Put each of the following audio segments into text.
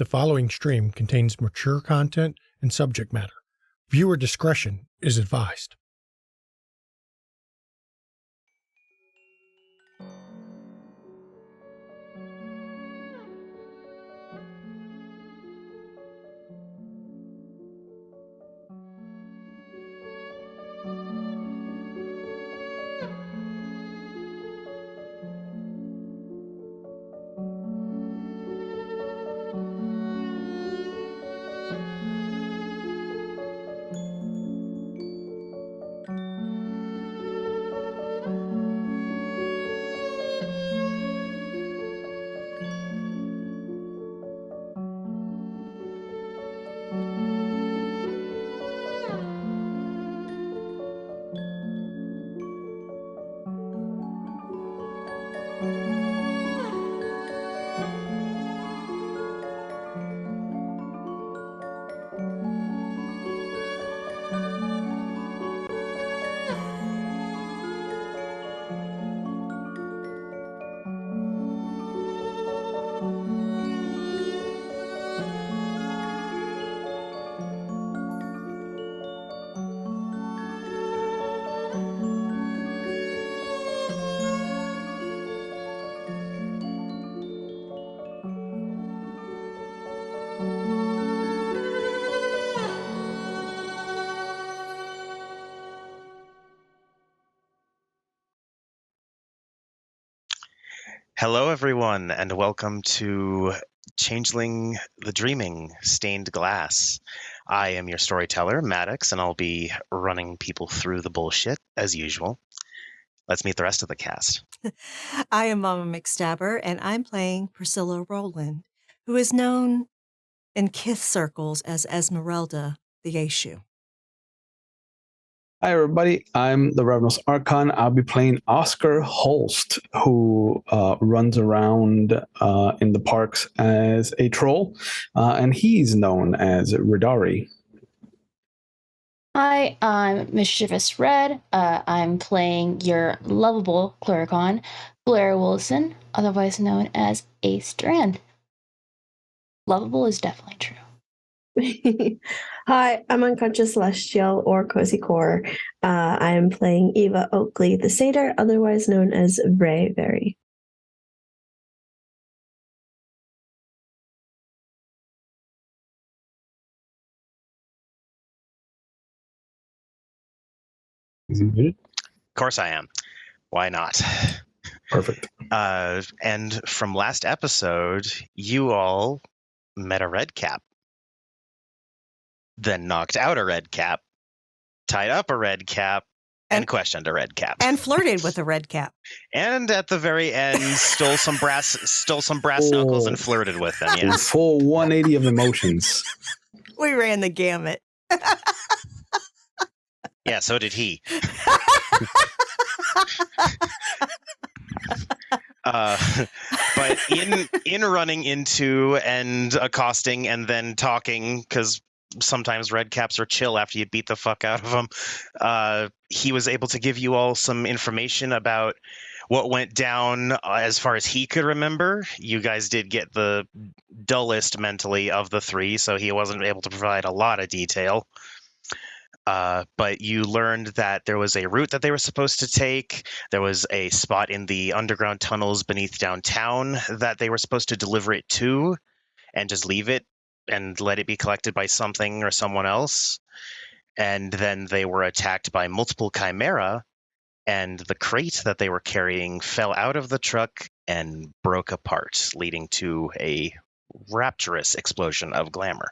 The following stream contains mature content and subject matter. Viewer discretion is advised. Hello, everyone, and welcome to Changeling the Dreaming Stained Glass. I am your storyteller, Maddox, and I'll be running people through the bullshit, as usual. Let's meet the rest of the cast. I am Mama McStabber, and I'm playing Priscilla Rowland, who is known in Kith circles as Esmeralda the Yeshu. Hi, everybody. I'm the Revenus Archon. I'll be playing Oscar Holst, who runs around in the parks as a troll, and he's known as Ridari. Hi, I'm Mischievous Red. I'm playing your lovable Clericon, Blair Wilson, otherwise known as A Strand. Lovable is definitely true. Hi, I'm Unconscious Celestial or Cozy Core. I am playing Eva Oakley the Satyr, otherwise known as Ray Very. Is he muted? Of course I am. Why not? Perfect. And from last episode, you all met a red cap, then knocked out a red cap, tied up a red cap, and questioned a red cap. And flirted with a red cap. And at the very end, stole some brass knuckles and flirted with them. A Yes. full 180 of emotions. We ran the gamut. Yeah, so did he. But in running into and accosting and then talking, because sometimes red caps are chill after you beat the fuck out of them, he was able to give you all some information about what went down as far as he could remember. You guys did get the dullest mentally of the three, so he wasn't able to provide a lot of detail. But you learned that there was a route that they were supposed to take. There was a spot in the underground tunnels beneath downtown that they were supposed to deliver it to and just leave it and let it be collected by something or someone else. And then they were attacked by multiple chimera, and the crate that they were carrying fell out of the truck and broke apart, leading to a rapturous explosion of glamour.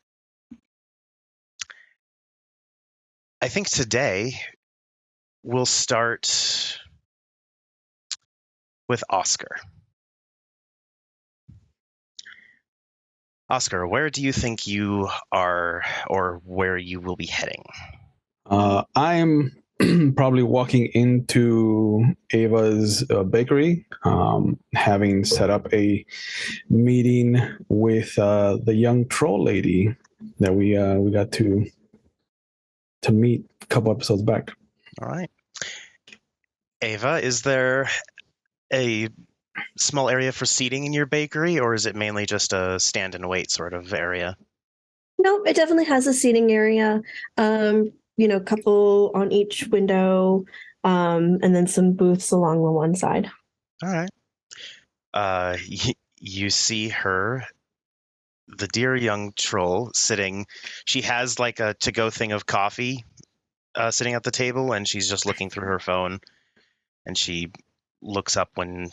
I think today we'll start with Oscar. Oscar, where do you think you are, or where you will be heading? I'm probably walking into Ava's bakery, having set up a meeting with the young troll lady that we got to meet a couple episodes back. All right. Ava, is there a small area for seating in your bakery, or is it mainly just a stand and wait sort of area? No, it definitely has a seating area. Couple on each window, and then some booths along the one side. All right. You see her, the dear young troll, sitting. She has like a to-go thing of coffee sitting at the table, and she's just looking through her phone, and she looks up when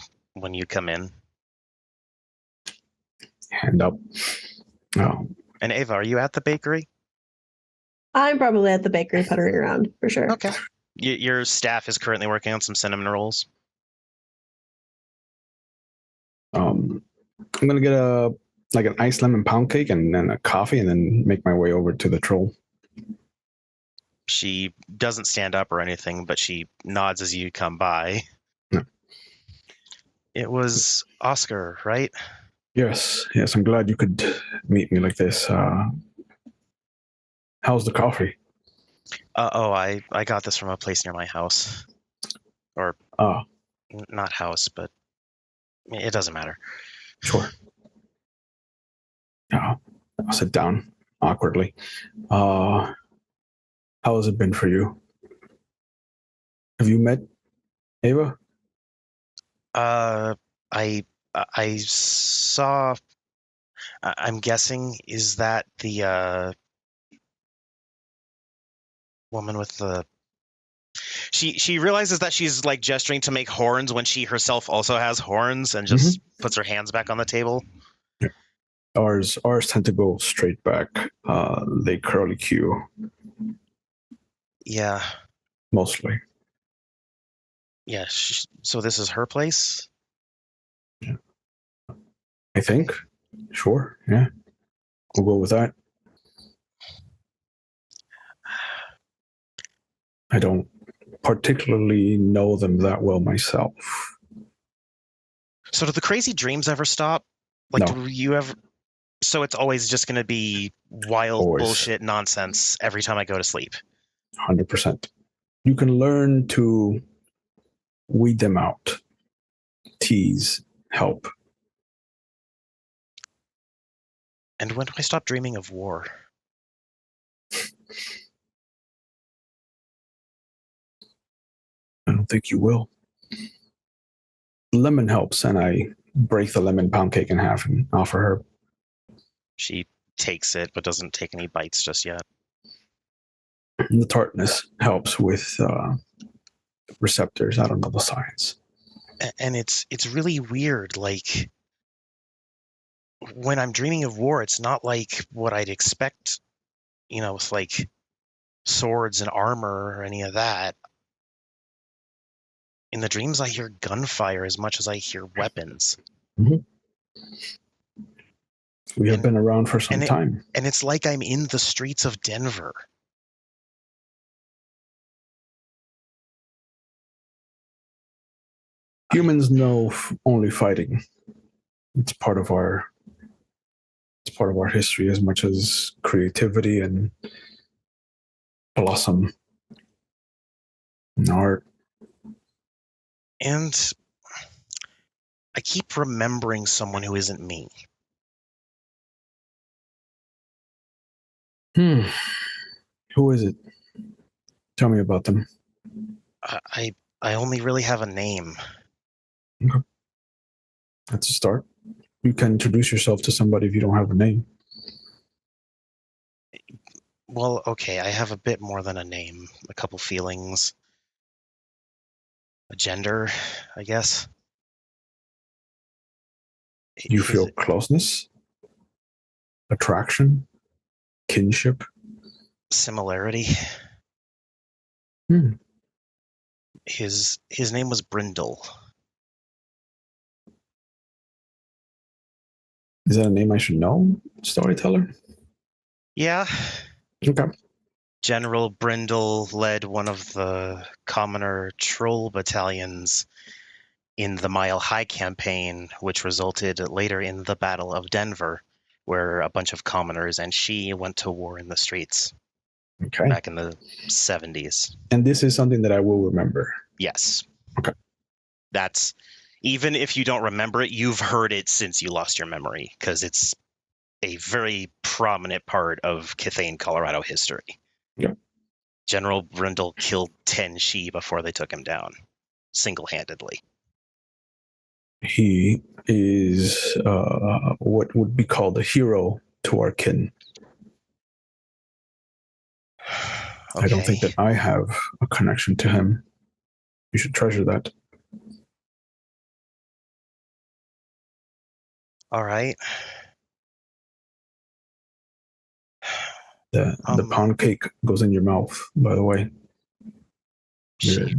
you come in. Hand up. Oh, And Ava, are you at the bakery? I'm probably at the bakery puttering around for sure. Okay. Your staff is currently working on some cinnamon rolls. I'm gonna get an iced lemon pound cake and then a coffee, and then make my way over to the troll. She doesn't stand up or anything, but she nods as you come by. No. It was Oscar, right? Yes. I'm glad you could meet me like this. How's the coffee? I got this from a place near my house. Or not house, but it doesn't matter. Sure. I'll sit down awkwardly. How has it been for you? Have you met Ava? I saw. I'm guessing, is that the woman with the? She realizes that she's like gesturing to make horns when she herself also has horns, and just puts her hands back on the table. Yeah. Ours tend to go straight back. They curly Q. Yeah. Mostly. Yeah. So this is her place? Yeah. I think. Sure. Yeah. We'll go with that. I don't particularly know them that well myself. So do the crazy dreams ever stop? Like, No. do you ever? So it's always just going to be wild bullshit nonsense every time I go to sleep. 100%. You can learn to weed them out. Tease, help. And when do I stop dreaming of war? I don't think you will. Lemon helps, and I break the lemon pound cake in half and offer her. She takes it, but doesn't take any bites just yet. And the tartness helps with receptors. I don't know the science. And it's really weird. Like, when I'm dreaming of war, it's not like what I'd expect, with like swords and armor or any of that. In the dreams, I hear gunfire as much as I hear weapons. Mm-hmm. We have been around for some time. And it's like I'm in the streets of Denver. Humans know only fighting. It's part of our history as much as creativity and blossom and art. And I keep remembering someone who isn't me. Who is it? Tell me about them. I only really have a name. Okay. That's a start. You can introduce yourself to somebody if you don't have a name. Well, okay, I have a bit more than a name. A couple feelings. A gender, I guess. You feel closeness? Attraction? Kinship? Similarity. His name was Brindle. Is that a name I should know? Storyteller? Yeah. Okay. General Brindle led one of the commoner troll battalions in the Mile High campaign, which resulted later in the Battle of Denver, where a bunch of commoners and she went to war in the streets. Okay. Back in the 70s. And this is something that I will remember. Yes. Okay. That's even if you don't remember it, you've heard it since you lost your memory, because it's a very prominent part of Kithane, Colorado history. Yeah. General Brindle killed 10 Shi before they took him down, single-handedly. He is what would be called a hero to our kin. Okay. I don't think that I have a connection to him. You should treasure that. All right. The pound cake goes in your mouth, by the way. You're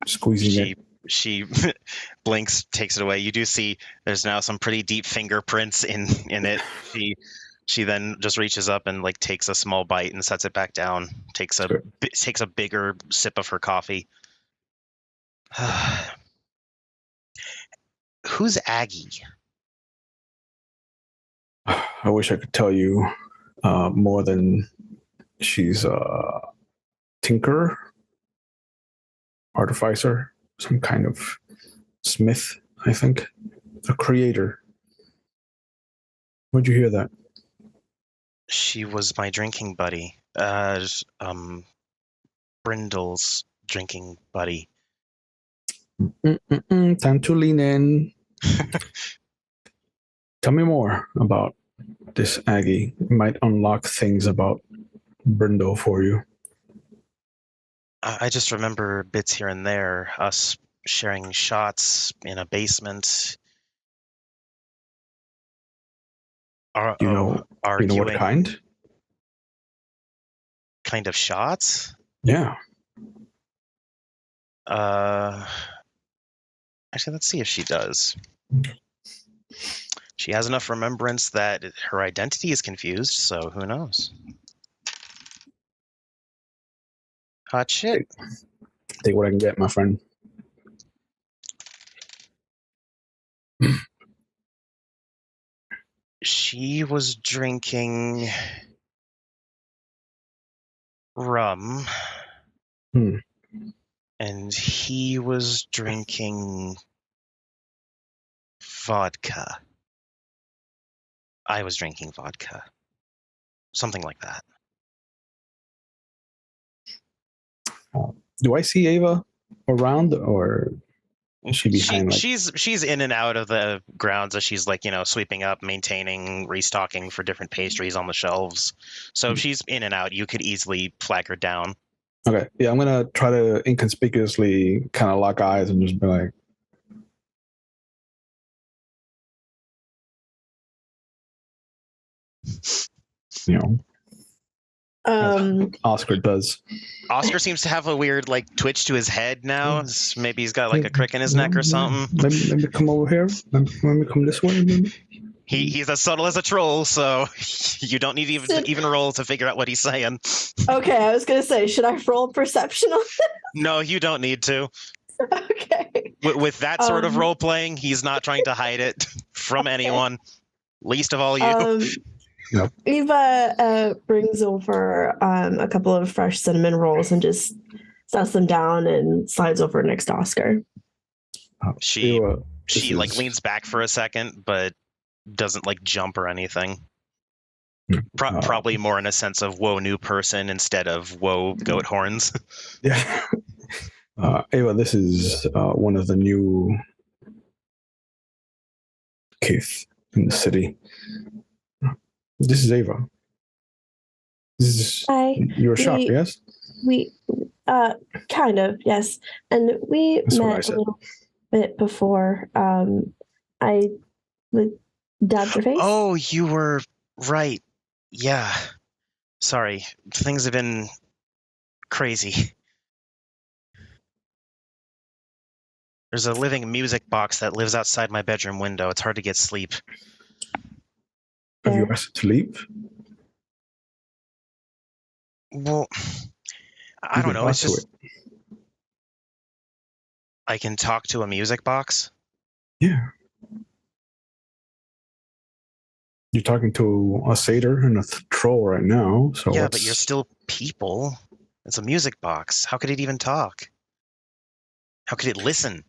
squeezing it. She blinks, takes it away. You do see there's now some pretty deep fingerprints in it. She then just reaches up and like takes a small bite and sets it back down. Takes a bigger sip of her coffee. Who's Aggie? I wish I could tell you more than she's a tinker, artificer, some kind of smith, I think. A creator. Where'd you hear that? She was my drinking buddy. Brindle's drinking buddy. Time to lean in. Tell me more about this Aggie. It might unlock things about Brindle for you. I just remember bits here and there, us sharing shots in a basement. You know what kind? Kind of shots? Yeah. Actually, let's see if she does. She has enough remembrance that her identity is confused, so who knows? Hot shit. Take what I can get, my friend. She was drinking rum. And he was drinking vodka. I was drinking vodka. Something like that. Do I see Ava around, or is she behind? She's in and out of the grounds as she's like, sweeping up, maintaining, restocking for different pastries on the shelves. So she's in and out. You could easily flag her down. Okay. Yeah, I'm gonna try to inconspicuously kind of lock eyes and just be like, as Oscar does. Oscar seems to have a weird twitch to his head now. Maybe he's got a crick in his neck or something. Maybe come over here. Maybe come this way. Maybe. He's as subtle as a troll, so you don't need even roll to figure out what he's saying. Okay, I was going to say, should I roll perception on this? No, you don't need to. Okay. With that sort of role playing, he's not trying to hide it from anyone, least of all you. Yep. Eva brings over a couple of fresh cinnamon rolls and just sets them down and slides over next to Oscar. She leans back for a second, but doesn't jump or anything. Probably more in a sense of whoa new person instead of whoa goat horns. Yeah. Ava, this is one of the new Keith in the city. This is Ava. This is your shop, yes? We kind of, yes. And we met a little bit before. I dabbed your face. Oh, you were right. Yeah. Sorry. Things have been crazy. There's a living music box that lives outside my bedroom window. It's hard to get sleep. Have you asked to leave? Well, I don't know. It's just I can talk to a music box. Yeah. You're talking to a satyr and a troll right now. So yeah, but you're still people. It's a music box. How could it even talk? How could it listen?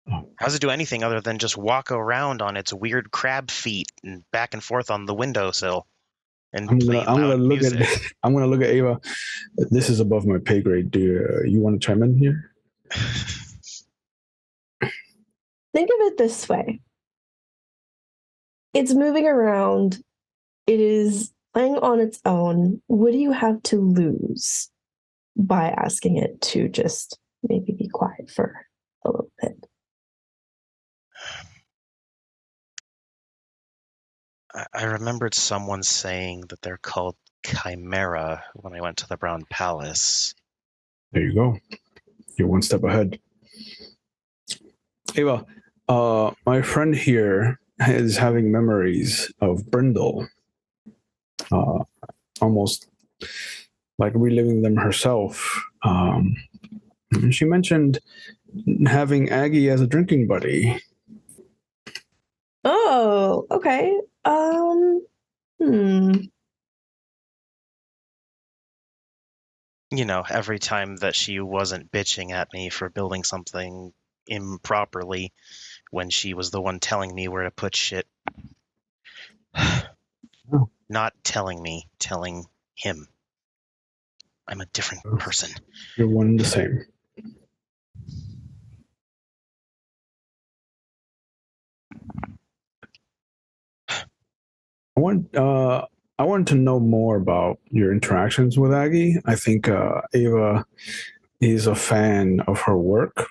How does it do anything other than just walk around on its weird crab feet and back and forth on the windowsill and play loud music? I'm gonna look at Ava. This is above my pay grade. Do you want to chime in here? Think of it this way. It's moving around. It is playing on its own. What do you have to lose by asking it to just maybe be quiet for a little bit? I remembered someone saying that they're called Chimera when I went to the Brown Palace. There you go. You're one step ahead. Ava, my friend here is having memories of Brindle. Almost like reliving them herself. She mentioned having Aggie as a drinking buddy. Oh, okay. You know, every time that she wasn't bitching at me for building something improperly when she was the one telling me where to put shit. Not telling me, telling him. I'm a different person. You're one and the same. I wanted to know more about your interactions with Aggie. I think Ava is a fan of her work.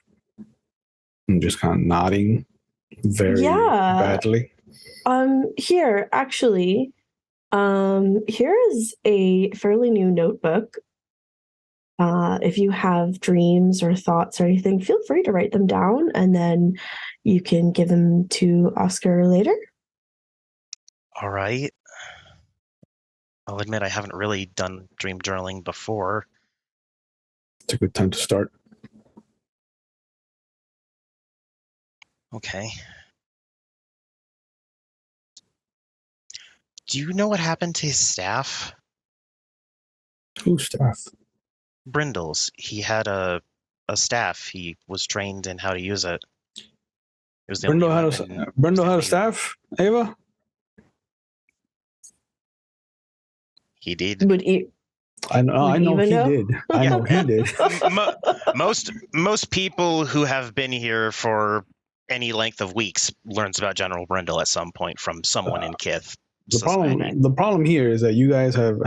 I'm just kind of nodding very badly. Here, actually, here is a fairly new notebook. If you have dreams or thoughts or anything, feel free to write them down, and then you can give them to Oscar later. All right. I'll admit I haven't really done dream journaling before. It's a good time to start. Okay. Do you know what happened to his staff? Whose staff? Brindle's. He had a staff. He was trained in how to use it. It was the Brindle had a staff, Ava? He did. I know he did. I know he did. Most people who have been here for any length of weeks learns about General Brindle at some point from someone in Kith. The problem here is that you guys have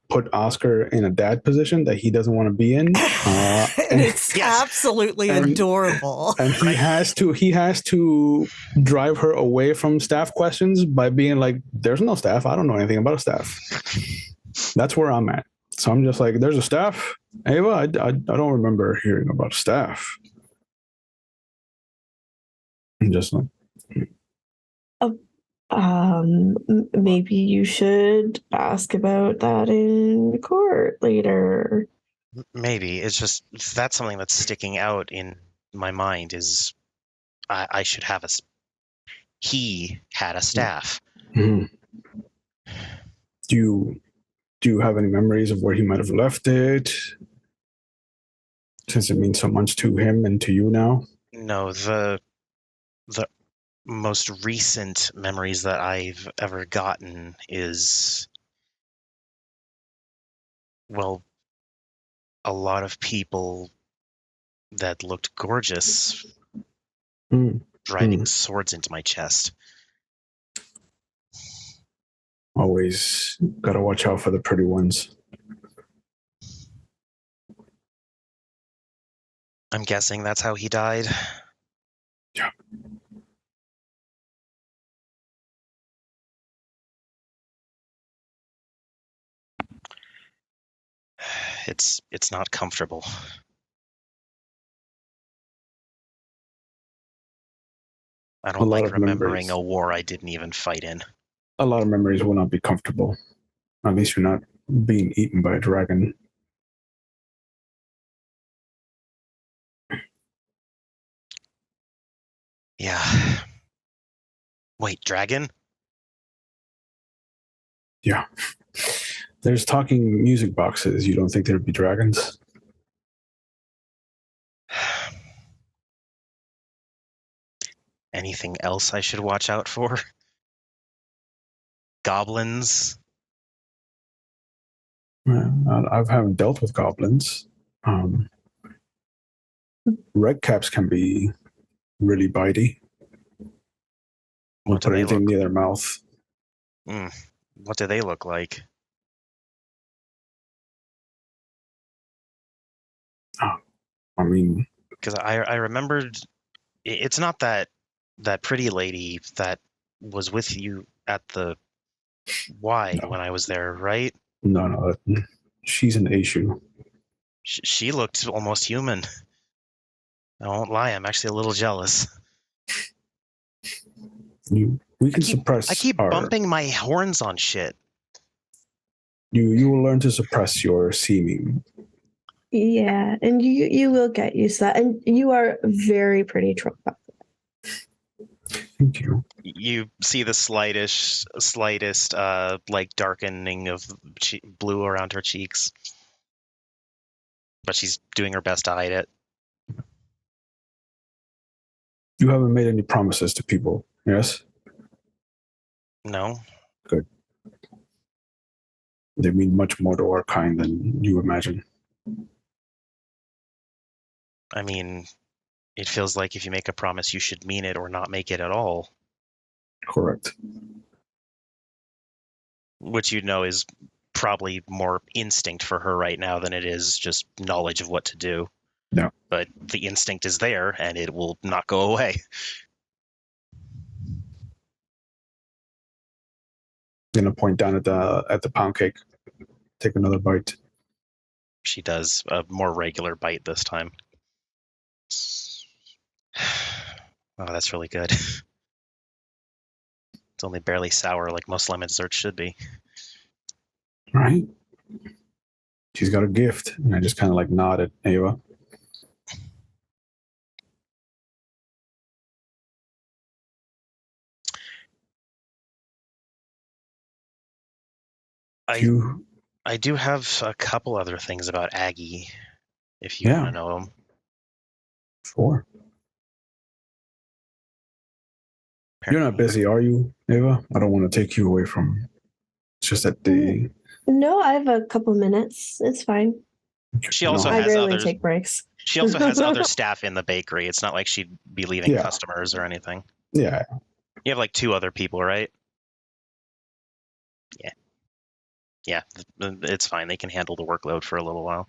put Oscar in a dad position that he doesn't want to be in. And it's absolutely adorable. And he has to drive her away from staff questions by being like, "There's no staff. I don't know anything about a staff." That's where I'm at. So I'm just like, "There's a staff, Ava. I don't remember hearing about staff." I'm just like. Maybe you should ask about that in court later. Maybe. It's just, that's something that's sticking out in my mind is I should have he had a staff. Mm-hmm. Do you have any memories of where he might have left it? Since it means so much to him and to you now? No, the most recent memories that I've ever gotten is, well, a lot of people that looked gorgeous driving swords into my chest. Always gotta watch out for the pretty ones. I'm guessing that's how he died. Yeah. It's not comfortable. I don't like remembering a war I didn't even fight in. A lot of memories will not be comfortable. At least you're not being eaten by a dragon. Yeah. Wait, dragon? Yeah. There's talking music boxes. You don't think there'd be dragons? Anything else I should watch out for? Goblins? I haven't dealt with goblins. Red caps can be really bitey. What Won't do put they anything look? near their mouth. What do they look like? I mean, Because I remembered it's not that pretty lady that was with you at the Y No. when I was there, right? no, she's an issue. She looked almost human. I won't lie, I'm actually a little jealous. We can suppress. I keep bumping my horns on shit. You will learn to suppress your seeming. Yeah, and you will get used to that. And you are very pretty, troll. Thank you. You see the slightest like darkening of blue around her cheeks, but she's doing her best to hide it. You haven't made any promises to people, yes? No, They mean much more to our kind than you imagine. I mean, it feels like if you make a promise, you should mean it or not make it at all. Correct. Which you know is probably more instinct for her right now than it is just knowledge of what to do. No. But the instinct is there, and it will not go away. I'm gonna point down at the pound cake. Take another bite. She does a more regular bite this time. Oh, that's really good. It's only barely sour like most lemon desserts should be. All right. She's got a gift, and I just kind of like nod at Ava. I do have a couple other things about Aggie, if you want to know them. Sure. You're not busy, are you, Ava? I don't want to take you away from. It's just that the. No, I have a couple minutes. It's fine. She also I has rarely others. take breaks. She also has other staff in the bakery. It's not like she'd be leaving Yeah. customers or anything. Yeah. You have like 2 other people, right? Yeah, it's fine. They can handle the workload for a little while.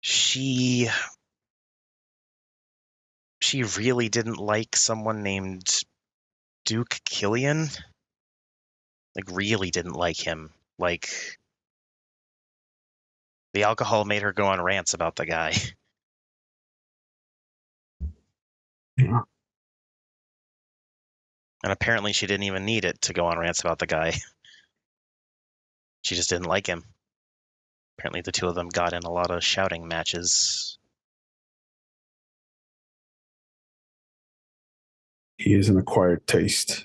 She really didn't like someone named Duke Killian. Like, really didn't like him. Like, the alcohol made her go on rants about the guy. Yeah. And apparently she didn't even need it to go on rants about the guy. She just didn't like him. Apparently the 2 of them got in a lot of shouting matches. He is an acquired taste.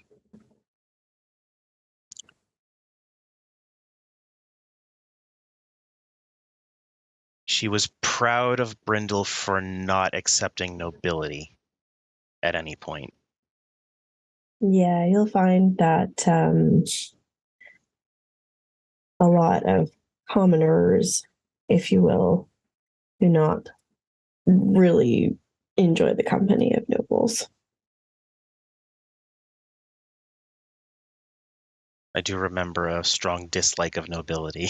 She was proud of Brindle for not accepting nobility at any point. Yeah, you'll find that a lot of commoners, if you will, do not really enjoy the company of nobles. I do remember a strong dislike of nobility.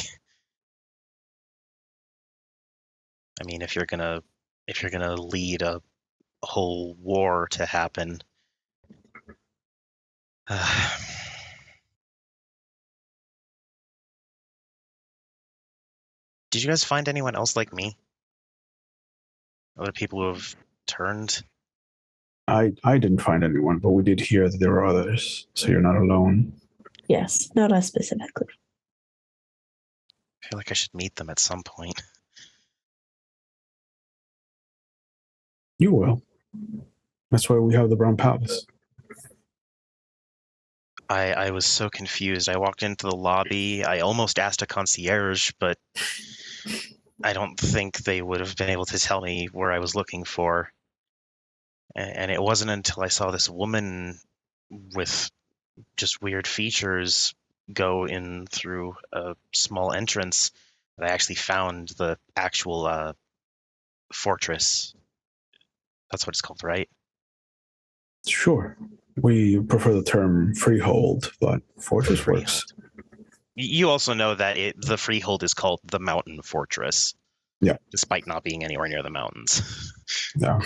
I mean, if you're gonna lead a whole war to happen, did you guys find anyone else like me? Other people who have turned? I didn't find anyone, but we did hear that there were others, so you're not alone. Yes, not us specifically. I feel like I should meet them at some point. You will. That's why we have the Brown Palace. I was so confused. I walked into the lobby. I almost asked a concierge, but I don't think they would have been able to tell me where I was looking for. And it wasn't until I saw this woman with just weird features go in through a small entrance that I actually found the actual fortress. That's what it's called, right? Sure. We prefer the term freehold, but fortress works. You also know that the freehold is called the Mountain Fortress. Yeah. Despite not being anywhere near the mountains. Yeah.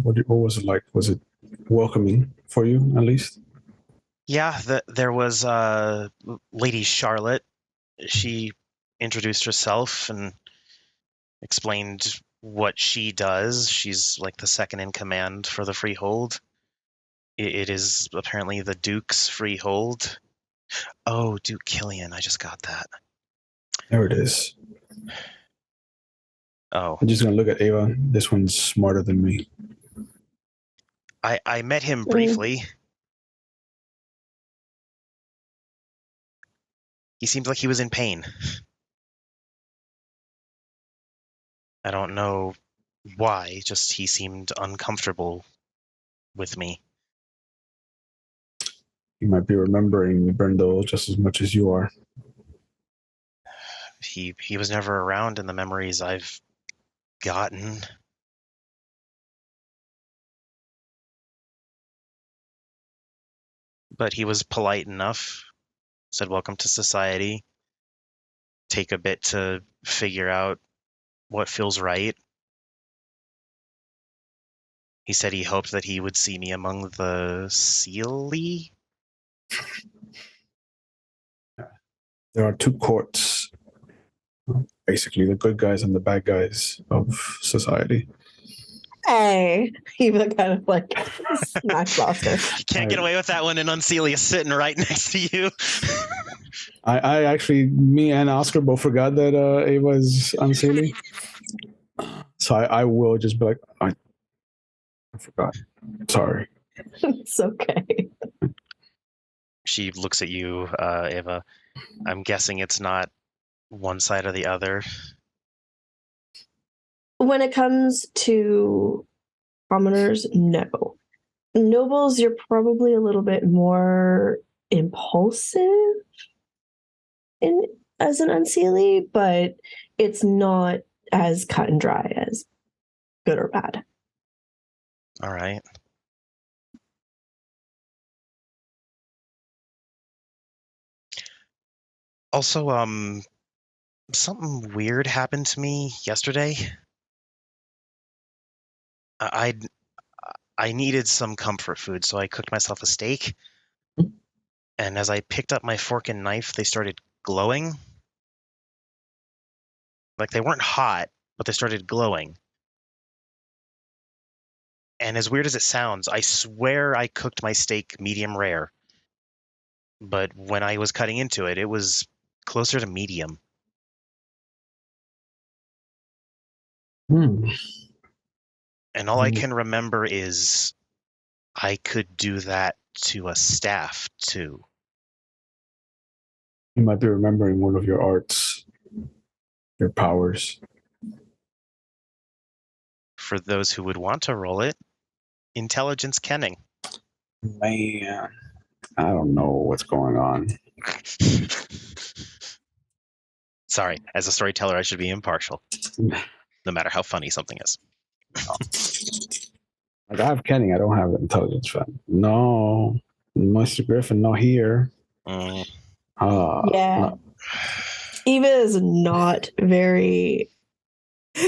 What was it like? Was it welcoming for you, at least? Yeah, there was Lady Charlotte. She introduced herself and explained what she does. She's like the second in command for the freehold. It is apparently the Duke's freehold. Oh, Duke Killian, I just got that. There it is. Oh. I'm just going to look at Ava. This one's smarter than me. I met him briefly. He seemed like he was in pain. I don't know why, just he seemed uncomfortable with me. You might be remembering Brindle just as much as you are. He was never around in the memories I've gotten. But he was polite enough, said welcome to society, take a bit to figure out what feels right. He said he hoped that he would see me among the Sealy. There are two courts, basically the good guys and the bad guys of society. Hey, Eva kind of like smacks Oscar. You can't get away with that one, and Unseelie is sitting right next to you. I actually, me and Oscar both forgot that Ava is Unseelie. So I will just be like, I forgot. Sorry. It's okay. She looks at you, Ava. I'm guessing it's not one side or the other. When it comes to commoners, no. Nobles, you're probably a little bit more impulsive as an Unseelie, but it's not as cut and dry as good or bad. All right. Also, something weird happened to me yesterday. I needed some comfort food, so I cooked myself a steak. And as I picked up my fork and knife, they started glowing. Like they weren't hot, but they started glowing. And as weird as it sounds, I swear I cooked my steak medium rare. But when I was cutting into it, it was closer to medium. And all I can remember is I could do that to a staff too. You might be remembering one of your arts, your powers. For those who would want to roll it, intelligence kenning. Man, I don't know what's going on. Sorry, as a storyteller, I should be impartial, no matter how funny something is. Like I have Kenny, I don't have intelligence fan. No, Mr. Griffin, not here. Mm. Yeah. No. Eva is not very.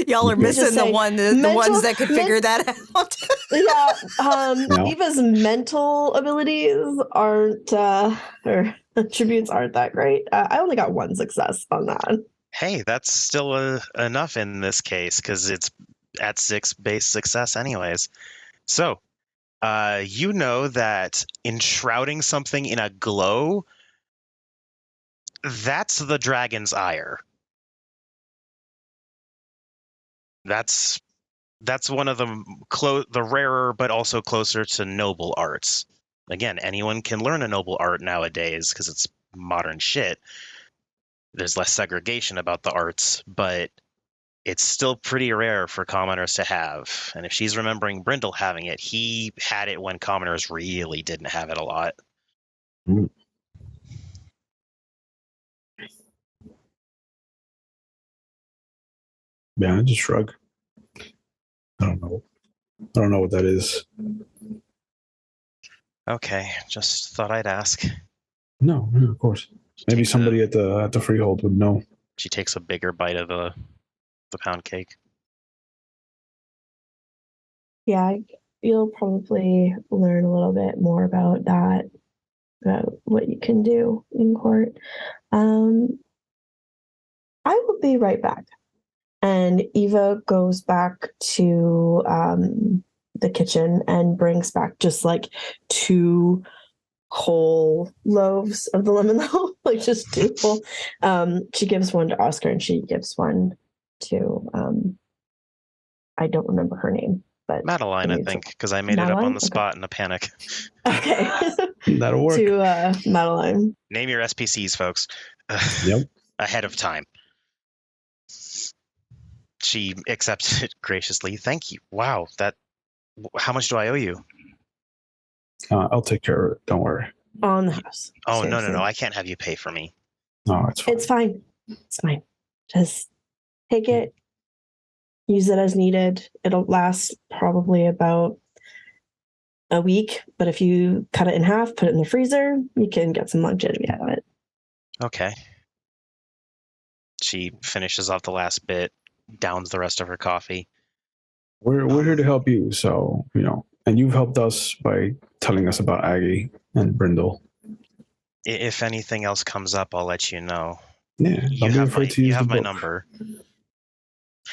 Y'all are missing the ones that could figure that out. Yeah, Eva's mental abilities aren't, her attributes aren't that great. I only got one success on that. Hey, that's still enough in this case because it's at 6 base success anyways. So, you know that enshrouding something in a glow, that's the dragon's ire. That's one of the rarer but also closer to noble arts. again, anyone can learn a noble art nowadays because it's modern shit. There's less segregation about the arts, but it's still pretty rare for commoners to have. And if she's remembering Brindle having it, he had it when commoners really didn't have it a lot. Mm. Yeah, I just shrug. I don't know. I don't know what that is. Okay, just thought I'd ask. No, of course. Maybe somebody at the freehold would know. She takes a bigger bite of the pound cake. Yeah, you'll probably learn a little bit more about that, about what you can do in court. I will be right back. And Eva goes back to the kitchen and brings back just like 2 whole loaves of the lemon loaf, like just 2 whole. She gives one to Oscar and she gives one to I don't remember her name, but Madeline, I think, because I made it up on the spot in a panic. Okay. That'll work. To Madeline. Name your SPCs, folks. Yep. Ahead of time. She accepts it graciously. Thank you. Wow, how much do I owe you? I'll take care of it. Don't worry. On the house. Oh, seriously. no. I can't have you pay for me. No, it's fine. It's fine. It's fine. Just take it, use it as needed. It'll last probably about a week, but if you cut it in half, put it in the freezer, you can get some longevity out of it. Okay. She finishes off the last bit, downs the rest of her coffee. We're here to help you, so and you've helped us by telling us about Aggie and Brindle. If anything else comes up, I'll let you know. Yeah, don't be afraid to use you have the my book. number.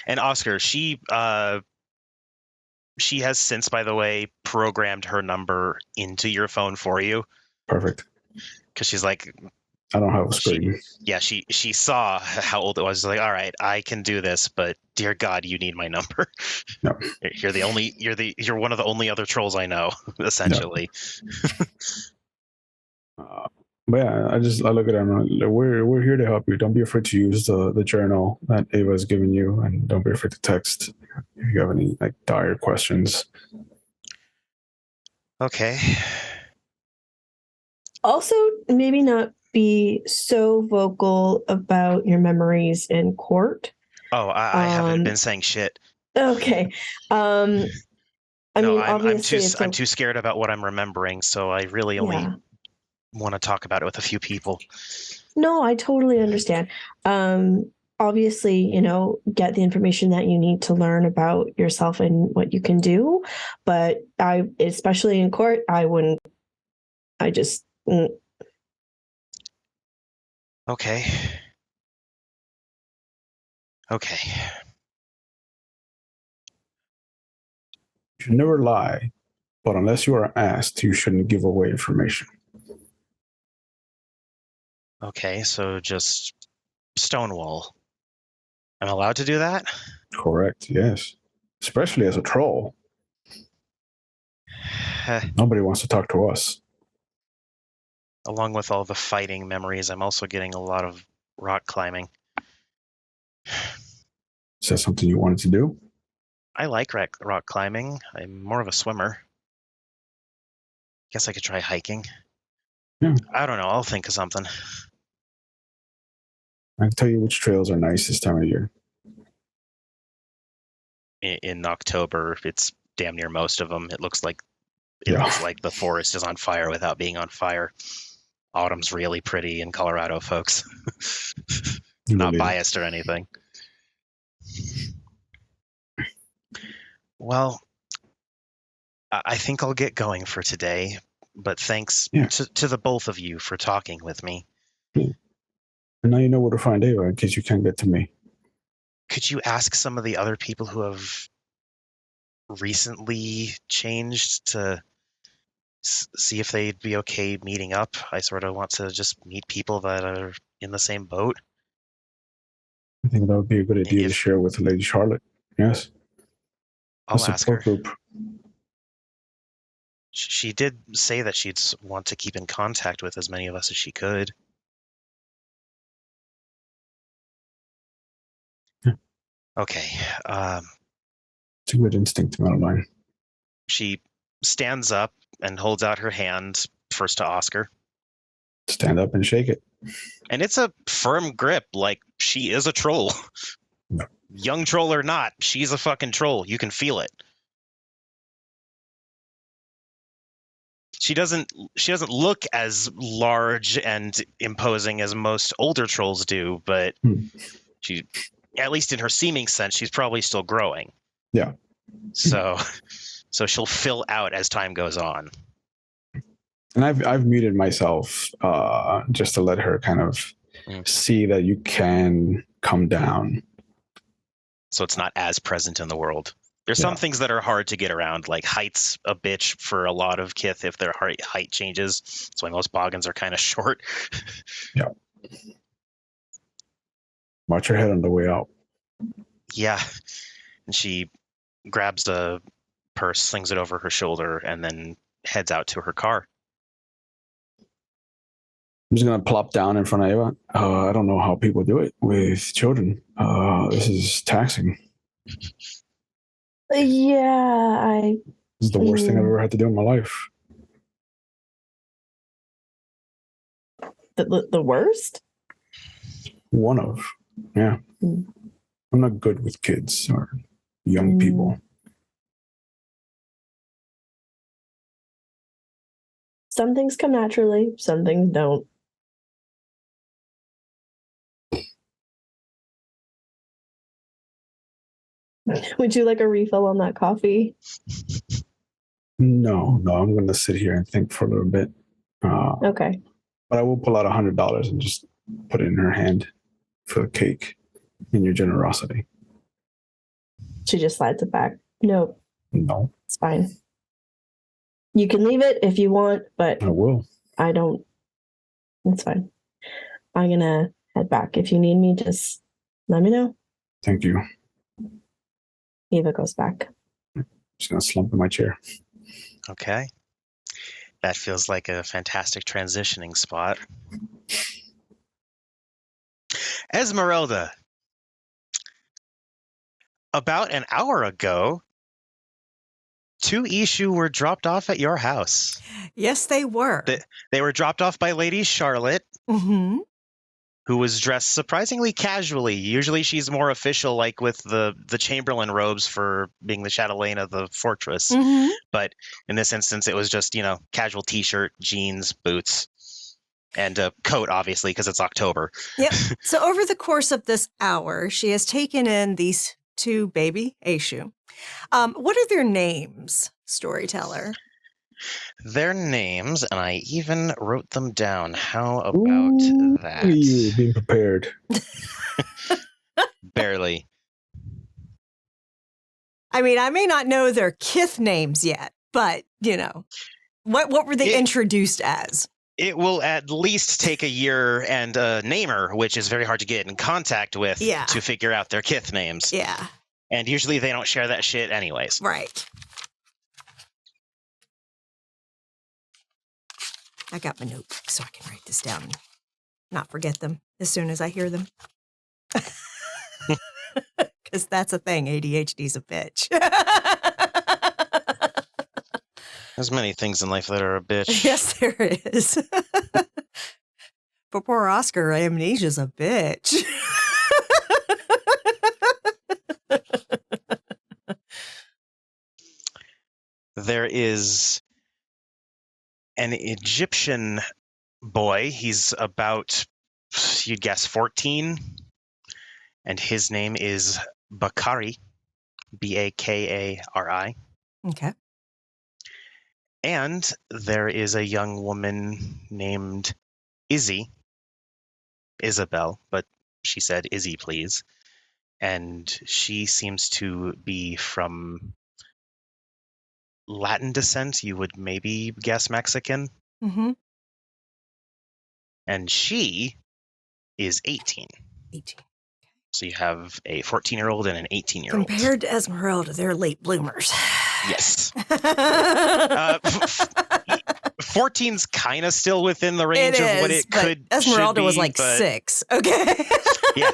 And Oscar, she has since, by the way, programmed her number into your phone for you. Perfect. Because she's like, I don't have a screen. She saw how old it was. She's like, all right, I can do this, but dear God, you need my number. No. You're one of the only other trolls I know, essentially. No. But yeah, I look at them. Like, we're here to help you. Don't be afraid to use the journal that Ava's given you, and don't be afraid to text if you have any dire questions. Okay. Also, maybe not be so vocal about your memories in court. Oh, I haven't been saying shit. Okay. I mean, obviously, I'm too scared about what I'm remembering, so I really only want to talk about it with a few people. No, I totally understand. Obviously, get the information that you need to learn about yourself and what you can do. But especially in court, Okay. You should never lie, but unless you are asked, you shouldn't give away information. Okay, so just stonewall. I'm allowed to do that? Correct, yes. Especially as a troll. Nobody wants to talk to us. Along with all the fighting memories, I'm also getting a lot of rock climbing. Is that something you wanted to do? I like rock climbing. I'm more of a swimmer. Guess I could try hiking. Yeah. I don't know. I'll think of something. I can tell you which trails are nice this time of year. In October, it's damn near most of them. It looks like the forest is on fire without being on fire. Autumn's really pretty in Colorado, folks. Not biased or anything. Well, I think I'll get going for today, but thanks to the both of you for talking with me. Yeah. And now you know where to find Ava in case you can't get to me. Could you ask some of the other people who have recently changed to see if they'd be okay meeting up? I sort of want to just meet people that are in the same boat. I think that would be a good idea to share with Lady Charlotte. Yes. I'll ask her. Group. She did say that she'd want to keep in contact with as many of us as she could. Okay. It's a good instinct, Madeline. She stands up and holds out her hand first to Oscar. Stand up and shake it. And it's a firm grip, like she is a troll. No. Young troll or not, she's a fucking troll. You can feel it. She doesn't look as large and imposing as most older trolls do, but she, at least in her seeming sense, she's probably still growing. Yeah. So she'll fill out as time goes on. And I've muted myself just to let her kind of see that you can come down. So it's not as present in the world. There's some things that are hard to get around, like height's a bitch for a lot of Kith if their height changes. That's why most boggins are kind of short. Yeah. Watch your head on the way out. Yeah. And she grabs a purse, slings it over her shoulder, and then heads out to her car. I'm just going to plop down in front of Eva. I don't know how people do it with children. This is taxing. Yeah, This is the worst thing I've ever had to do in my life. The worst? One of. Yeah. I'm not good with kids or young people. Some things come naturally, some things don't. Would you like a refill on that coffee? No, I'm going to sit here and think for a little bit. Okay. But I will pull out $100 and just put it in her hand for the cake in your generosity. She just slides it back. Nope. No. It's fine. You can leave it if you want, but I will. I don't. It's fine. I'm going to head back. If you need me, just let me know. Thank you. Eva goes back. Just going to slump in my chair. Okay. That feels like a fantastic transitioning spot. Esmeralda. About an hour ago, 2 Ishu were dropped off at your house. Yes, they were. They were dropped off by Lady Charlotte, who was dressed surprisingly casually. Usually she's more official, like with the Chamberlain robes for being the chatelaine of the fortress. But in this instance, it was just, casual t-shirt, jeans, boots, and a coat, obviously, because it's October. Yep. So over the course of this hour, she has taken in these 2 baby Ishu. What are their names, storyteller? Their names, and I even wrote them down. How about that? You being prepared. Barely. I mean, I may not know their Kith names yet, but, what were they introduced as? It will at least take a year and a namer, which is very hard to get in contact with, to figure out their Kith names. Yeah. And usually they don't share that shit anyways. Right. I got my notebook so I can write this down and not forget them as soon as I hear them. Because that's a thing. ADHD's a bitch. There's many things in life that are a bitch. Yes, there is. For poor Oscar, amnesia's a bitch. There is an Egyptian boy. He's about, you'd guess, 14. And his name is Bakari. Bakari. Okay. And there is a young woman named Isabel, but she said Izzy, please. And she seems to be from Latin descent. You would maybe guess Mexican. And she is 18. 18. So you have a 14-year-old and an 18-year-old. Compared to Esmeralda, they're late bloomers. Yes. 14's kind of still within the range of what it could. Esmeralda should was be, like but 6. Okay. yeah,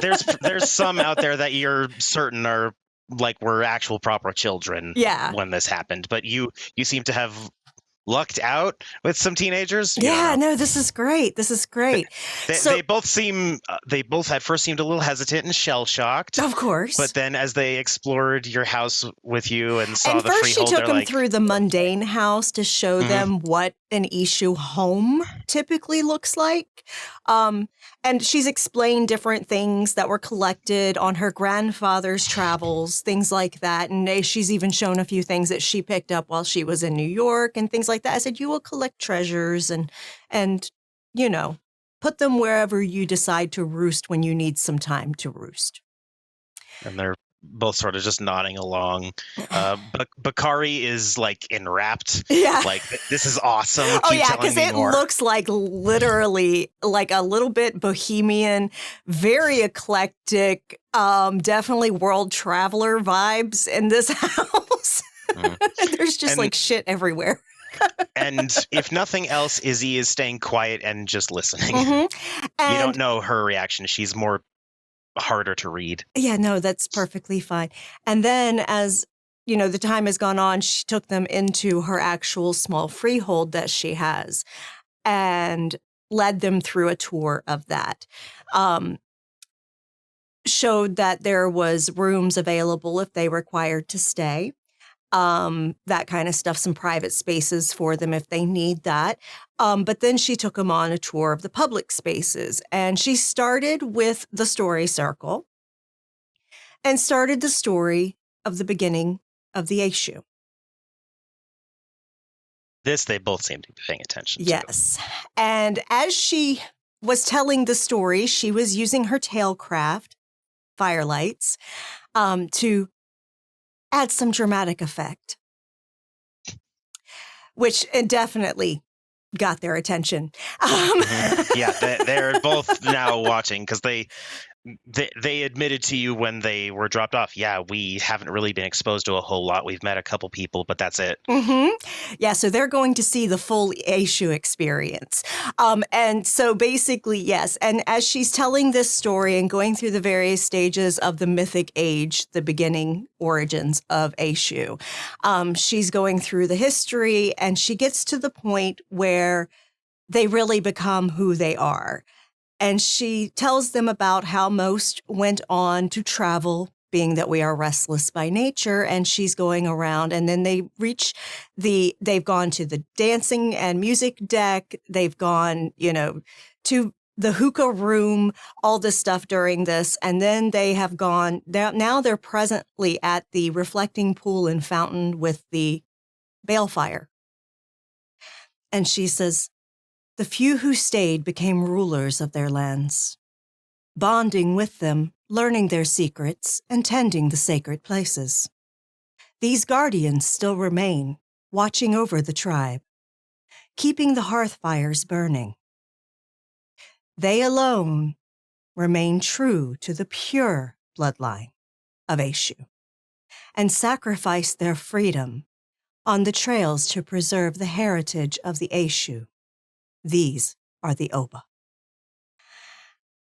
there's some out there that you're certain are like were actual proper children Yeah. when this happened, but you seem to have lucked out with some teenagers. Yeah, no, this is great. This is great. They both at first seemed a little hesitant and shell shocked. Of course. But then as they explored your house with you and saw the first freehold, she took them like, through the mundane house to show them what an Ishu home typically looks like. And she's explained different things that were collected on her grandfather's travels, things like that. And she's even shown a few things that she picked up while she was in New York and things like that. I said, you will collect treasures and you know, put them wherever you decide to roost when you need some time to roost. And they're both sort of just nodding along. Bakari is like enwrapped. Yeah. Like, this is awesome. Oh, Keep yeah, telling because me it more. looks like literally like a little bit bohemian, very eclectic, definitely world traveler vibes in this house. There's just like shit everywhere. And if nothing else, Izzy is staying quiet and just listening. You don't know her reaction. She's more harder to read. Yeah, no, that's perfectly fine. And then as, you know, the time has gone on, she took them into her actual small freehold that she has and led them through a tour of that. Showed that there was rooms available if they required to stay. That kind of stuff, some private spaces for them if they need that. But then she took them on a tour of the public spaces, and she started with the story circle and started the story of the beginning of the Ishu. This they both seem to be paying attention to. Yes. And as she was telling the story, she was using her tailcraft, firelights, to add some dramatic effect, which definitely got their attention. Yeah, they're both now watching because they admitted to you when they were dropped off. Yeah, we haven't really been exposed to a whole lot. We've met a couple people, but that's it. Yeah, so they're going to see the full Ishu experience. And so basically, yes. And as she's telling this story and going through the various stages of the mythic age, the beginning origins of Ishu, she's going through the history, and she gets to the point where they really become who they are. And she tells them about how most went on to travel, being that we are restless by nature, and she's going around, and then they've gone to the dancing and music deck, they've gone, to the hookah room, all this stuff during this, and then they have gone, now they're presently at the reflecting pool and fountain with the balefire. And she says, the few who stayed became rulers of their lands, bonding with them, learning their secrets, and tending the sacred places. These guardians still remain, watching over the tribe, keeping the hearth fires burning. They alone remain true to the pure bloodline of Ishu and sacrifice their freedom on the trails to preserve the heritage of the Ishu. These are the Oba.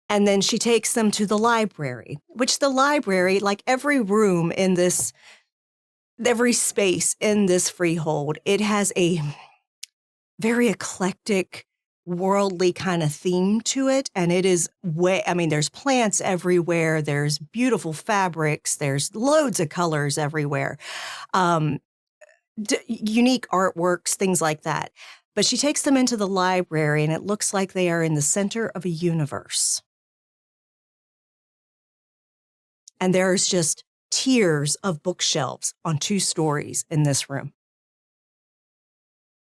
And then she takes them to the library, which the library, like every room in this, every space in this freehold, it has a very eclectic, worldly kind of theme to it. And it is there's plants everywhere. There's beautiful fabrics. There's loads of colors everywhere. Unique artworks, things like that. But she takes them into the library, and it looks like they are in the center of a universe. And there's just tiers of bookshelves on 2 stories in this room.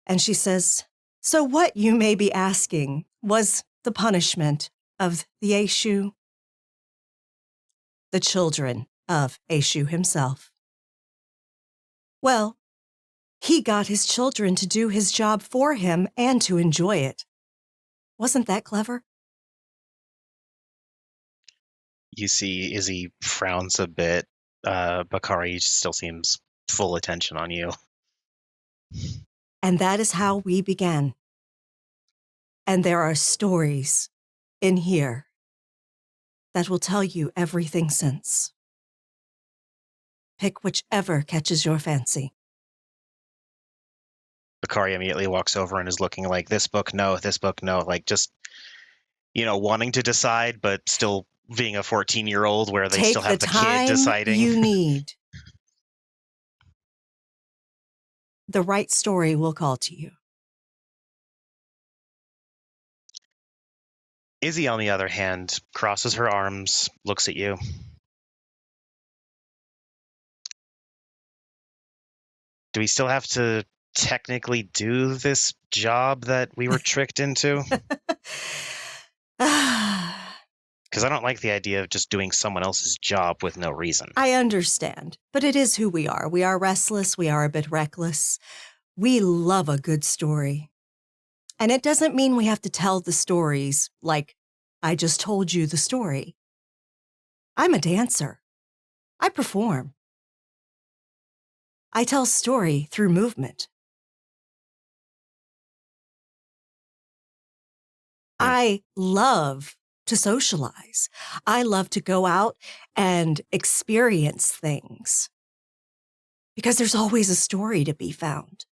And she says, so what, you may be asking, was the punishment of the Ishu? The children of Ishu himself. Well, he got his children to do his job for him and to enjoy it. Wasn't that clever? You see Izzy frowns a bit. Bakari still seems full attention on you. And that is how we began. And there are stories in here that will tell you everything since. Pick whichever catches your fancy. Bakari immediately walks over and is looking like, this book, no, like just, wanting to decide, but still being a 14-year-old where they Take still have the kid deciding. You need. The right story will call to you. Izzy, on the other hand, crosses her arms, looks at you. Do we still have to technically do this job that we were tricked into? Because I don't like the idea of just doing someone else's job with no reason. I understand, but it is who we are. We are restless. We are a bit reckless. We love a good story. And it doesn't mean we have to tell the stories like I just told you the story. I'm a dancer. I perform. I tell story through movement. I love to socialize. I love to go out and experience things because there's always a story to be found.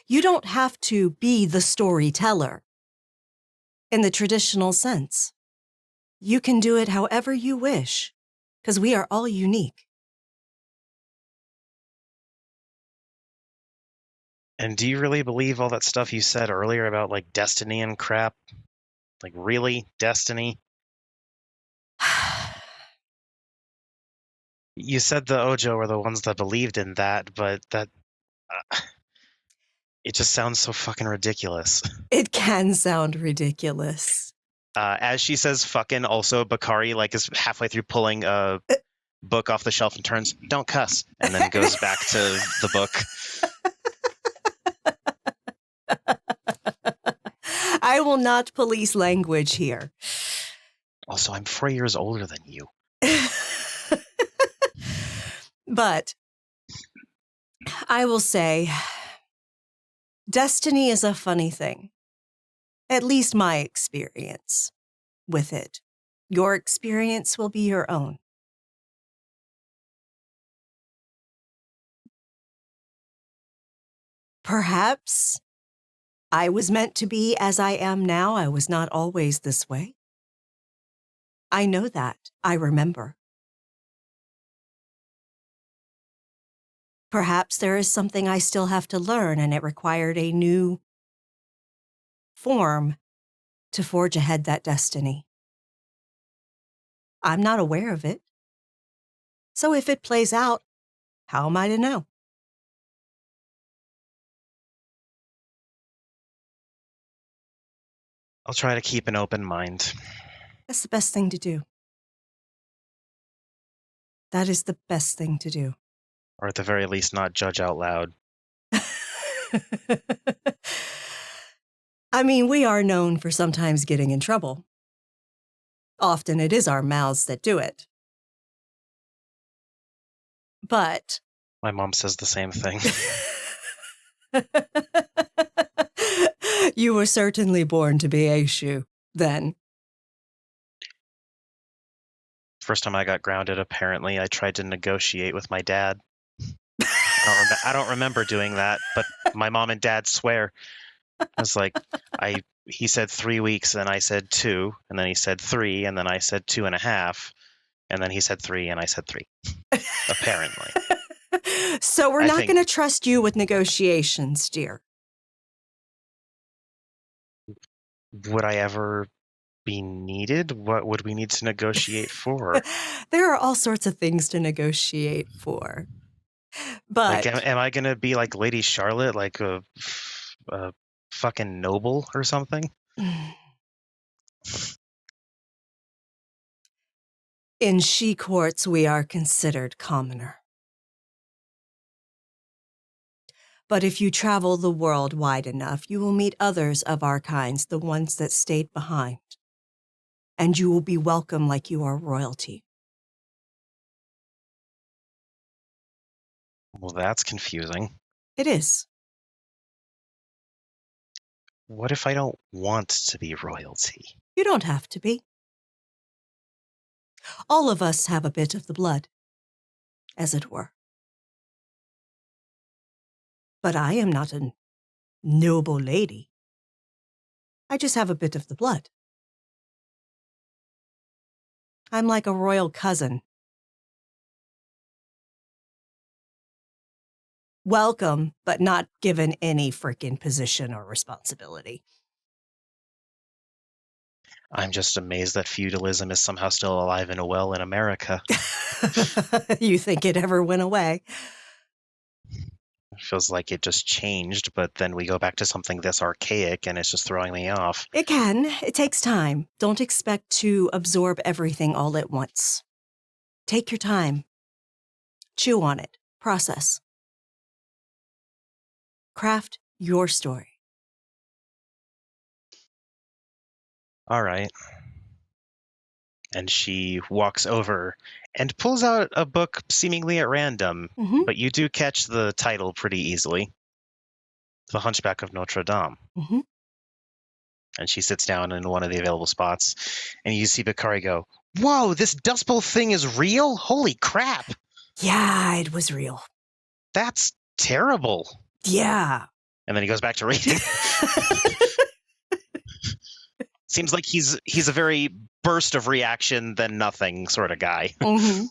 You don't have to be the storyteller in the traditional sense. You can do it however you wish because we are all unique. And do you really believe all that stuff you said earlier about like destiny and crap? Like really destiny? You said the Ojo were the ones that believed in that, but that it just sounds so fucking ridiculous. It can sound ridiculous. As she says fucking, also Bakari like is halfway through pulling a book off the shelf and turns, don't cuss, and then goes back to the book. I will not police language here. Also, I'm 4 years older than you. But I will say, destiny is a funny thing. At least my experience with it. Your experience will be your own. Perhaps I was meant to be as I am now. I was not always this way. I know that. I remember. Perhaps there is something I still have to learn, and it required a new form to forge ahead that destiny. I'm not aware of it. So if it plays out, how am I to know? I'll try to keep an open mind. That's the best thing to do. That is the best thing to do. Or at the very least, not judge out loud. I mean, we are known for sometimes getting in trouble. Often it is our mouths that do it. But My mom says the same thing. you were certainly born to be a shoe then. First time I got grounded, apparently, I tried to negotiate with my dad. I don't remember doing that, but my mom and dad swear. I was like, he said 3 weeks, and I said 2, and then he said 3, and then I said 2.5, and then he said 3, and I said 3. Apparently. So we're not going to trust you with negotiations, dear. Would I ever be needed? What would we need to negotiate for? There are all sorts of things to negotiate for. But like, am I going to be like Lady Charlotte, like a fucking noble or something? in she courts, we are considered commoner. But if you travel the world wide enough, you will meet others of our kinds, the ones that stayed behind. And you will be welcome like you are royalty. Well, that's confusing. It is. What if I don't want to be royalty? You don't have to be. All of us have a bit of the blood, as it were. But I am not a noble lady. I just have a bit of the blood. I'm like a royal cousin. Welcome, but not given any freaking position or responsibility. I'm just amazed that feudalism is somehow still alive and well in America. You think it ever went away? It feels like it just changed, but then we go back to something this archaic and it's just throwing me off. It can. It takes time. Don't expect to absorb everything all at once. Take your time. Chew on it. Process. Craft your story. All right. And she walks over and pulls out a book seemingly at random, Mm-hmm. but you do catch the title pretty easily. The Hunchback of Notre Dame. Mm-hmm. And she sits down in one of the available spots, and you see Bakari go, "Whoa, this Dust Bowl thing is real? Holy crap! Yeah, it was real. That's terrible." Yeah. And then he goes back to reading. Seems like he's a very burst of reaction, then nothing sort of guy. Mm-hmm.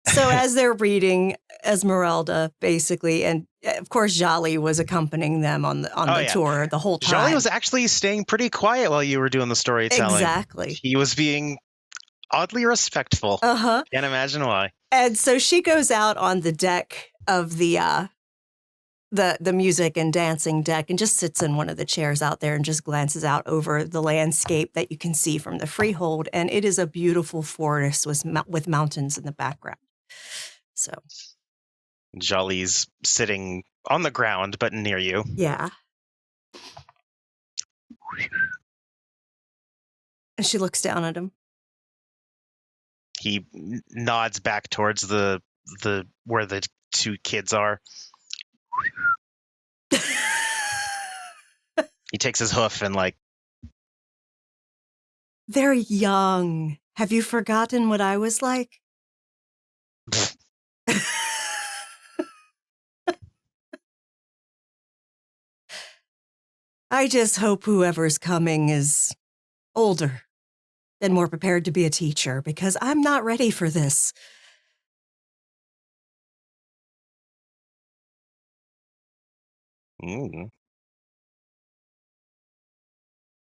So as they're reading, Esmeralda basically, and of course Jolly was accompanying them on the tour the whole time. Jolly was actually staying pretty quiet while you were doing the storytelling. Exactly. He was being oddly respectful. Uh-huh. Can't imagine why. And so she goes out on the deck of the music and dancing deck and just sits in one of the chairs out there and just glances out over the landscape that you can see from the freehold. And it is a beautiful forest with mountains in the background. So Jolly's sitting on the ground, but near you. yeah. And she looks down at him. He nods back towards the where the two kids are. He takes his hoof and They're young. Have you forgotten what I was like? I just hope whoever's coming is older and more prepared to be a teacher, because I'm not ready for this.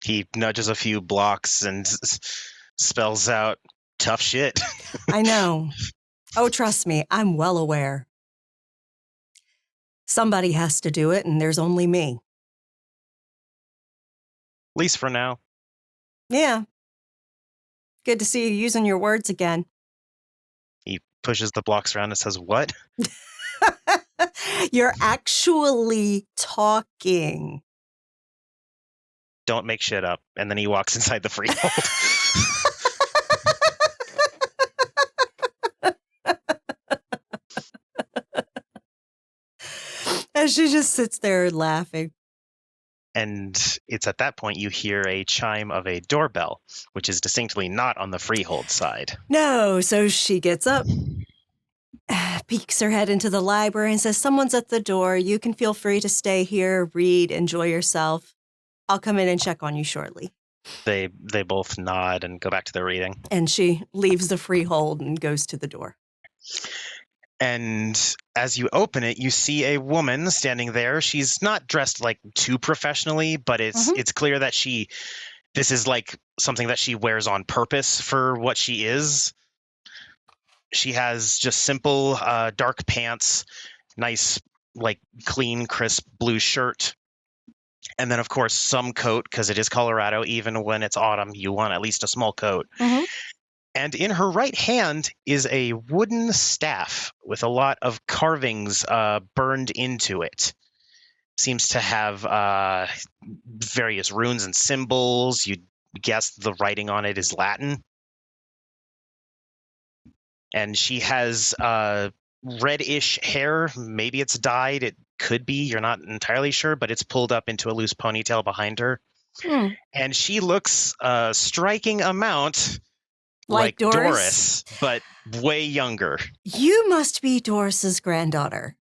He nudges a few blocks and spells out tough shit. I know. Oh, trust me, I'm well aware. Somebody has to do it, and there's only me. At least for now. Yeah. Good to see you using your words again. He pushes the blocks around and says, "What?" You're actually talking. Don't make shit up. And then he walks inside the freehold. And she just sits there laughing. And it's at that point you hear a chime of a doorbell, which is distinctly not on the freehold side. No, so she gets up, peeks her head into the library and says, "Someone's at the door. You can feel free to stay here, read, enjoy yourself. I'll come in and check on you shortly." They both nod and go back to their reading. And she leaves the freehold and goes to the door. And as you open it, you see a woman standing there. She's not dressed like too professionally, but it's clear that this is like something that she wears on purpose for what she is. She has just simple dark pants, nice like clean, crisp blue shirt. And then, of course, some coat, because it is Colorado. Even when it's autumn, you want at least a small coat. Mm-hmm. And in her right hand is a wooden staff with a lot of carvings burned into it. Seems to have various runes and symbols. You'd guess the writing on it is Latin. And she has reddish hair. Maybe it's dyed. It could be. You're not entirely sure, but it's pulled up into a loose ponytail behind her. And she looks a striking amount like Doris, but way younger. You must be Doris's granddaughter.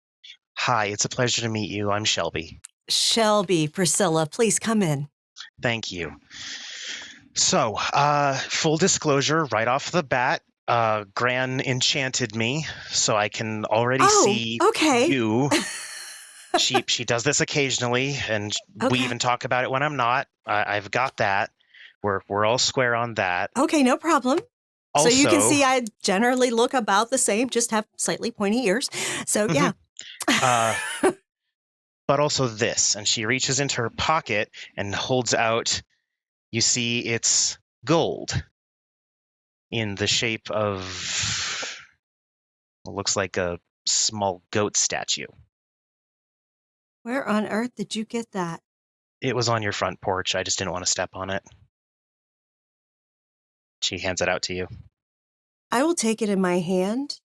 Hi, it's a pleasure to meet you. I'm Shelby. Shelby, Priscilla, please come in. Thank you. So, full disclosure, right off the bat, Gran enchanted me, so I can already see you. She does this occasionally, and we even talk about it when I'm not. I've got that. We're all square on that. Okay, no problem. Also, so you can see I generally look about the same, just have slightly pointy ears. So yeah. But also this, and she reaches into her pocket and holds out. You see, it's gold in the shape of what looks like a small goat statue. Where on earth did you get that? It was on your front porch. I just didn't want to step on it. She hands it out to you. I will take it in my hand.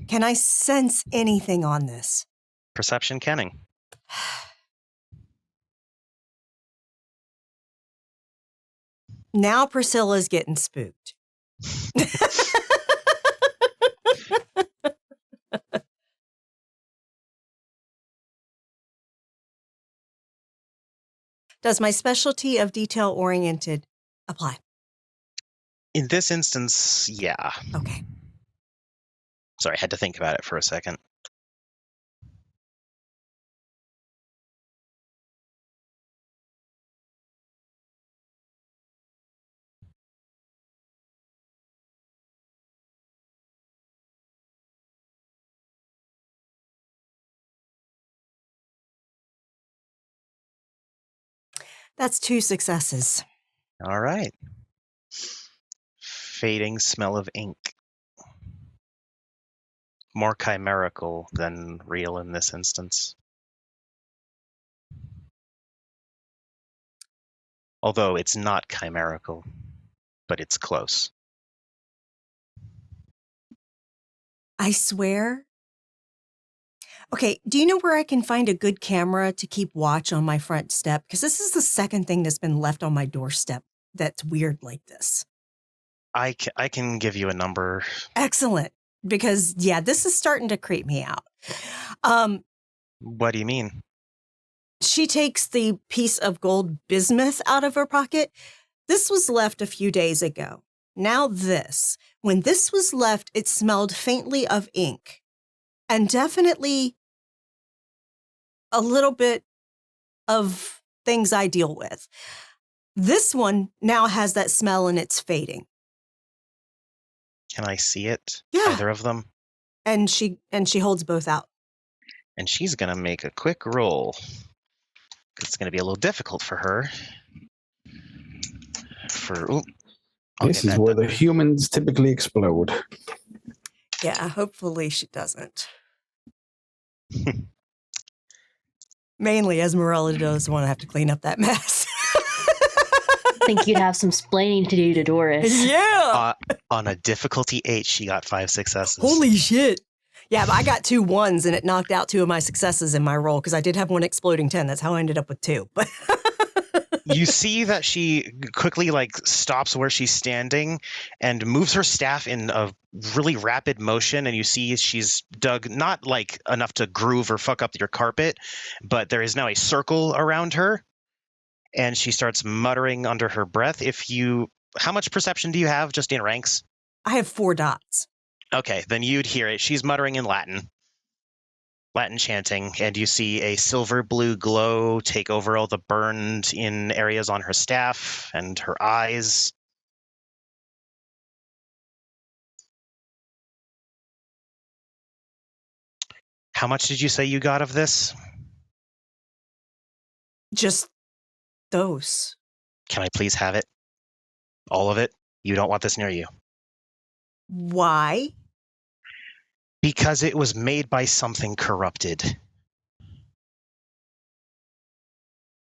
Can I sense anything on this? Perception kenning. Now Priscilla's getting spooked. Does my specialty of detail-oriented apply? In this instance, yeah. Okay. Sorry, I had to think about it for a second. That's 2 successes. All right. Fading smell of ink. More chimerical than real in this instance. Although it's not chimerical, but it's close. I swear. Okay, do you know where I can find a good camera to keep watch on my front step? Because this is the second thing that's been left on my doorstep that's weird like this. I can give you a number. Excellent. Because, yeah, this is starting to creep me out. What do you mean? She takes the piece of gold bismuth out of her pocket. This was left a few days ago. Now this. When this was left, it smelled faintly of ink. And definitely a little bit of things I deal with. This one now has that smell and it's fading. Can I see it? Yeah. Either of them? And she holds both out. And she's going to make a quick roll. It's going to be a little difficult for her. This is where the humans typically explode. Yeah, hopefully she doesn't. Mainly Esmeralda does want to have to clean up that mess. I think you'd have some splaining to do to Doris. Yeah. On a difficulty 8, she got 5 successes. Holy shit. Yeah, but I got 2 1s and it knocked out 2 of my successes in my roll because I did have one exploding 10. That's how I ended up with 2. But you see that she quickly stops where she's standing and moves her staff in a really rapid motion, and you see she's dug not enough to groove or fuck up your carpet, but there is now a circle around her, and she starts muttering under her breath. How much perception do you have just in ranks? I have 4 dots. Okay, then you'd hear it. She's muttering in Latin chanting, and you see a silver blue glow take over all the burned in areas on her staff and her eyes. How much did you say you got of this? Just those. Can I please have it? All of it? You don't want this near you. Why? Because it was made by something corrupted.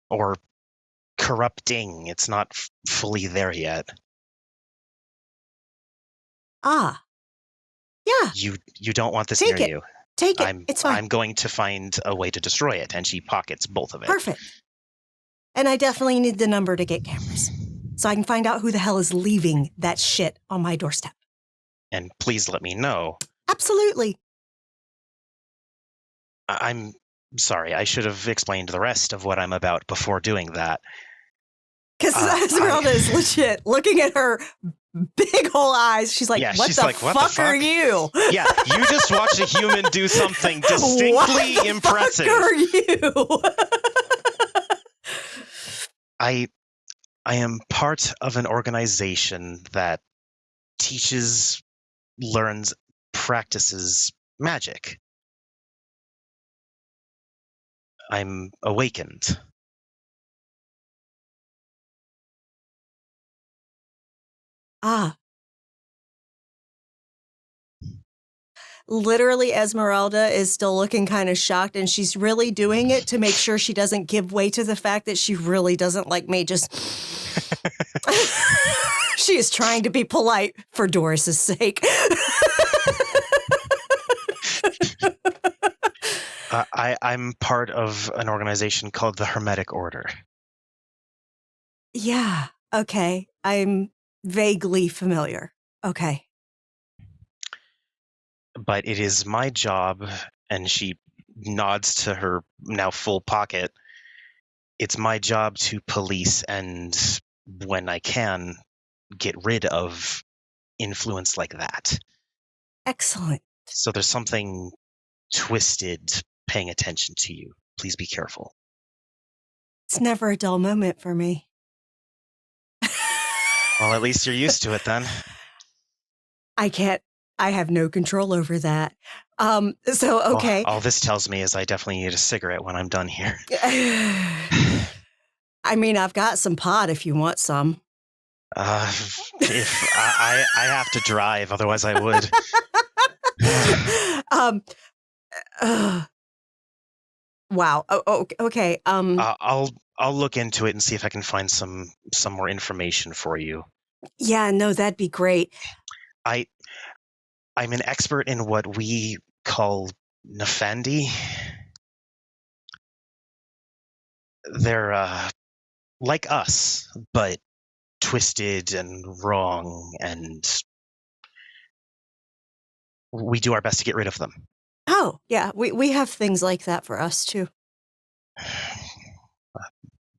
Or corrupting. It's not fully there yet. Ah. Yeah. You don't want this Take near it. you. Take it. It's fine. I'm going to find a way to destroy it. And she pockets both of it. Perfect. And I definitely need the number to get cameras so I can find out who the hell is leaving that shit on my doorstep. And please let me know. Absolutely. I'm sorry. I should have explained the rest of what I'm about before doing that. Because Esmeralda is legit looking at her big whole eyes. She's like, Yeah, what she's the like, "What the fuck are fuck?" you? Yeah, you just watched a human do something distinctly What the impressive. fuck are you? I am part of an organization that teaches, learns, practices magic. I'm awakened. Ah. Literally, Esmeralda is still looking kind of shocked, and she's really doing it to make sure she doesn't give way to the fact that she really doesn't like me. Just she is trying to be polite for Doris's sake. I'm part of an organization called the Hermetic Order. Yeah. Okay. I'm vaguely familiar. Okay. But it is my job, and she nods to her now full pocket. It's my job to police and, when I can, get rid of influence like that. Excellent. So there's something twisted paying attention to you. Please be careful. It's never a dull moment for me. Well, at least you're used to it then. I have no control over that. So, okay. All this tells me is I definitely need a cigarette when I'm done here. I mean, I've got some pot if you want some. If I have to drive, otherwise I would. Wow. Oh, okay. I'll look into it and see if I can find some more information for you. Yeah, no, that'd be great. I'm an expert in what we call Nefandi. They're like us, but twisted and wrong, and we do our best to get rid of them. Oh, yeah, we have things like that for us too.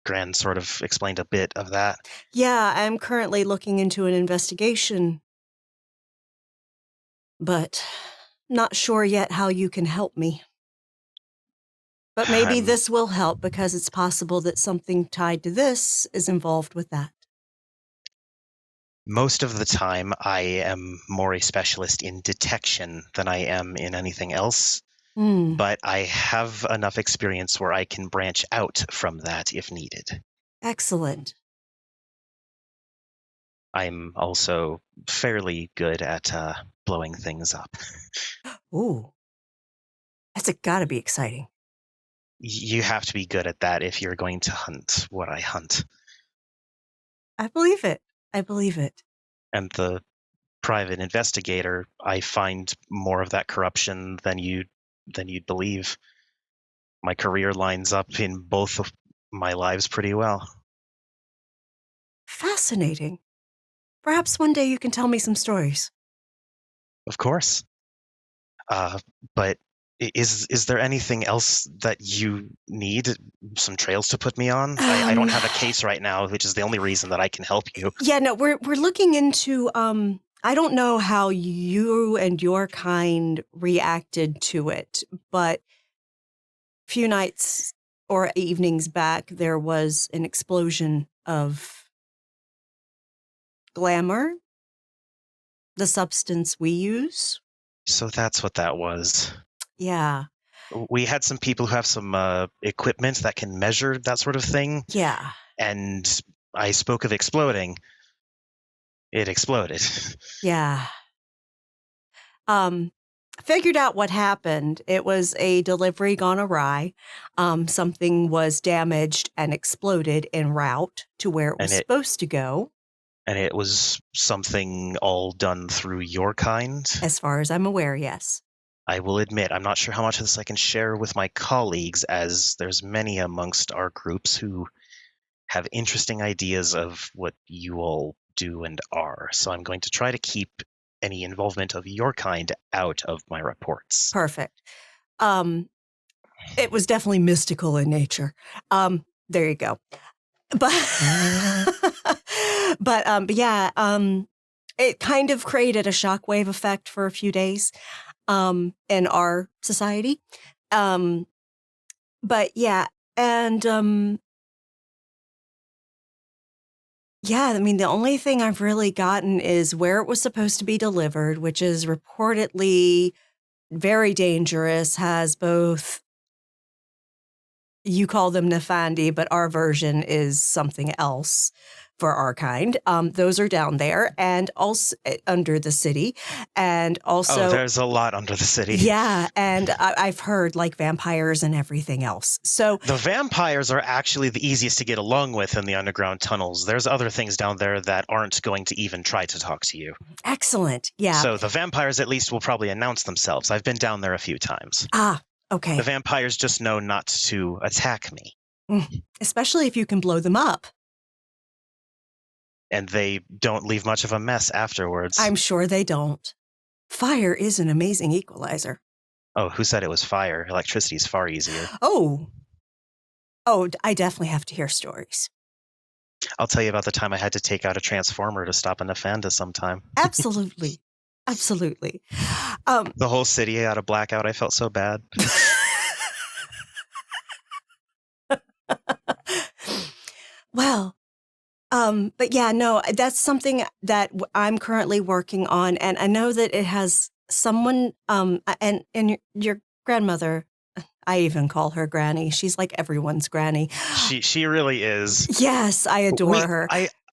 Gran sort of explained a bit of that. Yeah, I'm currently looking into an investigation, but not sure yet how you can help me. But maybe this will help because it's possible that something tied to this is involved with that. Most of the time, I am more a specialist in detection than I am in anything else. But I have enough experience where I can branch out from that if needed. Excellent. I'm also fairly good at blowing things up. Ooh. That's gotta be exciting. You have to be good at that if you're going to hunt what I hunt. I believe it. I believe it. And the private investigator, I find more of that corruption than you'd believe. My career lines up in both of my lives pretty well. Fascinating. Perhaps one day you can tell me some stories. Of course. But is there anything else that you need? Some trails to put me on? I don't have a case right now, which is the only reason that I can help you. Yeah, no, we're looking into I don't know how you and your kind reacted to it, but a few nights or evenings back there was an explosion of glamour, the substance we use. So that's what that was. Yeah. We had some people who have some equipment that can measure that sort of thing. Yeah. And I spoke of exploding. It exploded. Yeah. Figured out what happened. It was a delivery gone awry. Something was damaged and exploded en route to where it was supposed to go. And it was something all done through your kind? As far as I'm aware, yes. I will admit, I'm not sure how much of this I can share with my colleagues, as there's many amongst our groups who have interesting ideas of what you all do and are. So I'm going to try to keep any involvement of your kind out of my reports. Perfect. It was definitely mystical in nature. There you go. But yeah, it kind of created a shockwave effect for a few days in our society. But yeah, and yeah, I mean, the only thing I've really gotten is where it was supposed to be delivered, which is reportedly very dangerous, has both, you call them Nefandi, but our version is something else for our kind. Those are down there and also under the city. And also, there's a lot under the city. Yeah, and I've heard like vampires and everything else. So the vampires are actually the easiest to get along with in the underground tunnels. There's other things down there that aren't going to even try to talk to you. Excellent. Yeah. So the vampires at least will probably announce themselves. I've been down there a few times. Okay. The vampires just know not to attack me. Especially if you can blow them up. And they don't leave much of a mess afterwards. I'm sure they don't. Fire is an amazing equalizer. Oh, who said it was fire? Electricity's far easier. Oh, I definitely have to hear stories. I'll tell you about the time I had to take out a transformer to stop a Nefanda sometime. Absolutely. Absolutely. The whole city had a blackout. I felt so bad. Well, but yeah, no, that's something that I'm currently working on. And I know that it has someone, and your grandmother, I even call her Granny. She's like everyone's Granny. She really is. Yes, I adore her.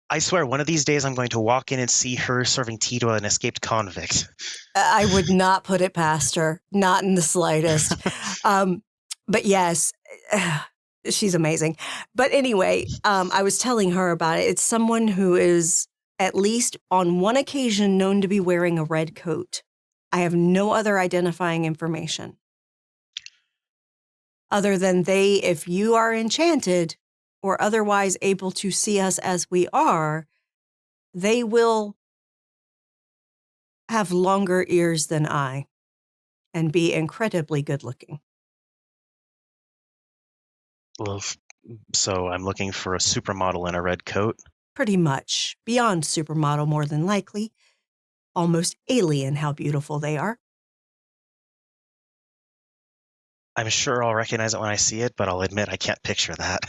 I swear, one of these days I'm going to walk in and see her serving tea to an escaped convict. I would not put it past her, not in the slightest. But yes, she's amazing. But anyway, I was telling her about it. It's someone who is at least on one occasion known to be wearing a red coat. I have no other identifying information. Other than if you are enchanted or otherwise able to see us as we are, they will have longer ears than I and be incredibly good looking. Well, so I'm looking for a supermodel in a red coat? Pretty much. Beyond supermodel, more than likely. Almost alien how beautiful they are. I'm sure I'll recognize it when I see it, but I'll admit I can't picture that.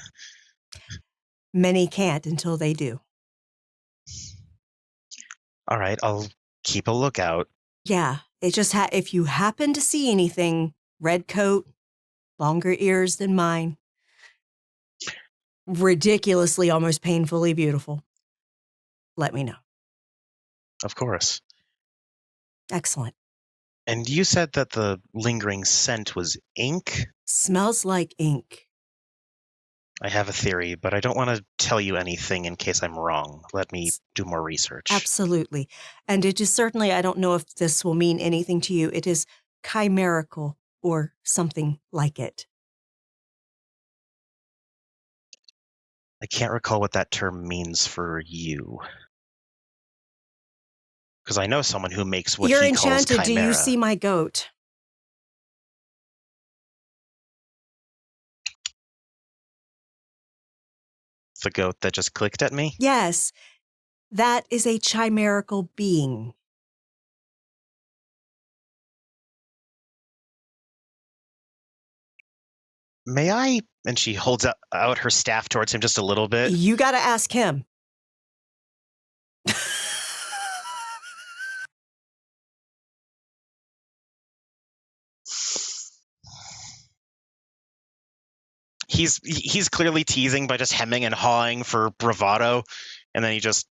Many can't until they do. All right, I'll keep a lookout. Yeah, it just if you happen to see anything, red coat, longer ears than mine, ridiculously, almost painfully beautiful, let me know. Of course. Excellent. And you said that the lingering scent was ink? Smells like ink. I have a theory, but I don't want to tell you anything in case I'm wrong. Let me do more research. Absolutely. And it is certainly, I don't know if this will mean anything to you, it is chimerical or something like it. I can't recall what that term means for you. Because I know someone who makes what You're he calls enchanted. chimera. Do you see my goat? The goat that just clicked at me? Yes. That is a chimerical being. May I? And she holds out her staff towards him just a little bit. You got to ask him. He's clearly teasing by just hemming and hawing for bravado, and then she just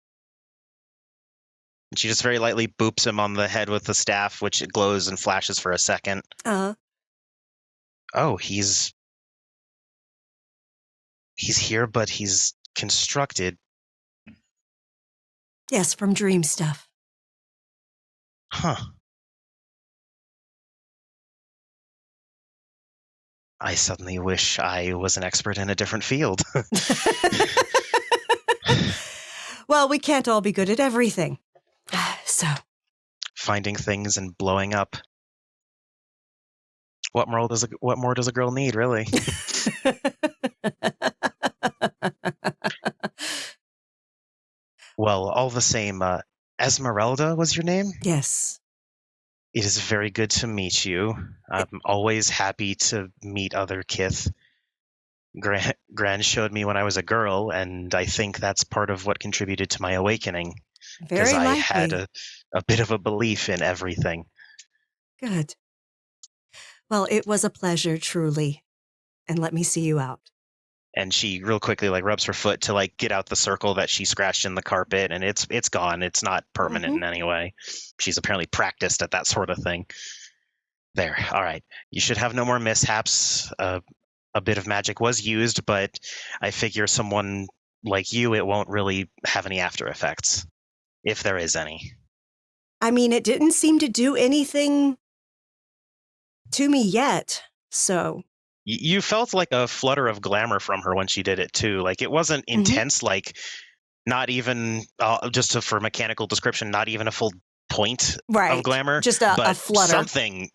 very lightly boops him on the head with the staff, which it glows and flashes for a second. Oh, he's here, but he's constructed. Yes, from dream stuff. Huh. I suddenly wish I was an expert in a different field. Well, we can't all be good at everything. So, Finding things and blowing up. What more does a girl need, really? Well, all the same, Esmeralda was your name? yes. It is very good to meet you. I'm always happy to meet other kith. Gran showed me when I was a girl, and I think that's part of what contributed to my awakening. Because Very I likely. had a bit of a belief in everything. Good. Well, it was a pleasure, truly. And let me see you out. And she real quickly rubs her foot to get out the circle that she scratched in the carpet, and it's gone. It's not permanent in any way. She's apparently practiced at that sort of thing. There. All right. You should have no more mishaps. A bit of magic was used, but I figure someone like you, it won't really have any after effects, if there is any. I mean, it didn't seem to do anything to me yet, so. You felt like a flutter of glamour from her when she did it too. It wasn't intense, not even for mechanical description, not even a full point of glamour. Just a flutter.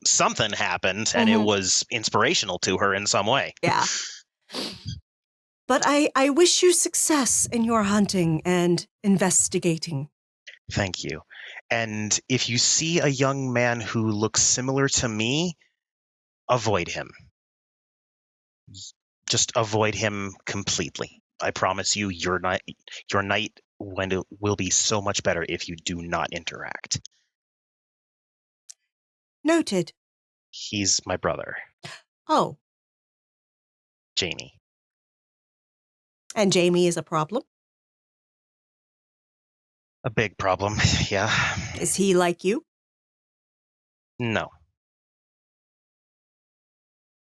Something happened, and it was inspirational to her in some way. Yeah. But I wish you success in your hunting and investigating. Thank you. And if you see a young man who looks similar to me, avoid him. Just avoid him completely. I promise you, your night will be so much better if you do not interact. Noted. He's my brother, Oh, Jamie. and Jamie is a problem? A big problem, yeah. Is he like you? No.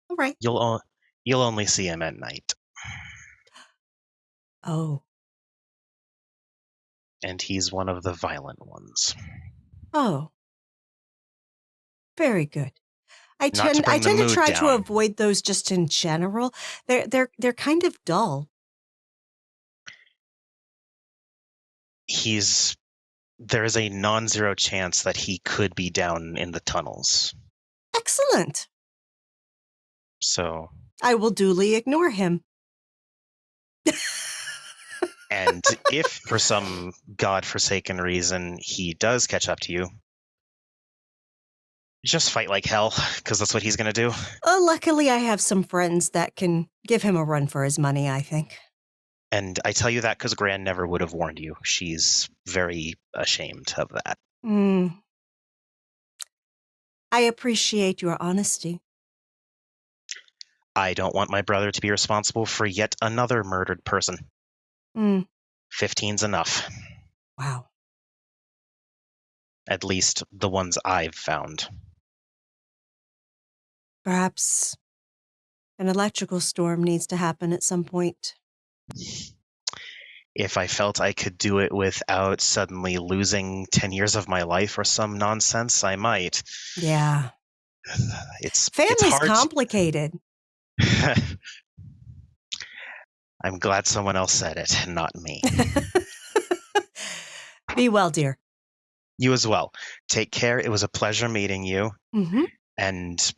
All right. You'll only see him at night. Oh. And he's one of the violent ones. Oh. Very good. I Not to tend bring the to mood try to down. avoid those just in general. They're kind of dull. There is a non-zero chance that he could be down in the tunnels. Excellent. So. I will duly ignore him. And if for some godforsaken reason he does catch up to you, just fight like hell, because that's what he's going to do. Luckily, I have some friends that can give him a run for his money, I think. And I tell you that because Gran never would have warned you. She's very ashamed of that. I appreciate your honesty. I don't want my brother to be responsible for yet another murdered person. 15's enough. Wow. At least the ones I've found. Perhaps an electrical storm needs to happen at some point. If I felt I could do it without suddenly losing 10 years of my life or some nonsense, I might. Yeah. Family's hard. Complicated. I'm glad someone else said it, not me. Be well, dear. You as well. Take care. It was a pleasure meeting you. And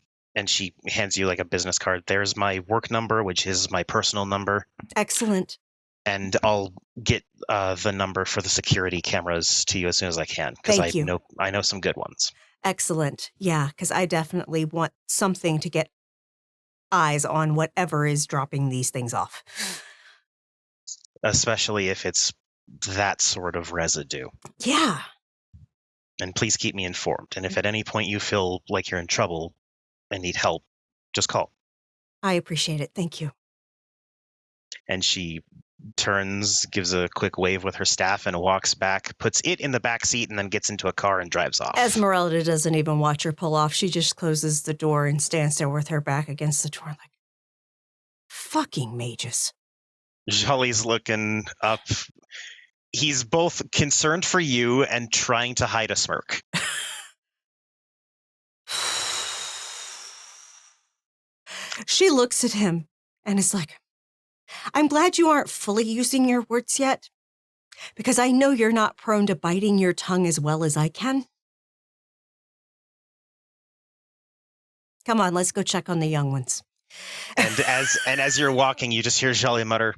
she hands you a business card. There's my work number, which is my personal number. Excellent. And I'll get the number for the security cameras to you as soon as I can, because I know some good ones. Excellent. Yeah, because I definitely want something to get eyes on whatever is dropping these things off. Especially if it's that sort of residue. Yeah. And please keep me informed. And if at any point you feel like you're in trouble and need help, just call. I appreciate it. Thank you. And she turns, gives a quick wave with her staff and walks back, puts it in the back seat, and then gets into a car and drives off. Esmeralda doesn't even watch her pull off. She just closes the door and stands there with her back against the door like, fucking mages. Jolly's looking up. he's both concerned for you and trying to hide a smirk. She looks at him and is like, I'm glad you aren't fully using your words yet, because I know you're not prone to biting your tongue as well as I can. Come on, let's go check on the young ones. And as you're walking, you just hear Jolly mutter,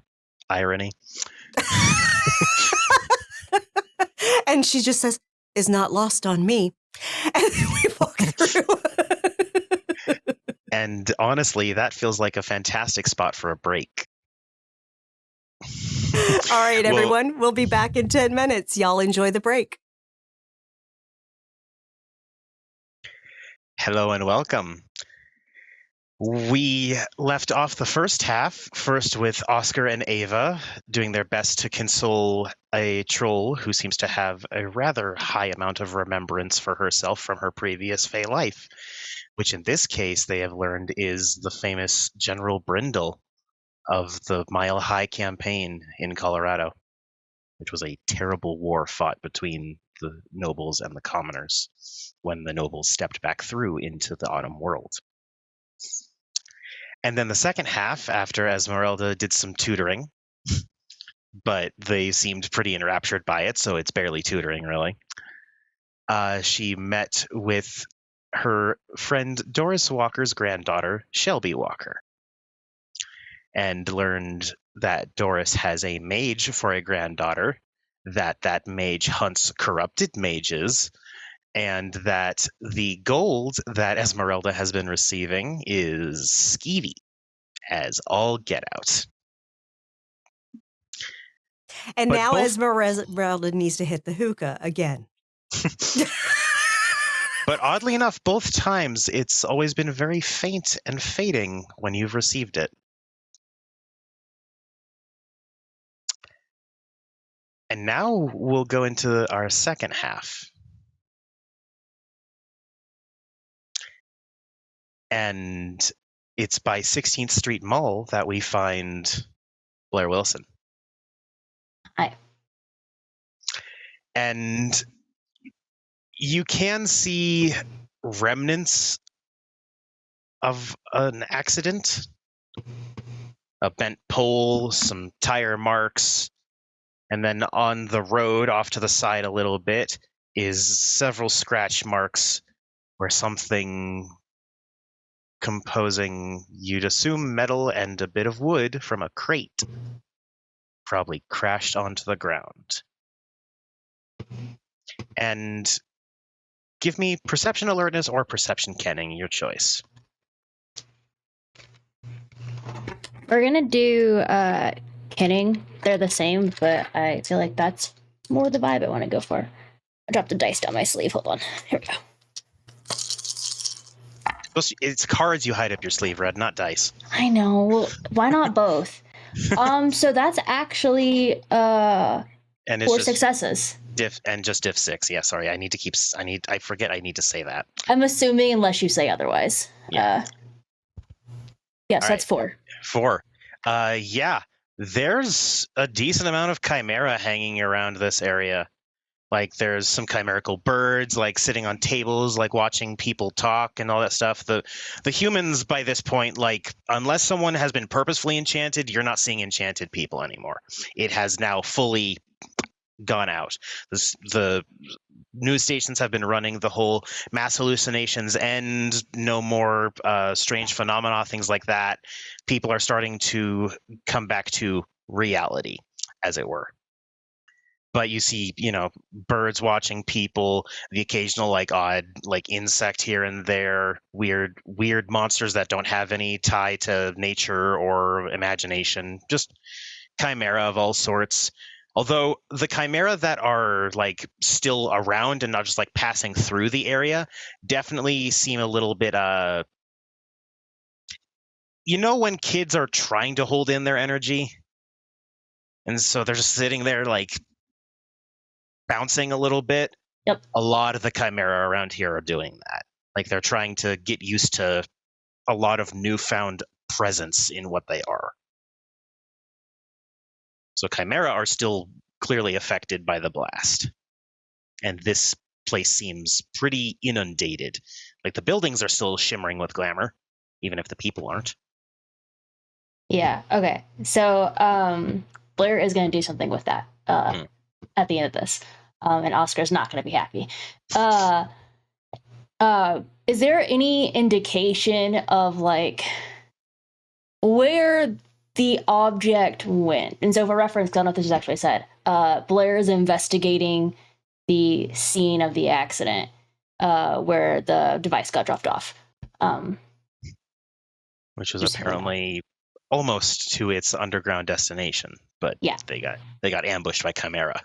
irony. And she just says, is not lost on me. And then we walk through. And honestly, that feels like a fantastic spot for a break. All right, everyone. We'll be back in 10 minutes. Y'all enjoy the break. Hello and welcome. We left off the first half, first with Oscar and Ava doing their best to console a troll who seems to have a rather high amount of remembrance for herself from her previous Fey life, which in this case they have learned is the famous General Brindle of the Mile High campaign in Colorado, which was a terrible war fought between the nobles and the commoners when the nobles stepped back through into the Autumn world. And then the second half, after Esmeralda did some tutoring, but they seemed pretty enraptured by it, so it's barely tutoring, really. She met with her friend Doris Walker's granddaughter, Shelby Walker, and learned that Doris has a mage for a granddaughter, that mage hunts corrupted mages, and that the gold that Esmeralda has been receiving is skeevy as all get out. And But now both- Esmeralda needs to hit the hookah again. But oddly enough, both times it's always been very faint and fading when you've received it. And now we'll go into our second half. And it's by 16th Street Mall that we find Blair Wilson. Hi. And you can see remnants of an accident. A bent pole, some tire marks, and then on the road off to the side a little bit is several scratch marks where something composing, you'd assume, metal and a bit of wood from a crate probably crashed onto the ground. And give me perception alertness or perception kenning, your choice. We're gonna do Kenning. They're the same, but I feel like that's more the vibe I want to go for. I dropped the dice down my sleeve. Hold on. Here we go. It's cards you hide up your sleeve, Red, not dice. I know. Why not both? So that's actually And it's 4 just successes. diff 6. Yeah, sorry. I forget I need to say that. I'm assuming unless you say otherwise. Yeah. Yes, All that's 4. 4. Yeah. There's a decent amount of chimera hanging around this area. Like there's some chimerical birds like sitting on tables, like watching people talk and all that stuff. The humans by this point, like unless someone has been purposefully enchanted, you're not seeing enchanted people anymore. It has now fully gone out. The news stations have been running the whole mass hallucinations and no more strange phenomena, things like that. People are starting to come back to reality, as it were. But you see, birds watching people, the occasional like odd like insect here and there, weird monsters that don't have any tie to nature or imagination, just chimera of all sorts. Although the chimera that are like still around and not just like passing through the area definitely seem a little bit when kids are trying to hold in their energy and so they're just sitting there like bouncing a little bit. Yep. A lot of the chimera around here are doing that. Like they're trying to get used to a lot of newfound presence in what they are. So chimera are still clearly affected by the blast. And this place seems pretty inundated. Like the buildings are still shimmering with glamour, even if the people aren't. Yeah. Okay. So Blair is going to do something with that at the end of this, and Oscar's not going to be happy. Is there any indication of like where the object went? And so, for reference, I don't know if this is actually said. Blair is investigating the scene of the accident where the device got dropped off. Which was Just apparently almost to its underground destination, but yeah, they got ambushed by Chimera.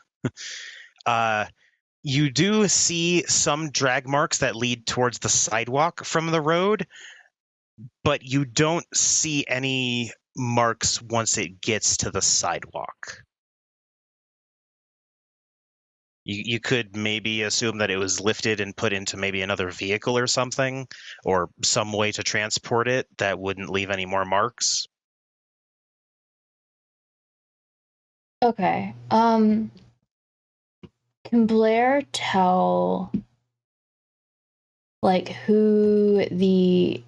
You do see some drag marks that lead towards the sidewalk from the road, but you don't see any marks once it gets to the sidewalk. You could maybe assume that it was lifted and put into maybe another vehicle or something, or some way to transport it that wouldn't leave any more marks. Okay. Can Blair tell like who the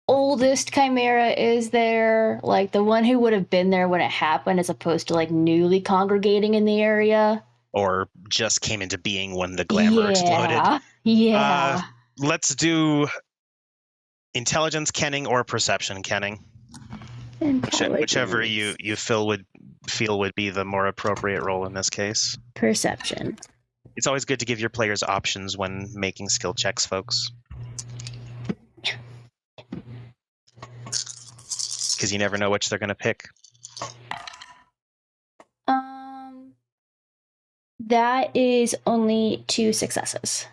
oldest Chimera is there? Like the one who would have been there when it happened as opposed to like newly congregating in the area? Or just came into being when the glamour exploded. Yeah. Let's do intelligence kenning or perception kenning. Whichever you feel would be the more appropriate role in this case. Perception. It's always good to give your players options when making skill checks, folks. Because you never know which they're going to pick. That is only 2 successes.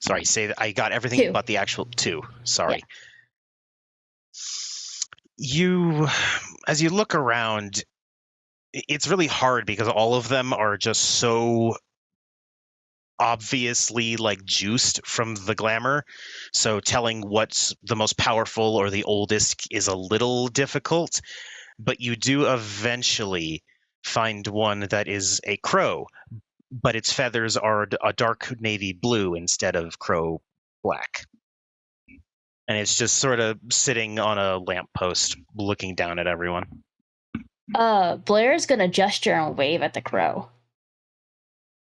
Sorry, say that I got everything 2. but the actual 2. Sorry. Yeah. As you look around, it's really hard because all of them are just so obviously like juiced from the glamour. So telling what's the most powerful or the oldest is a little difficult. But you do eventually find one that is a crow, but its feathers are a dark navy blue instead of crow black. And it's just sort of sitting on a lamppost looking down at everyone. Blair's gonna gesture and wave at the crow.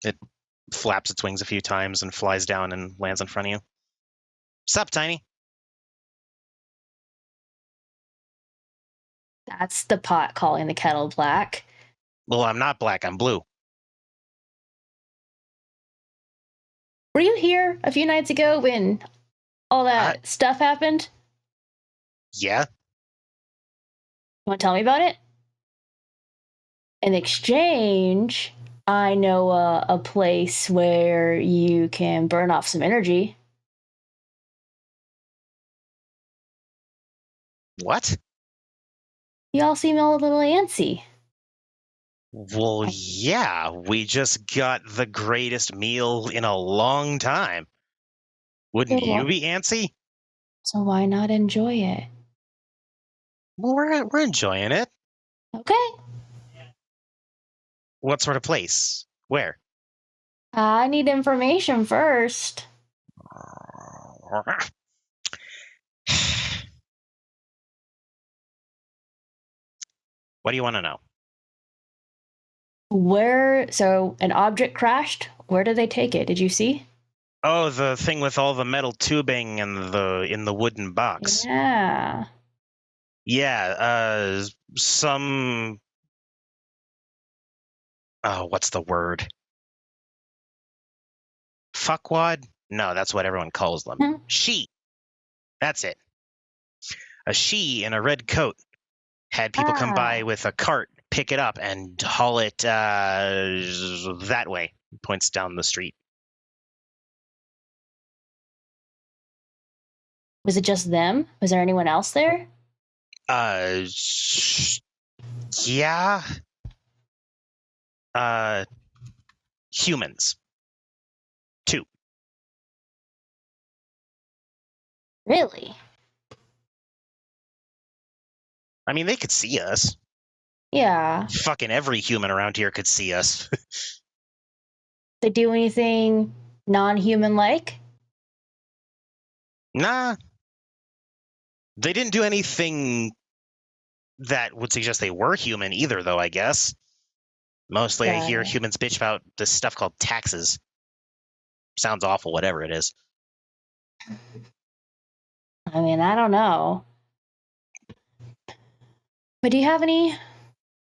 It flaps its wings a few times and flies down and lands in front of you. Sup, Tiny? That's the pot calling the kettle black. Well, I'm not black, I'm blue. Were you here a few nights ago when all that stuff happened? Yeah. Want to tell me about it? In exchange, I know a place where you can burn off some energy. What? You all seem a little antsy. Well, yeah, we just got the greatest meal in a long time. Wouldn't you be antsy? So why not enjoy it? Well, we're enjoying it. Okay. What sort of place? Where? I need information first. What do you want to know? So an object crashed? Where did they take it? Did you see? Oh, the thing with all the metal tubing and in the wooden box. Yeah. Yeah, some what's the word? Fuckwad? No, that's what everyone calls them. She. That's it. A she in a red coat had people come by with a cart, pick it up, and haul it that way. Points down the street. Was it just them? Was there anyone else there? Yeah. Humans. 2. Really? I mean, they could see us. Yeah. Fucking every human around here could see us. They do anything non-human-like? Nah. They didn't do anything that would suggest they were human either, though, I guess. Mostly I hear humans bitch about this stuff called taxes. Sounds awful, whatever it is. I mean, I don't know. But do you have any,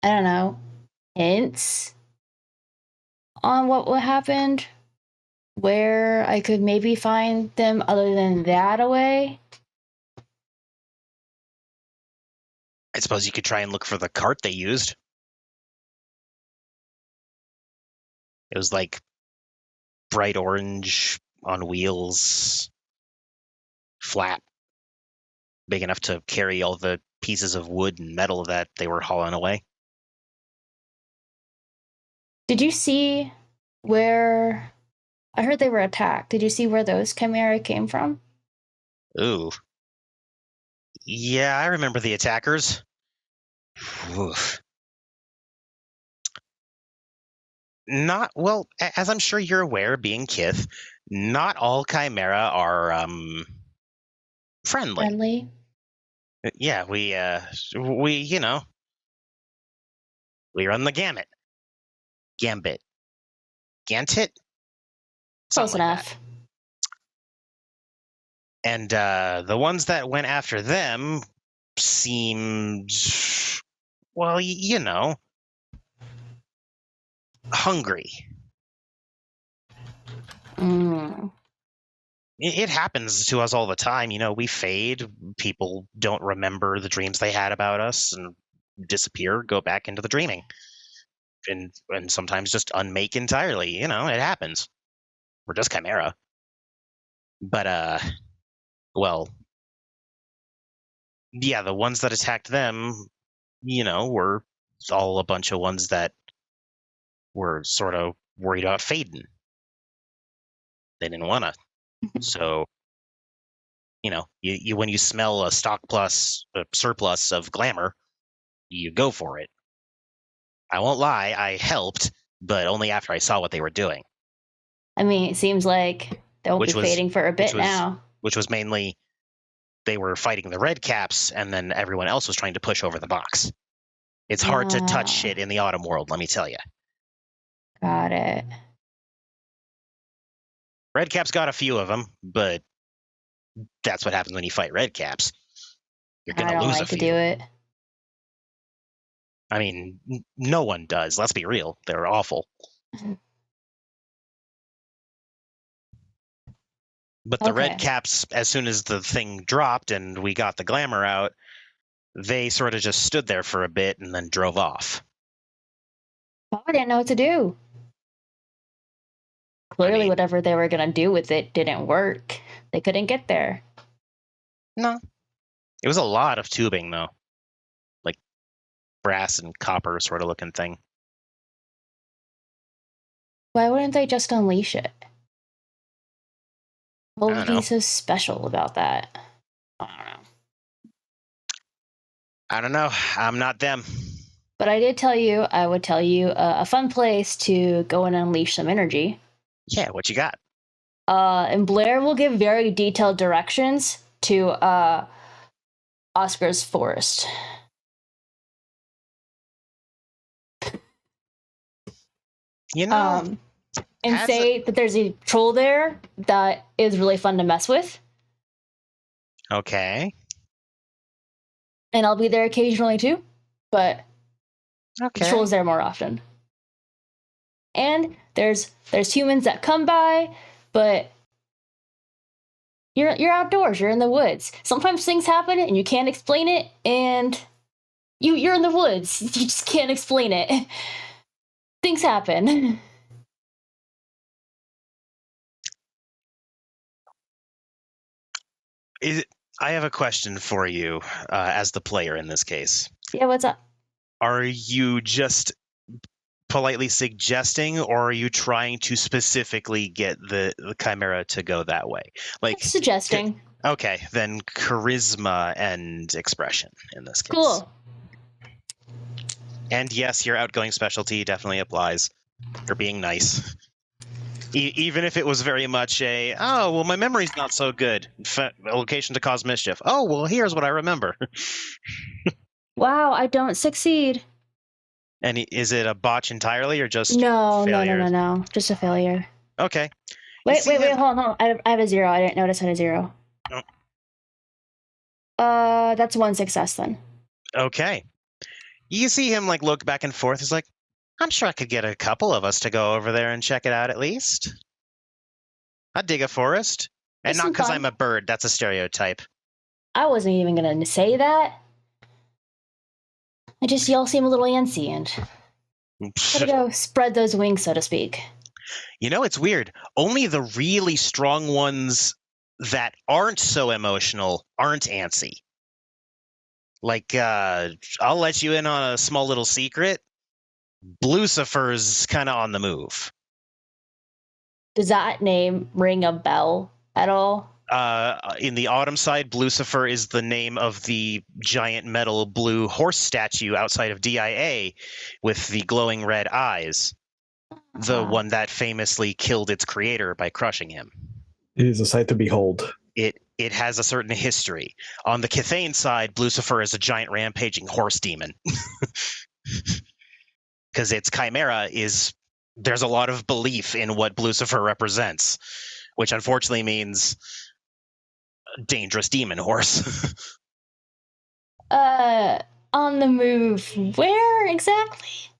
I don't know, hints on what happened? Where I could maybe find them other than that away? I suppose you could try and look for the cart they used. It was like bright orange on wheels, flat, big enough to carry all the pieces of wood and metal that they were hauling away. Did you see where... I heard they were attacked. Did you see where those chimera came from? Ooh. Yeah, I remember the attackers. Oof. Not, well, as I'm sure you're aware, being Kith, not all chimera are friendly. Yeah, we you know, we run the gamut. Gambit. Gantit? Close Something like enough. that. And the ones that went after them seemed, well, you know, hungry. It happens to us all the time. You know, we fade. People don't remember the dreams they had about us and disappear, go back into the dreaming. And sometimes just unmake entirely. You know, it happens. We're just chimera. But, well, yeah, the ones that attacked them, you know, were all a bunch of ones that were sort of worried about fading. They didn't want to. So, you know, you when you smell a surplus of glamour, you go for it. I won't lie, I helped, but only after I saw what they were doing. I mean, it seems like they'll be fading for a bit now. Which was mainly they were fighting the red caps, and then everyone else was trying to push over the box. It's hard to touch shit in the autumn world, let me tell you. Got it. Red caps got a few of them, but that's what happens when you fight red caps. You're going to lose a few. I don't like to do it. I mean, no one does. Let's be real. They're awful. But the red caps, as soon as the thing dropped and we got the glamour out, they sort of just stood there for a bit and then drove off. Oh, I didn't know what to do. Clearly, whatever they were going to do with it didn't work. They couldn't get there. No. It was a lot of tubing, though. Like brass and copper sort of looking thing. Why wouldn't they just unleash it? What would be so special about that? I don't know. I'm not them. But I would tell you a fun place to go and unleash some energy. Yeah, what you got? And Blair will give very detailed directions to Oscar's forest. You know, and say that there's a troll there that is really fun to mess with. Okay. And I'll be there occasionally too, but the troll's there more often. And there's humans that come by, but you're outdoors, you're in the woods. Sometimes things happen and you can't explain it, and you're in the woods. You just can't explain it. Things happen. I have a question for you as the player in this case. Yeah, what's up? Are you just politely suggesting, or are you trying to specifically get the chimera to go that way? Like suggesting. Okay, then charisma and expression in this case. Cool. And yes, your outgoing specialty definitely applies. You're being nice. Even if it was very much my memory's not so good. A location to cause mischief. Oh, well, here's what I remember. Wow, I don't succeed. And is it a botch entirely or just No, failures? no. Just a failure. Okay. Wait, hold on. I have a 0. I didn't notice I had a 0. Oh. That's 1 success then. Okay. You see him look back and forth. He's like, I'm sure I could get a couple of us to go over there and check it out at least. I'd dig a forest. And It's not because fun. I'm a bird. That's a stereotype. I wasn't even going to say that. Y'all seem a little antsy and gotta go spread those wings, so to speak. It's weird. Only the really strong ones that aren't so emotional aren't antsy. I'll let you in on a small little secret. Lucifer's kind of on the move. Does that name ring a bell at all? In the autumn side, Lucifer is the name of the giant metal blue horse statue outside of DIA with the glowing red eyes. The one that famously killed its creator by crushing him. It is a sight to behold. It has a certain history. On the Cathane side, Lucifer is a giant rampaging horse demon. Because its chimera there's a lot of belief in what Lucifer represents, which unfortunately means a dangerous demon horse. On the move, where exactly?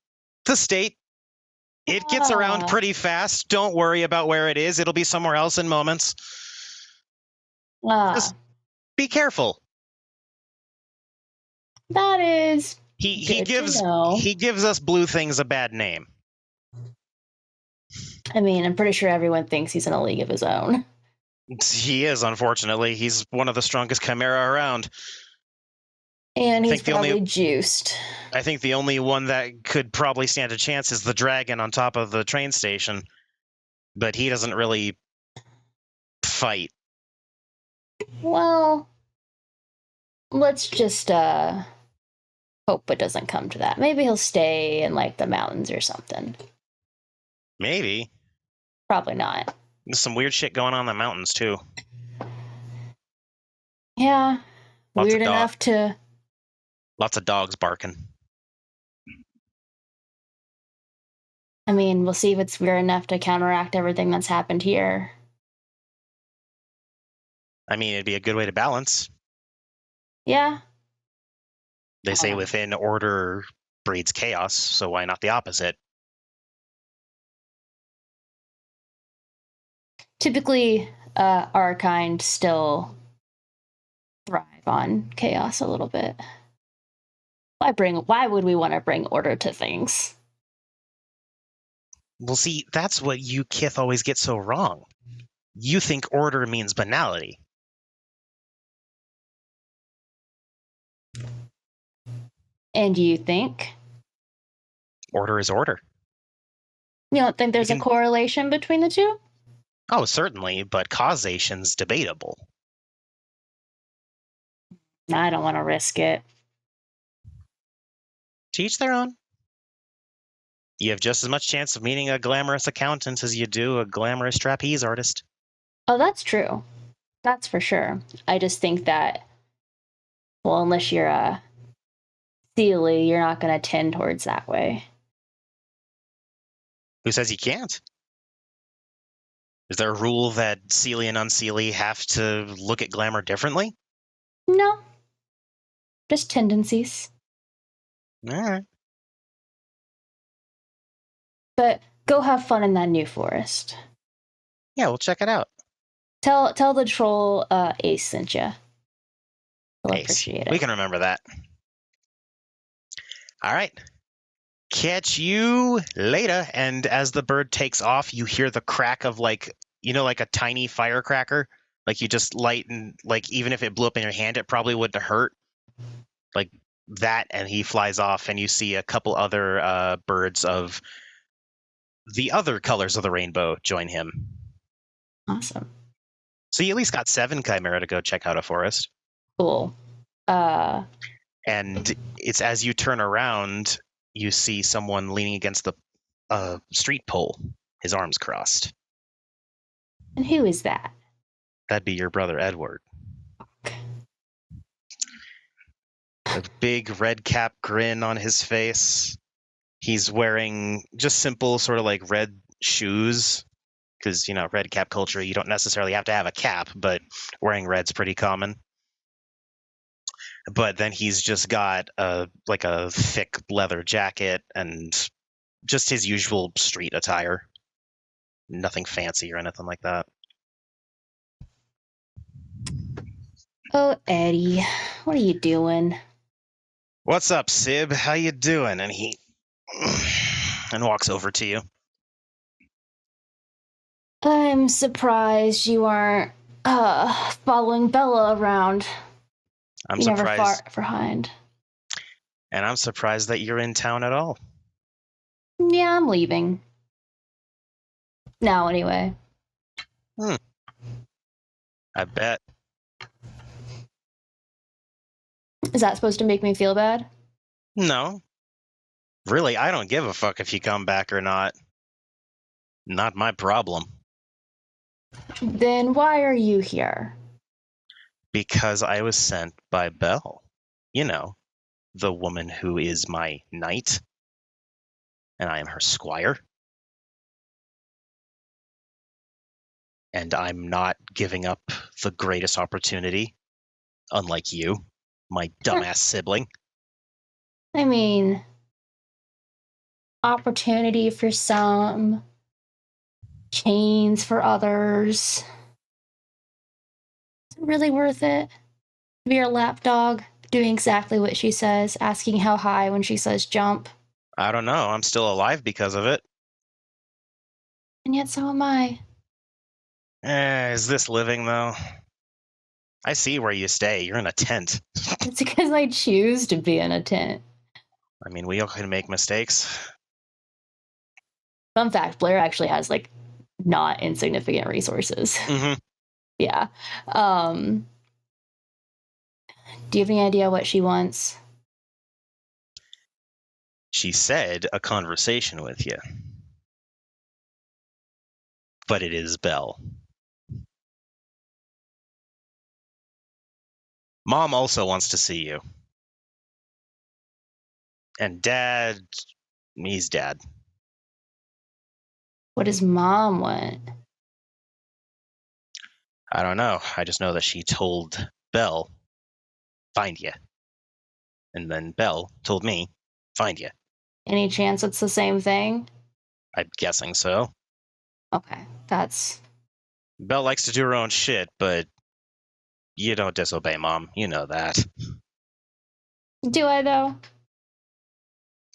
The state. It gets around pretty fast. Don't worry about where it is. It'll be somewhere else in moments. Just be careful. That is he gives us blue things a bad name. I mean, I'm pretty sure everyone thinks he's in a league of his own. He is, unfortunately. He's one of the strongest chimera around. And he's probably juiced. I think the only one that could probably stand a chance is the dragon on top of the train station. But he doesn't really fight. Well, let's just hope it doesn't come to that. Maybe he'll stay in the mountains or something. Maybe. Probably not. There's some weird shit going on in the mountains too. Yeah. Weird enough to... Lots of dogs barking. I mean, we'll see if it's weird enough to counteract everything that's happened here. I mean, it'd be a good way to balance. Yeah. They say within order breeds chaos, so why not the opposite? Typically, our kind still thrive on chaos a little bit. Why would we want to bring order to things? Well, see, that's what you Kith always get so wrong. You think order means banality. And you think? Order is order. You don't think there's a correlation between the two? Oh, certainly, but causation's debatable. I don't want to risk it. To each their own. You have just as much chance of meeting a glamorous accountant as you do a glamorous trapeze artist. Oh, that's true. That's for sure. I just think that, well, unless you're a Sealy, you're not going to tend towards that way. Who says you can't? Is there a rule that Sealy and unsealy have to look at glamour differently? No. Just tendencies. All right. But go have fun in that new forest. Yeah, we'll check it out. Tell the troll Ace sent you. He'll appreciate it. We can remember that. All right. Catch you later. And as the bird takes off, you hear the crack of like a tiny firecracker. Like you just light and even if it blew up in your hand, it probably wouldn't hurt. Like that, and he flies off, and you see a couple other birds of the other colors of the rainbow join him. Awesome. So you at least got 7 chimera to go check out a forest. Cool. And it's as you turn around, you see someone leaning against the street pole, his arms crossed. And who is that? That'd be your brother Edward. A big red cap grin on his face. He's wearing just simple sort of like red shoes because, red cap culture, you don't necessarily have to have a cap, but wearing red's pretty common. But then he's just got a thick leather jacket and just his usual street attire. Nothing fancy or anything like that. Oh, Eddie, what are you doing? What's up, Sib? How you doing? And he walks over to you. I'm surprised you aren't following Bella around. I'm you surprised. Never far behind. And I'm surprised that you're in town at all. Yeah, I'm leaving. Now, anyway. I bet. Is that supposed to make me feel bad? No. Really, I don't give a fuck if you come back or not. Not my problem. Then why are you here? Because I was sent by Belle. The woman who is my knight. And I am her squire. And I'm not giving up the greatest opportunity, unlike you, my dumbass sibling. I mean, opportunity for some, chains for others. Is it really worth it? To be your lapdog, doing exactly what she says, asking how high when she says jump. I don't know. I'm still alive because of it. And yet so am I. Is this living, though? I see where you stay. You're in a tent. It's because I choose to be in a tent. I mean, we all can make mistakes. Fun fact, Blair actually has, not insignificant resources. Mm-hmm. Yeah. Do you have any idea what she wants? She said a conversation with you. But it is Belle. Mom also wants to see you. And Dad, he's Dad. What does Mom want? I don't know. I just know that she told Belle, find you. And then Belle told me, find you. Any chance it's the same thing? I'm guessing so. Okay, that's... Belle likes to do her own shit, but you don't disobey Mom. You know that. Do I, though?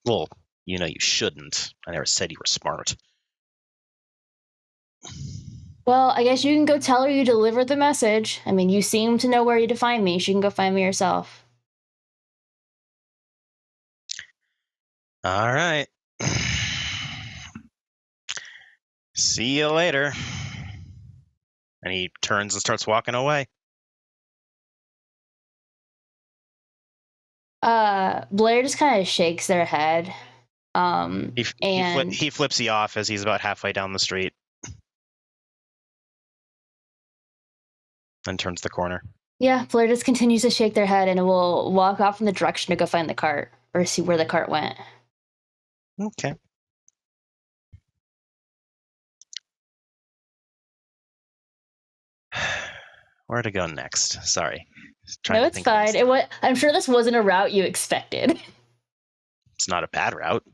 Well, you shouldn't. I never said you were smart. Well, I guess you can go tell her you delivered the message. I mean, you seem to know where to find me. She can go find me herself. All right. See you later. And he turns and starts walking away. Blair just kind of shakes their head. He flips you off as he's about halfway down the street. And turns the corner. Yeah, Blair just continues to shake their head and will walk off in the direction to go find the cart or see where the cart went. Okay. Where to go next? Sorry. No, it's fine. I'm sure this wasn't a route you expected. It's not a bad route.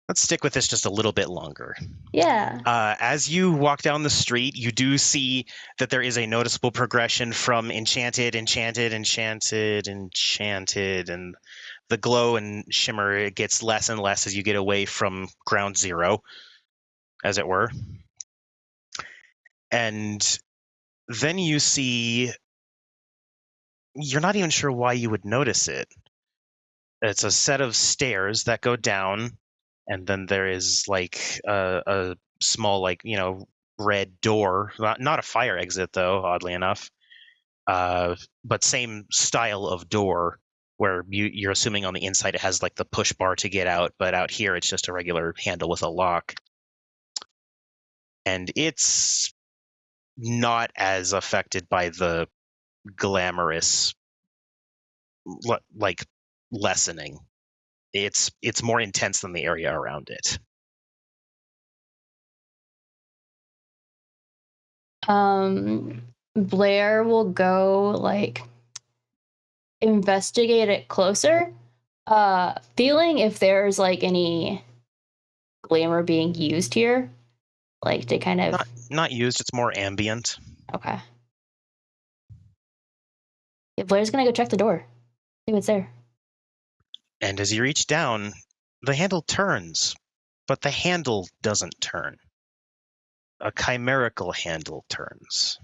Let's stick with this just a little bit longer. Yeah. As you walk down the street, you do see that there is a noticeable progression from enchanted, and the glow and shimmer gets less and less as you get away from ground zero, as it were. And then you see, you're not even sure why you would notice it. It's a set of stairs that go down, and then there is a small red door, not a fire exit though, oddly enough. but same style of door, where you're assuming on the inside it has like the push bar to get out, but out here it's just a regular handle with a lock. And it's not as affected by the glamorous like lessening. It's more intense than the area around it. Blair will go like investigate it closer, feeling if there's like any glamour being used here, like to kind of not used. It's more ambient. Okay. Yeah, Blair's gonna go check the door, see what's there. And as you reach down, the handle turns, but the handle doesn't turn. A chimerical handle turns.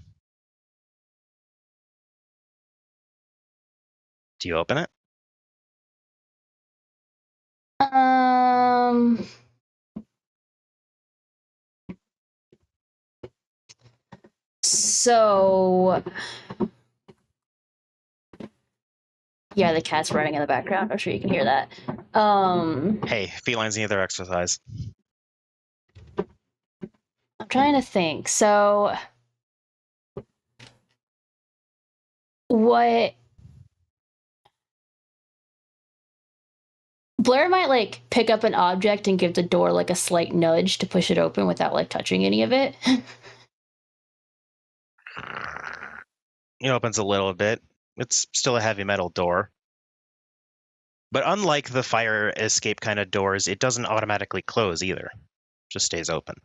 Do you open it? So yeah, the cat's running in the background. I'm sure you can hear that. Hey, felines need their exercise. I'm trying to think. So what Blair might like pick up an object and give the door like a slight nudge to push it open without like touching any of it. It opens a little bit. It's still a heavy metal door. But unlike the fire escape kind of doors, it doesn't automatically close either. It just stays open.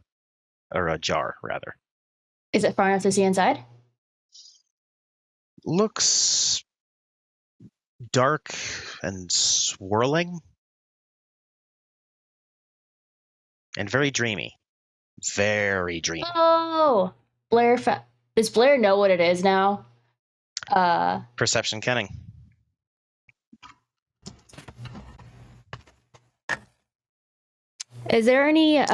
Or ajar, rather. Is it far enough to see inside? Looks dark and swirling. And very dreamy. Very dreamy. Oh! Blair, does Blair know what it is now? Perception kenning. Is there any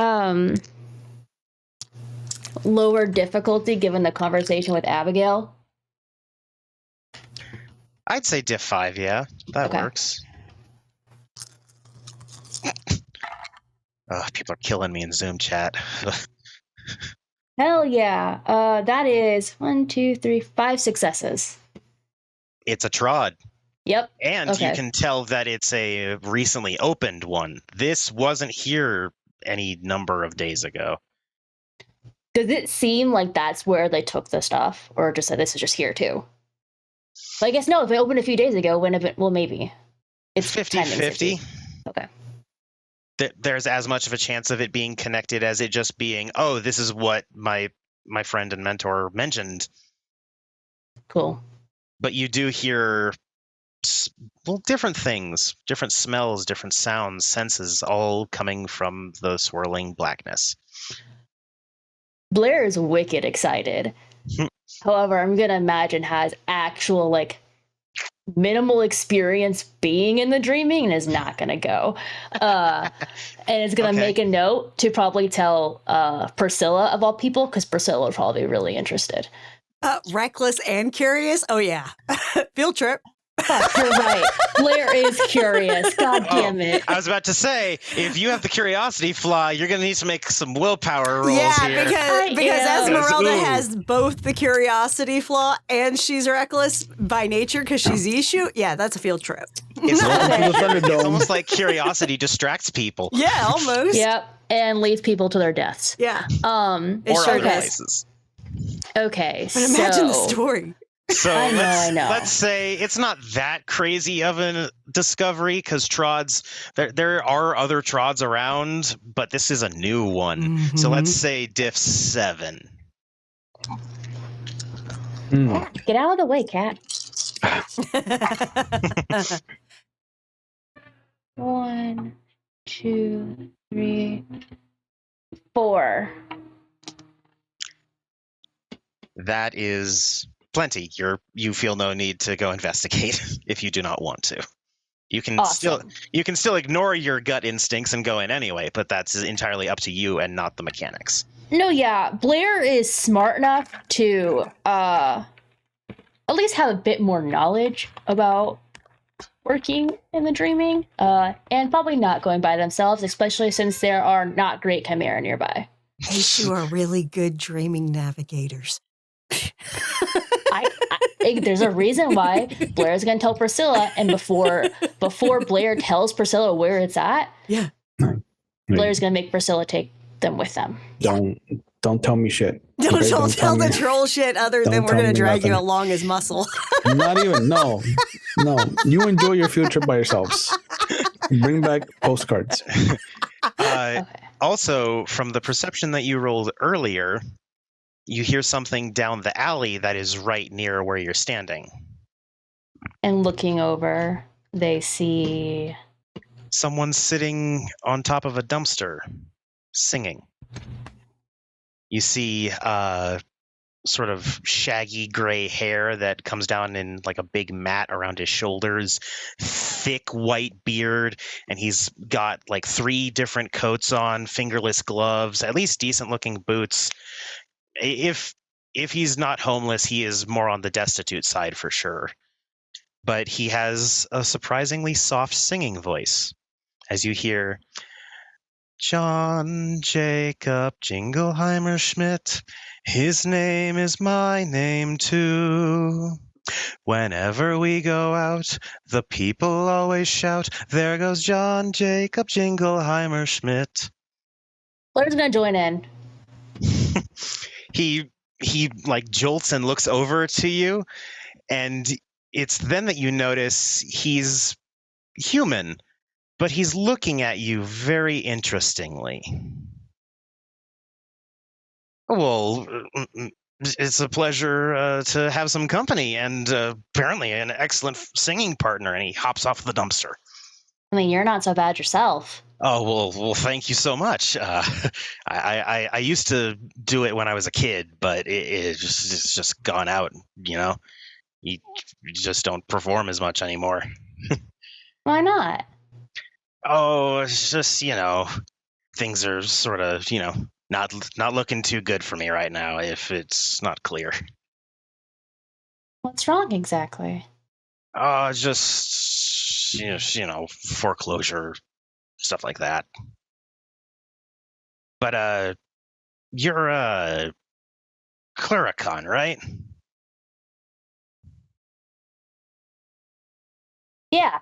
lower difficulty given the conversation with Abigail? I'd say diff 5, yeah. That works. People are killing me in Zoom chat. Hell yeah. That is 1, 2, 3, 5 successes. It's a trod. Yep. And you can tell that it's a recently opened one. This wasn't here any number of days ago. Does it seem like that's where they took the stuff? Or just that this is just here too? But I guess no, if it opened a few days ago, well, maybe. It's 50-50. Okay. There's as much of a chance of it being connected as it just being, oh, this is what my friend and mentor mentioned. Cool. But you do hear different things, different smells, different sounds, senses, all coming from the swirling blackness. Blair is wicked excited. However, I'm going to imagine has actual, like, minimal experience being in the dreaming and is not going to go. And it's going to make a note to probably tell Priscilla, of all people, because Priscilla would probably be really interested. Reckless and curious? Oh, yeah. Field trip. You're right. Blair is curious. God damn it. I was about to say, if you have the curiosity flaw, you're going to need to make some willpower rolls here. Because Esmeralda has both the curiosity flaw and she's reckless by nature because she's Ishu. Yeah, that's a field trip. It's almost like curiosity distracts people. Yeah, almost. Yep, and leads people to their deaths. Yeah. It sure does. Okay, but imagine the story. So I know. Let's say it's not that crazy of a discovery because trods, there are other trods around, but this is a new one. Mm-hmm. So let's say diff 7. Get out of the way, cat. 1, 2, 3, 4. That is plenty. You feel no need to go investigate if you do not want to. You can still ignore your gut instincts and go in anyway, but that's entirely up to you and not the mechanics. No, yeah, Blair is smart enough to at least have a bit more knowledge about working in the dreaming, and probably not going by themselves, especially since there are not great chimera nearby. Aishu are really good dreaming navigators. There's a reason why Blair's gonna tell Priscilla, and before Blair tells Priscilla where it's at, Yeah. Blair's gonna make Priscilla take them with them. Don't tell me shit. Don't Okay? tell the troll shit other than we're tell going to me drag you nothing. along as muscle. Not even. No. You enjoy your future by yourselves. Bring back postcards. Okay. Also, from the perception that you rolled earlier, you hear something down the alley that is right near where you're standing. And looking over, they see Someone sitting on top of a dumpster, singing. You see sort of shaggy gray hair that comes down in like a big mat around his shoulders, thick white beard, and he's got like 3 different coats on, fingerless gloves, at least decent looking boots. If he's not homeless, he is more on the destitute side for sure. But he has a surprisingly soft singing voice as you hear John Jacob Jingleheimer Schmidt. His name is my name too. Whenever we go out, the people always shout, there goes John Jacob Jingleheimer Schmidt. Blair's gonna join in. He like jolts and looks over to you, and it's then that you notice he's human, but he's looking at you very interestingly. Well, it's a pleasure to have some company, and apparently an excellent singing partner. And he hops off the dumpster. I mean, you're not so bad yourself. Oh, well, thank you so much. I used to do it when I was a kid, but it's just gone out, you know? You just don't perform as much anymore. Why not? Oh, it's just, things are sort of, not looking too good for me right now, if it's not clear. What's wrong exactly? Just, foreclosure, stuff like that. But, you're a Cluricon, right? Yeah.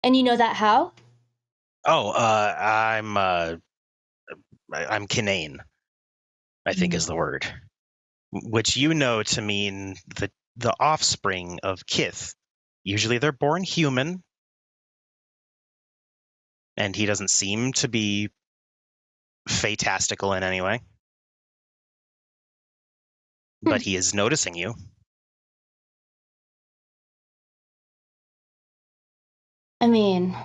And you know that how? Oh, I'm Kinane, I think is the word, which you know to mean the offspring of Kith. Usually they're born human, and he doesn't seem to be fatastical in any way. But he is noticing you. I mean,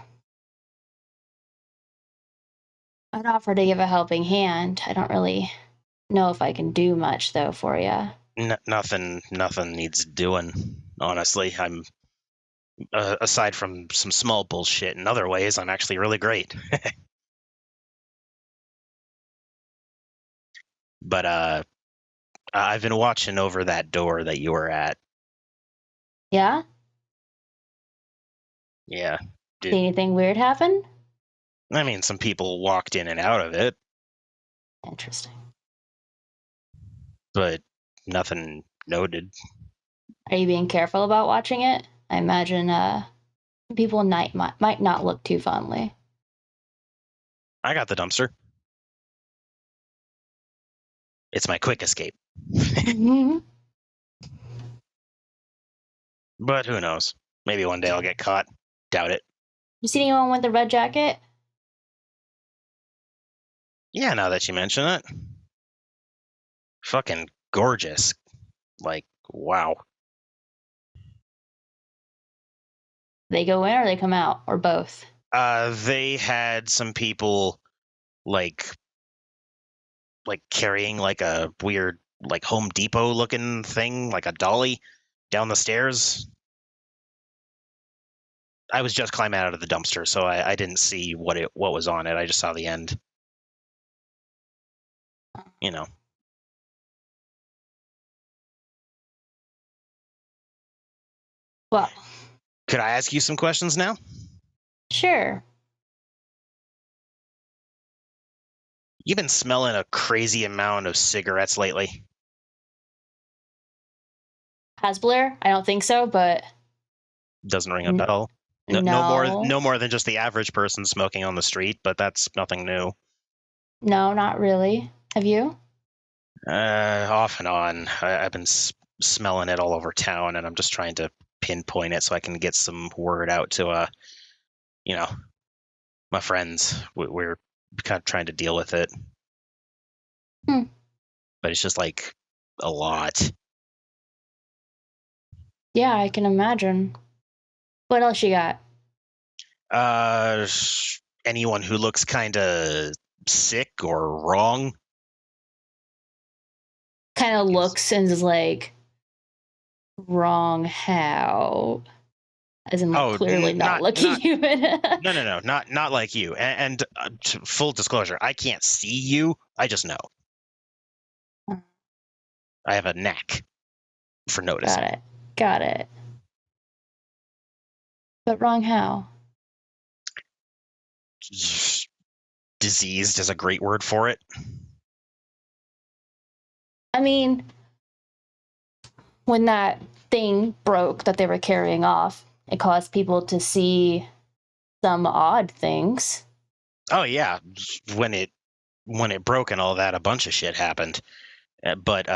I'd offer to give a helping hand. I don't really know if I can do much, though, for you. Nothing needs doing, honestly. I'm, aside from some small bullshit in other ways, I'm actually really great. But, I've been watching over that door that you were at. Yeah? Yeah. Did anything weird happen? I mean, some people walked in and out of it, Interesting. but nothing noted. Are you being careful about watching it? I imagine people might not look too fondly. I got the dumpster. It's my quick escape. But who knows? Maybe one day I'll get caught. Doubt it. You see anyone with a red jacket? Yeah, now that you mention it. Fucking gorgeous. Like, wow. They go in or they come out, or both? They had some people like carrying like a weird like Home Depot looking thing, like a dolly down the stairs. I was just climbing out of the dumpster, so I didn't see what was on it. I just saw the end. You know. Well, Could I ask you some questions now? sure. You've been smelling a crazy amount of cigarettes lately. Has Blair? I don't think so, but Doesn't ring a bell. no. No more than just the average person smoking on the street, but that's nothing new. No, not really. Have you? Off and on. I've been smelling it all over town, and I'm just trying to pinpoint it so I can get some word out to, my friends. We're kind of trying to deal with it. But it's just like a lot. Yeah, I can imagine. What else you got? Anyone who looks kind of sick or wrong. Kind of looks and is like, wrong how? As in, like, clearly not looking human. No, not like you. And full disclosure, I can't see you. I just know. I have a knack for noticing. Got it. But wrong how? Diseased is a great word for it. I mean, when that thing broke that they were carrying off, it caused people to see some odd things. Oh yeah, when it broke and all that, a bunch of shit happened. But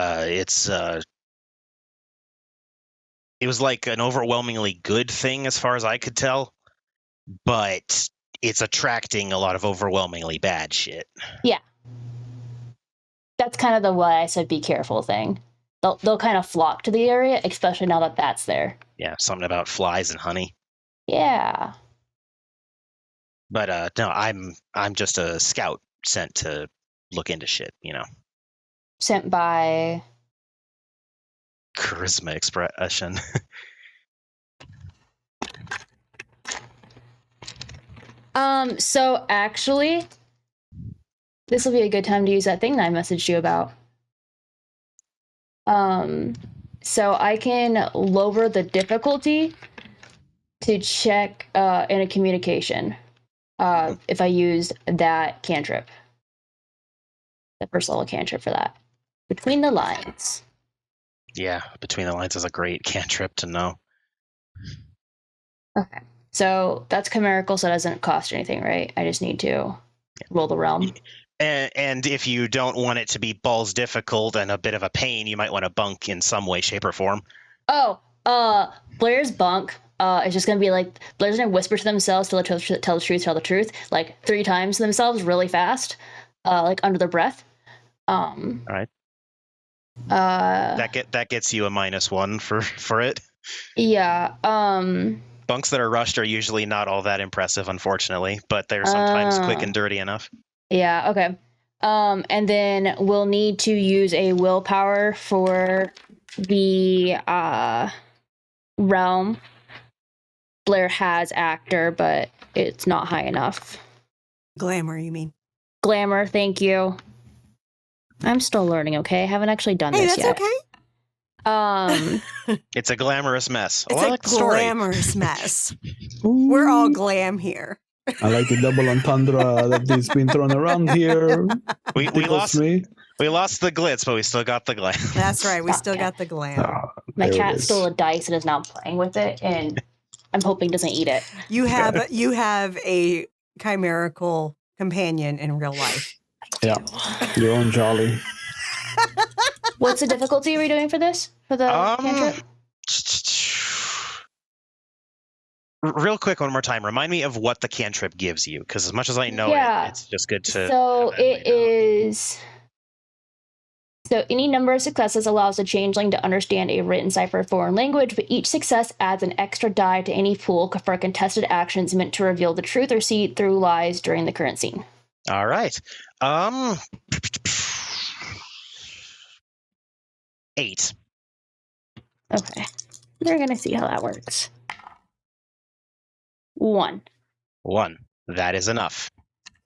it was like an overwhelmingly good thing as far as I could tell. But it's attracting a lot of overwhelmingly bad shit. Yeah. That's kind of the why I said be careful thing. They'll kind of flock to the area, especially now that that's there. Yeah, something about flies and honey. Yeah. But no, I'm just a scout sent to look into shit, Sent by charisma expression. So actually, this will be a good time to use that thing that I messaged you about. So I can lower the difficulty to check in a communication if I use that cantrip. The first level cantrip for that. Between the lines. Yeah, between the lines is a great cantrip to know. Okay. So that's chimerical, so it doesn't cost anything, right? I just need to roll the realm. And if you don't want it to be balls difficult and a bit of a pain, you might want to bunk in some way, shape, or form. Oh, Blair's bunk is just gonna be like Blair's gonna whisper to themselves, tell the truth, like 3 times to themselves really fast, like under their breath. All right. That gets you a -1 for it. Yeah. Bunks that are rushed are usually not all that impressive, unfortunately, but they're sometimes quick and dirty enough. Yeah, okay. And then we'll need to use a willpower for the realm. Blair has actor, but it's not high enough. Glamour, you mean? Glamour, thank you. I'm still learning, okay? I haven't actually done this yet. Hey, that's okay. It's a glamorous mess. It's like a the story. glamorous mess. We're all glam here. I like the double entendre that has been thrown around here. We lost the glitz, but we still got the glam. That's right. We still got the glam. My cat stole a dice and is now playing with it, and I'm hoping doesn't eat it. You have a chimerical companion in real life. Yeah, your own jolly. What's the difficulty are we doing for this? For the cantrip? Real quick, one more time. Remind me of what the cantrip gives you, because as much as I know it's just good to. So it is. So any number of successes allows a changeling to understand a written cipher foreign language, but each success adds an extra die to any pool for contested actions meant to reveal the truth or see through lies during the current scene. All right. 8. Okay. We're going to see how that works. 1. That is enough.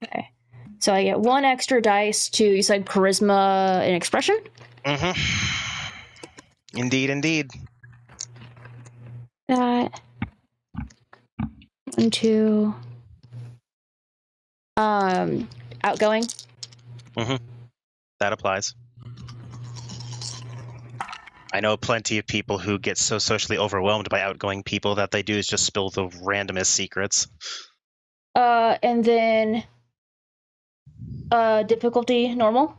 Okay. So I get 1 extra dice to, you said charisma and expression? Mm-hmm. Indeed. that. 1, 2. Outgoing. That applies. I know plenty of people who get so socially overwhelmed by outgoing people that they do is just spill the randomest secrets. And then difficulty normal.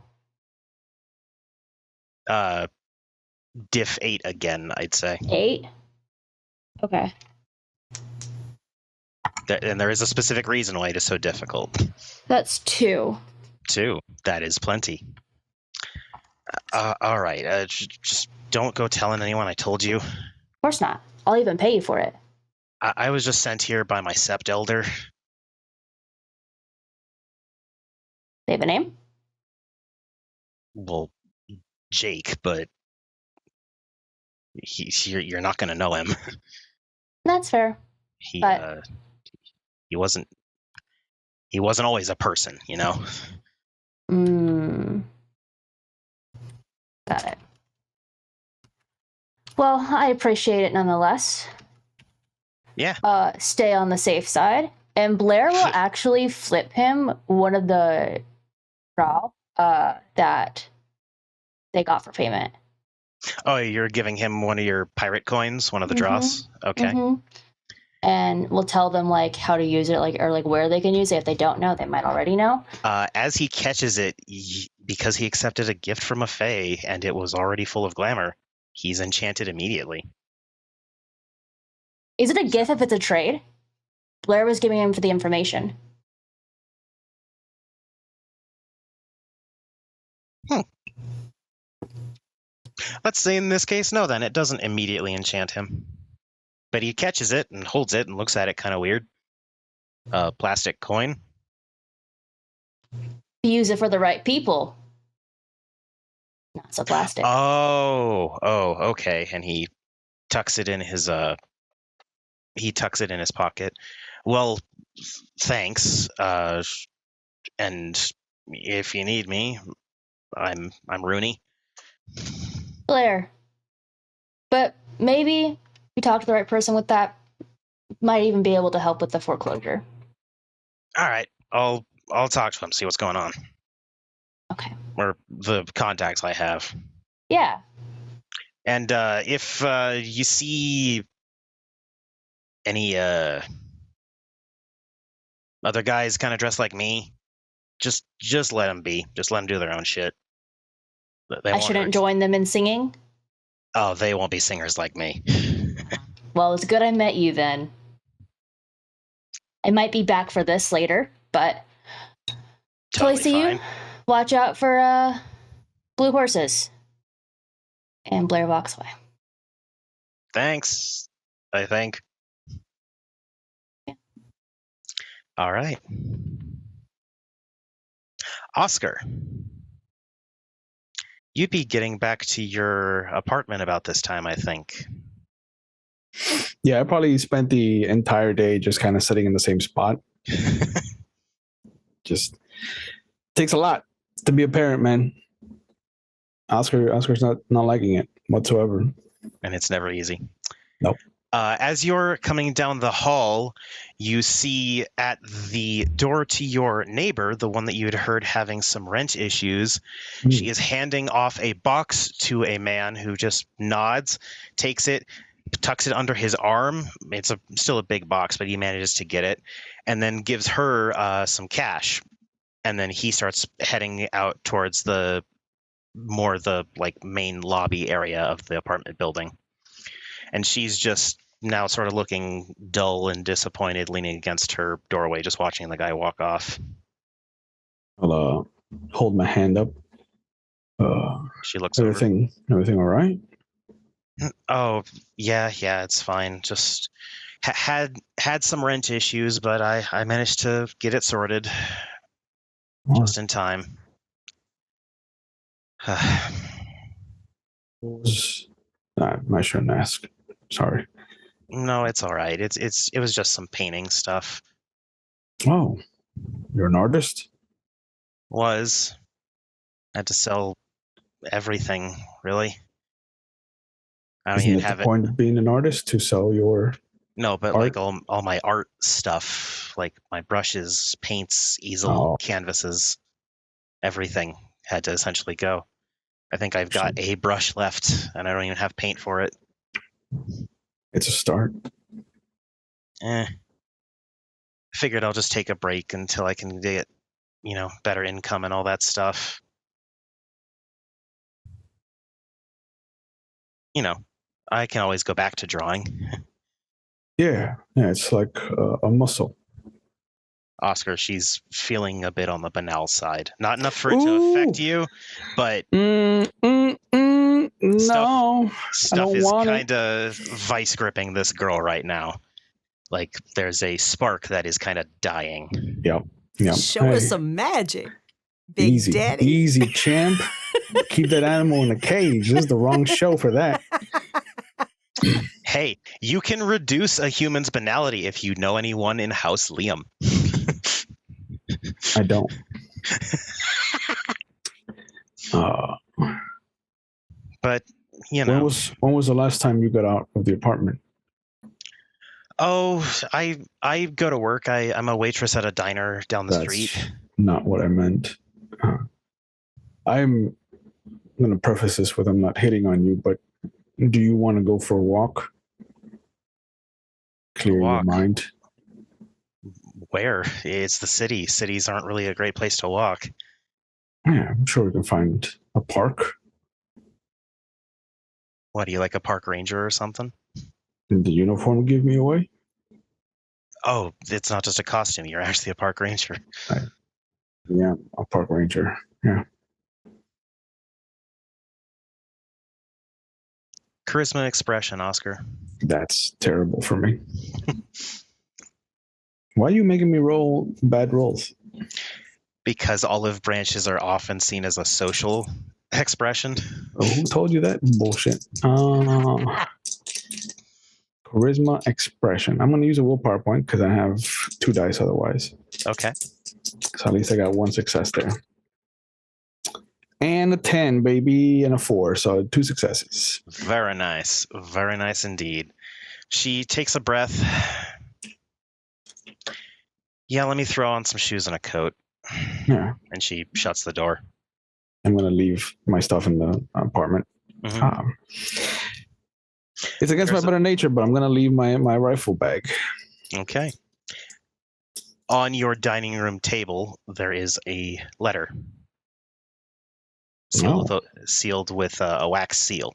Diff 8 again, I'd say. 8. Okay. And there is a specific reason why it is so difficult. That's 2. 2. That is plenty. All right. Just don't go telling anyone I told you. Of course not. I'll even pay you for it. I was just sent here by my sept elder. They have a name? Well, Jake, but you're not going to know him. That's fair. He But- he wasn't always a person, you know. Got it. Well, I appreciate it nonetheless. Yeah. Stay on the safe side. And Blair will actually flip him one of the draw that they got for payment. Oh, you're giving him one of your pirate coins, one of the draws? Okay. Mhm. And we'll tell them like how to use it, like, or like where they can use it. If they don't know, they might already know. As he catches it, because he accepted a gift from a fae and it was already full of glamour, he's enchanted immediately. Is it a gift if it's a trade? Blair was giving him for the information. Let's say in this case, no, then it doesn't immediately enchant him. But he catches it and holds it and looks at it kind of weird. Plastic coin. Use it for the right people. Not so plastic. Oh, okay. And he tucks it in his pocket. Well, thanks. And if you need me, I'm Rooney. Blair. But maybe we talk to the right person with that. Might even be able to help with the foreclosure. All right, I'll talk to him, see what's going on, Okay. or the contacts I have. Yeah. And if you see any other guys kind of dressed like me, just let them be. Just let them do their own shit. They I won't shouldn't hurt. join them in singing. Oh, they won't be singers like me. Well, it's good I met you then. I might be back for this later, but till I Totally see fine. you, watch out for blue horses. And Blair walks away. Thanks, I think. Yeah. All right. Oscar, you'd be getting back to your apartment about this time, I think. Yeah, I probably spent the entire day just kind of sitting in the same spot. Just takes a lot to be a parent, man. Oscar's not liking it whatsoever. And it's never easy. Nope. As you're coming down the hall, you see at the door to your neighbor, the one that you had heard having some rent issues, she is handing off a box to a man who just nods, takes it, tucks it under his arm. It's still a big box, but he manages to get it, and then gives her some cash. And then he starts heading out towards the main lobby area of the apartment building. And she's just now sort of looking dull and disappointed, leaning against her doorway, just watching the guy walk off. I'll hold my hand up. She looks over. Everything all right? Oh, yeah, it's fine. Just had some rent issues, but I managed to get it sorted just in time. I shouldn't ask. Sorry. No, it's all right. It was just some painting stuff. Oh, you're an artist? I had to sell everything, really. I don't Isn't even it have the it. point of being an artist to sell your? No, but art? like all my art stuff, like my brushes, paints, easel, canvases, everything had to essentially go. I think I've got a brush left, and I don't even have paint for it. It's a start. Figured I'll just take a break until I can get, better income and all that stuff. I can always go back to drawing. Yeah, it's like a muscle. Oscar, she's feeling a bit on the banal side. Not enough for it to affect you, but no, stuff is kind of vice gripping this girl right now. Like there's a spark that is kind of dying. Yep. Show us some magic, Big Daddy. Easy, champ. Keep that animal in a cage. This is the wrong show for that. Hey, you can reduce a human's banality if you know anyone in House Liam. I don't. But when was the last time you got out of the apartment? Oh, I go to work. I'm a waitress at a diner down the street. Not what I meant. I'm going to preface this with I'm not hitting on you, but do you want to go for a walk? Clear your mind. Where? It's the city. Cities aren't really a great place to walk. Yeah, I'm sure we can find a park. What, do you like a park ranger or something? Did the uniform give me away? Oh, it's not just a costume. You're actually a park ranger. Yeah, a park ranger. Yeah. Charisma expression, Oscar. That's terrible for me. Why are you making me roll bad rolls? Because olive branches are often seen as a social expression. Oh, who told you that bullshit? Charisma expression. I'm going to use a willpower point because I have 2 dice otherwise. Okay. So at least I got 1 success there. And a 10, baby, and a 4. So 2 successes. Very nice. Very nice indeed. She takes a breath. Yeah, let me throw on some shoes and a coat. Yeah. And she shuts the door. I'm going to leave my stuff in the apartment. Mm-hmm. It's against my better nature, but I'm going to leave my rifle bag. Okay. On your dining room table, there is a letter sealed with a wax seal.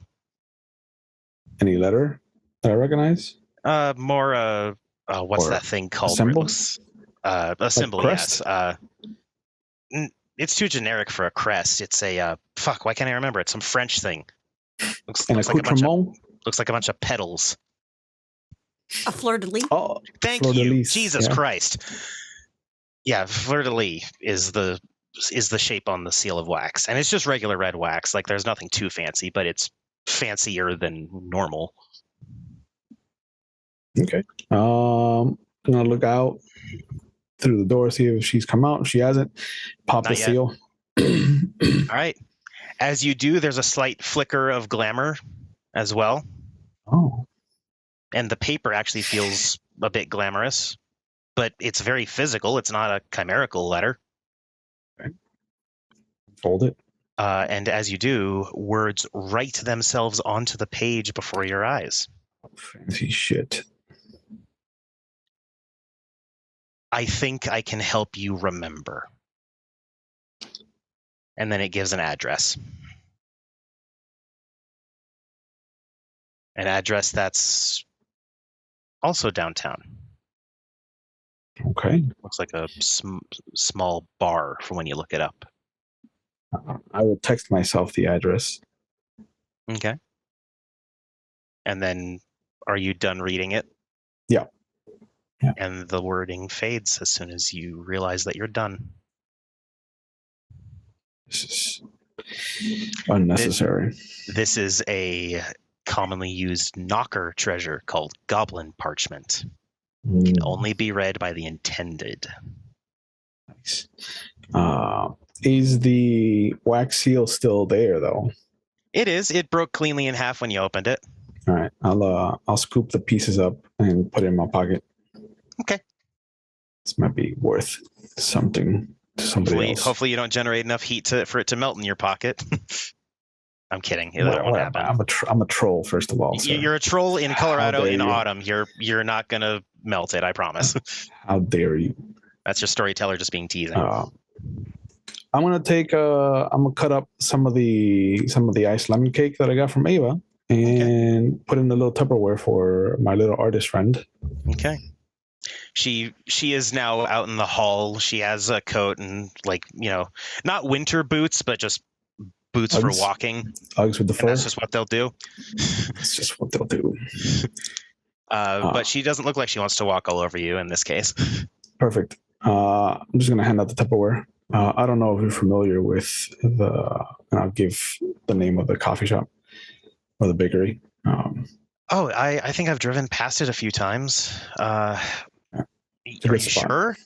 Any letter that I recognize? What's that thing called? A symbol? A symbol, crest? yes. It's too generic for a crest. It's a why can't I remember it? Some French thing. Looks like a bunch of petals. A fleur-de-lis? Oh, thank you. Jesus Christ. Yeah, fleur-de-lis is the shape on the seal of wax. And it's just regular red wax. Like there's nothing too fancy, but it's fancier than normal. Okay. I'm gonna look out through the door, see if she's come out. If she hasn't, pop the seal. All right. As you do, there's a slight flicker of glamour as well. Oh. And the paper actually feels a bit glamorous, but it's very physical. It's not a chimerical letter. Okay. Fold it. And as you do, words write themselves onto the page before your eyes. Fancy shit. I think I can help you remember. And then it gives an address. An address that's also downtown. Okay. Looks like a small bar from when you look it up. I will text myself the address. Okay. And then, are you done reading it? Yeah. And the wording fades as soon as you realize that you're done. This is unnecessary. This is a commonly used knocker treasure called goblin parchment. It can only be read by the intended. Nice. Is the wax seal still there, though? It is. It broke cleanly in half when you opened it. All right, I'll scoop the pieces up and put it in my pocket. Okay. This might be worth something to somebody else. Hopefully you don't generate enough heat for it to melt in your pocket. I'm kidding. That Well, won't happen. I'm a troll, first of all. So. You're a troll in Colorado in you. autumn. You're not gonna melt it. I promise. How dare you? That's your storyteller just being teasing. I'm gonna cut up some of the iced lemon cake that I got from Ava and put in a little Tupperware for my little artist friend. Okay. She is now out in the hall. She has a coat and not winter boots, but just boots Uggs. For walking. Uggs with the fur. That's just what they'll do. That's just what they'll do. But she doesn't look like she wants to walk all over you in this case. Perfect. I'm just gonna hand out the Tupperware. I don't know if you're familiar with and I'll give the name of the coffee shop or the bakery. I think I've driven past it a few times. Are you sure?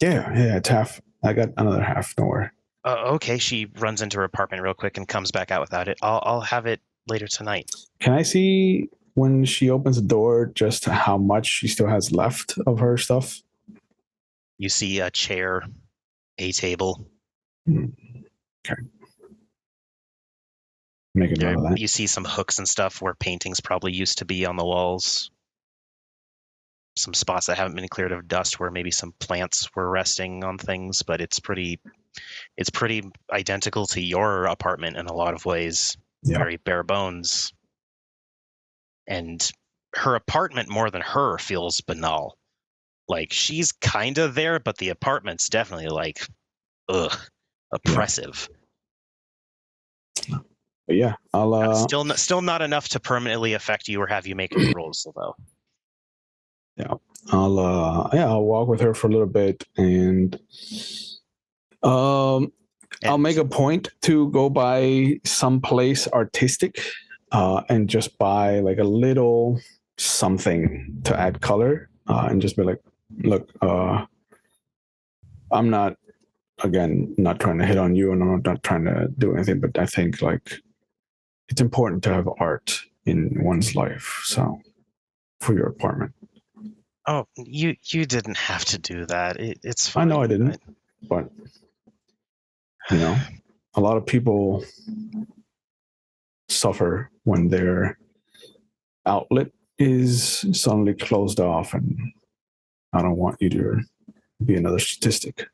Yeah, it's half. I got another half. Don't worry. Okay, she runs into her apartment real quick and comes back out without it. I'll have it later tonight. Can I see when she opens the door just how much she still has left of her stuff? You see a chair, a table. Okay. Make a note of that. You see some hooks and stuff where paintings probably used to be on the walls. Some spots that haven't been cleared of dust where maybe some plants were resting on things, but it's pretty identical to your apartment in a lot of ways. Yeah. Very bare bones. And her apartment more than her feels banal. Like she's kind of there, but the apartment's definitely like, oppressive. But yeah, I'll still not enough to permanently affect you or have you make any rolls, though. Yeah, I'll walk with her for a little bit, and I'll make a point to go by someplace artistic, and just buy like a little something to add color, and just be like, look, I'm not trying to hit on you, and I'm not trying to do anything, but I think like it's important to have art in one's life. So for your apartment. Oh, you didn't have to do that. It's fine. I know I didn't, but a lot of people suffer when their outlet is suddenly closed off, and I don't want you to be another statistic.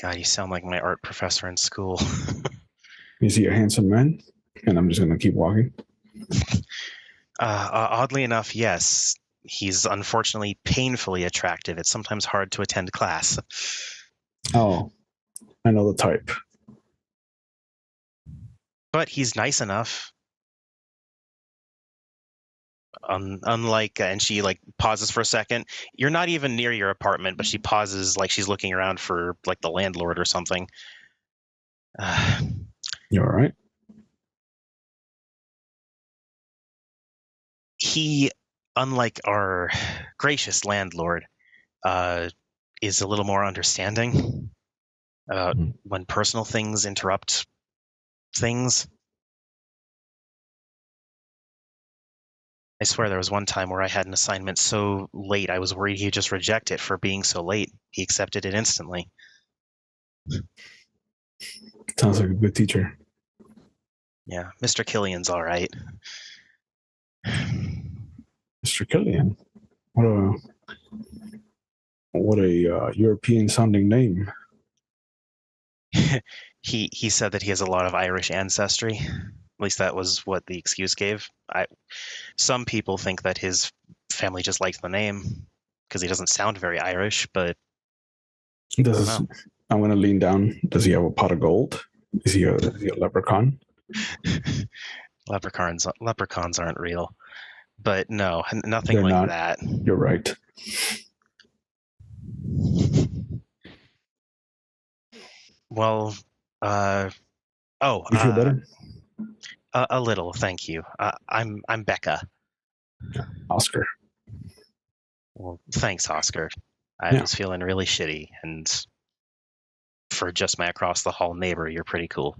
God, you sound like my art professor in school. Is he a handsome man? And I'm just going to keep walking. Oddly enough, yes. He's unfortunately painfully attractive. It's sometimes hard to attend class. Oh, I know the type. But he's nice enough. Unlike, and she like pauses for a second. You're not even near your apartment, but she pauses like she's looking around for like the landlord or something. You all right? He, unlike our gracious landlord, is a little more understanding when personal things interrupt things. I swear there was one time where I had an assignment so late I was worried he'd just reject it for being so late. He accepted it instantly. Sounds like a good teacher. Yeah, Mr. Killian's all right. Mr. Killian? What a European sounding name. He said that he has a lot of Irish ancestry. At least that was what the excuse gave. Some people think that his family just likes the name because he doesn't sound very Irish, but I'm going to lean down. Does he have a pot of gold? Is he a leprechaun? Leprechauns aren't real. But no, nothing They're like not. that. You're right. Well, you feel better? A little, thank you. I'm Becca. Oscar. Well, thanks, Oscar. I was feeling really shitty, and for just my across the hall neighbor, you're pretty cool.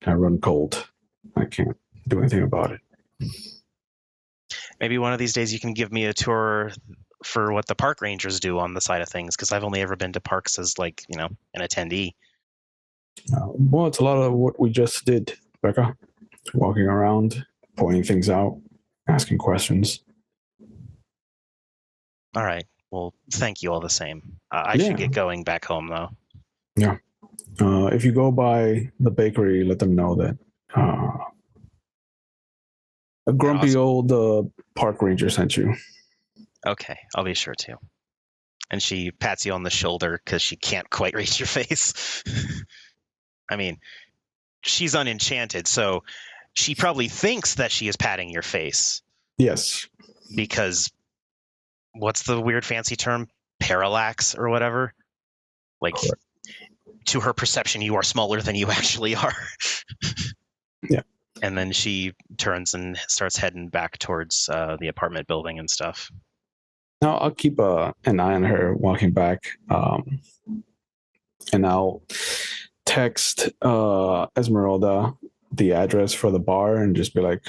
I run cold. I can't do anything about it. Maybe one of these days you can give me a tour for what the park rangers do on the side of things, because I've only ever been to parks as like, an attendee. Well, it's a lot of what we just did, Becca. Walking around, pointing things out, asking questions. All right. Well, thank you all the same. I should get going back home though. Yeah. If you go by the bakery, let them know that a grumpy old park ranger sent you. Okay, I'll be sure to. And she pats you on the shoulder because she can't quite reach your face. I mean, she's unenchanted, so she probably thinks that she is patting your face. Yes. Because what's the weird fancy term? Parallax or whatever? Like, correct. To her perception, you are smaller than you actually are. Yeah. And then she turns and starts heading back towards the apartment building and stuff. Now I'll keep an eye on her walking back, and I'll text Esmeralda the address for the bar and just be like,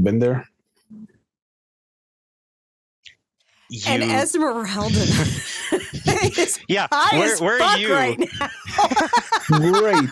"Been there?" And Esmeralda is where are you right now? Great.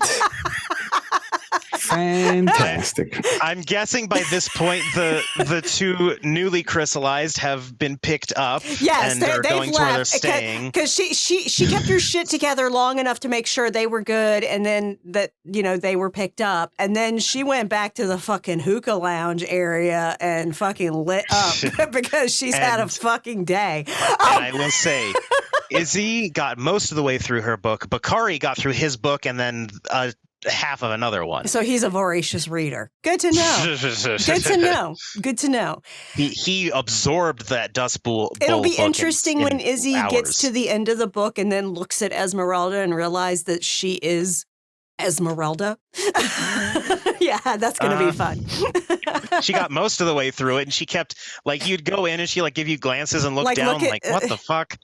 Fantastic. I'm guessing by this point the two newly crystallized have been picked up. Yes, and are going to where they're staying. Because she kept her shit together long enough to make sure they were good, and then that they were picked up, and then she went back to the fucking hookah lounge area and fucking lit up because she's had a fucking day. And I will say, Izzy got most of the way through her book. Bakari got through his book, and then half of another one. So he's a voracious reader. Good to know. Good to know. Good to know. He absorbed that Dust Bowl. It'll be interesting when Izzy gets to the end of the book and then looks at Esmeralda and realizes that she is Esmeralda. Yeah, that's going to be fun. She got most of the way through it, and she kept, like, you'd go in and she, like, give you glances and look down, what the fuck?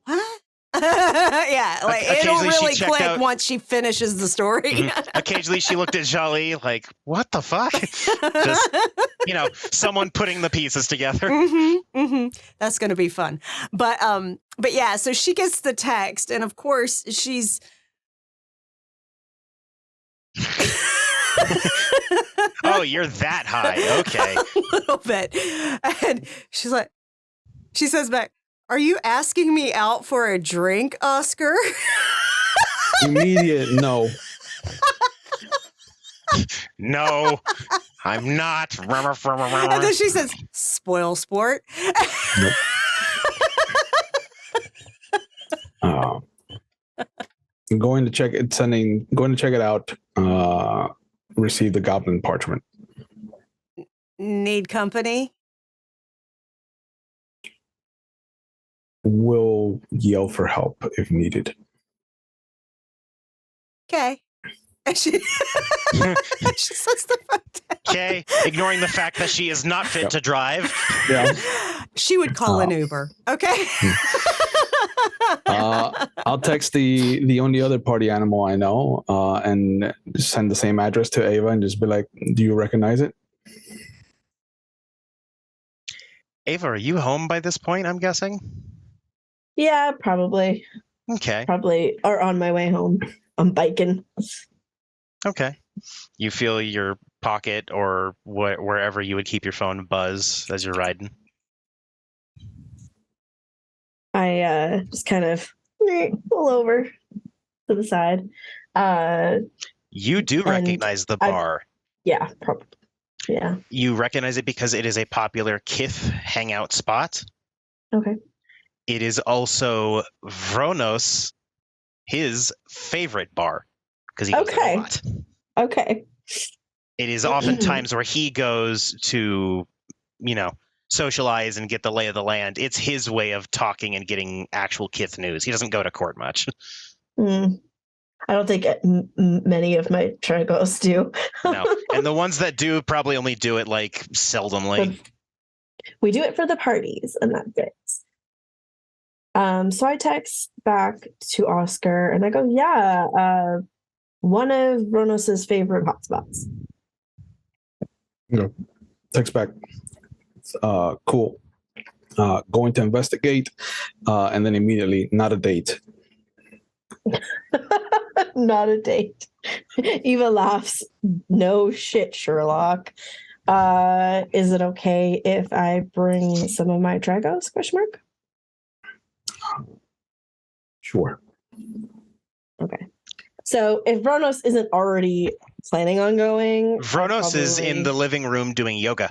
What? Yeah, like it'll really click out, once she finishes the story. Mm-hmm. Occasionally she looked at Jolie like, what the fuck? Just, someone putting the pieces together. Mm-hmm, mm-hmm. That's going to be fun. But yeah, so she gets the text, and of course she's oh, you're that high. Okay. A little bit. And she says back, "Are you asking me out for a drink, Oscar?" Immediate no. No, I'm not. And then she says, "Spoil sport." Nope. Going to check it out. Receive the goblin parchment. Need company? Will yell for help if needed. Okay. And she sets the phone down. Okay, ignoring the fact that she is not fit to drive. Yeah. She would call an Uber. Okay. I'll text the only other party animal I know and send the same address to Ava and just be like, "Do you recognize it?" Ava, are you home by this point, I'm guessing? Yeah, probably. Okay. Probably, or on my way home. I'm biking. Okay. You feel your pocket or wherever you would keep your phone buzz as you're riding? I just kind of pull over to the side. You do recognize the bar. Yeah, probably. Yeah. You recognize it because it is a popular Kith hangout spot. Okay. It is also Vronos, his favorite bar, because he goes there a lot. Okay. It is oftentimes where he goes to, socialize and get the lay of the land. It's his way of talking and getting actual Kith news. He doesn't go to court much. I don't think many of my trigos do. No, and the ones that do probably only do it like seldomly. We do it for the parties, and that's it. So I text back to Oscar, and I go, "Yeah, one of Ronos's favorite hotspots. Text back. Cool. Going to investigate, and then immediately, not a date. Not a date. Eva laughs. No shit, Sherlock. Is it okay if I bring some of my Dragos? Question mark. Sure. Okay. So if Vronos isn't already planning on going, Vronos is in the living room doing yoga.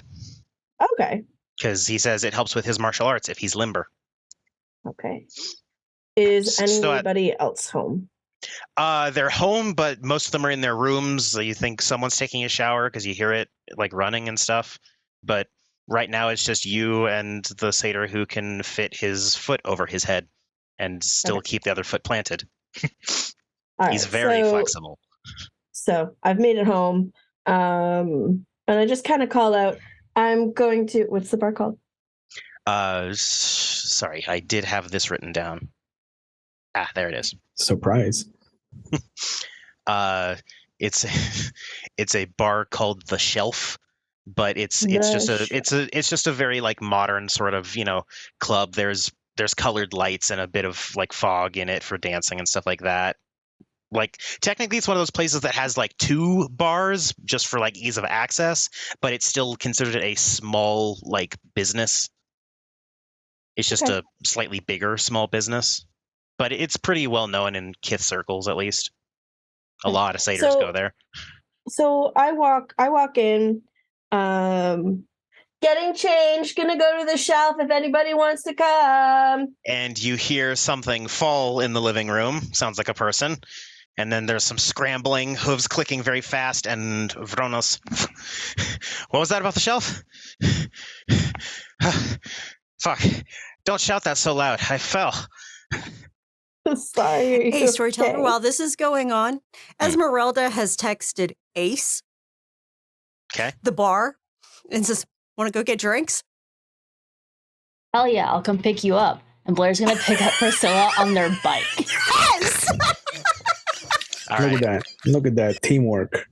Okay. Because he says it helps with his martial arts if he's limber. Okay. Is So anybody else home? They're home, but most of them are in their rooms. So you think someone's taking a shower because you hear it like running and stuff. But right now it's just you and the satyr who can fit his foot over his head and still keep the other foot planted. He's very flexible. So I've made it home. And I just kind of call out, I'm going to, what's the bar called? Sorry, I did have this written down. Ah, there it is. Surprise. It's a bar called The Shelf, but it's just a very like modern sort of, club. There's colored lights and a bit of like fog in it for dancing and stuff like that. Like technically it's one of those places that has like 2 bars just for like ease of access, but it's still considered a small like business. It's just a slightly bigger small business, but it's pretty well known in Kith circles, at least. A lot of satyrs go there. So I walk in, getting changed, gonna go to the shelf if anybody wants to come. And you hear something fall in the living room. Sounds like a person. And then there's some scrambling, hooves clicking very fast, and Vronos. What was that about the shelf? Fuck. Don't shout that so loud. I fell. Sorry. Hey, storyteller, while this is going on, Esmeralda has texted Ace, the bar, and says, want to go get drinks? Hell yeah, I'll come pick you up. And Blair's going to pick up Priscilla on their bike. Yes! Look at that teamwork.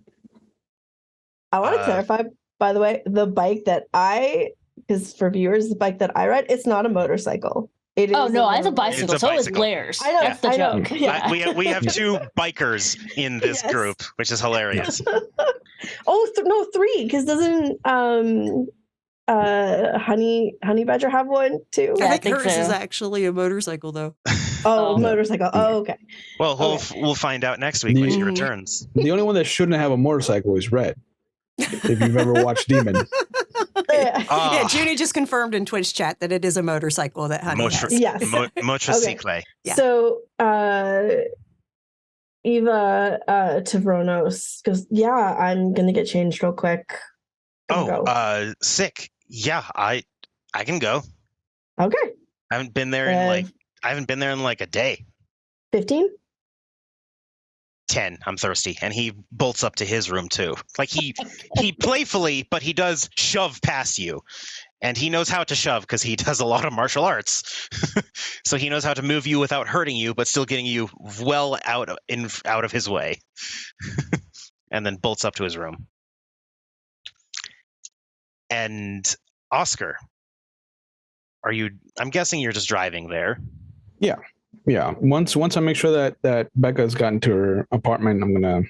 I want to clarify, by the way, the bike that because for viewers, the bike that I ride, it's not a motorcycle. It is. Oh no, I have a bicycle. It's a so is bicycle. Blair's. I know. That's the joke. Yeah. We have 2 bikers in this group, which is hilarious. No, 3, because doesn't Honey Badger have one too? I think hers is actually a motorcycle, though. Motorcycle. Oh, okay. Well, we'll find out next week when she returns. The only one that shouldn't have a motorcycle is Red. If you've ever watched Demon. Yeah, Junie just confirmed in Twitch chat that it is a motorcycle that Honey has. Yes. Motorcycle. Yeah. So, Eva to Vronos goes, I'm going to get changed real quick. Sick. Yeah, I can go. Okay. I haven't been there in like a day. 15? 10. I'm thirsty. And he bolts up to his room too. Like he playfully, but he does shove past you. And he knows how to shove because he does a lot of martial arts. So he knows how to move you without hurting you, but still getting you well out of his way. And then bolts up to his room. And Oscar, I'm guessing you're just driving there. Yeah. Once I make sure that Becca's gotten to her apartment, I'm gonna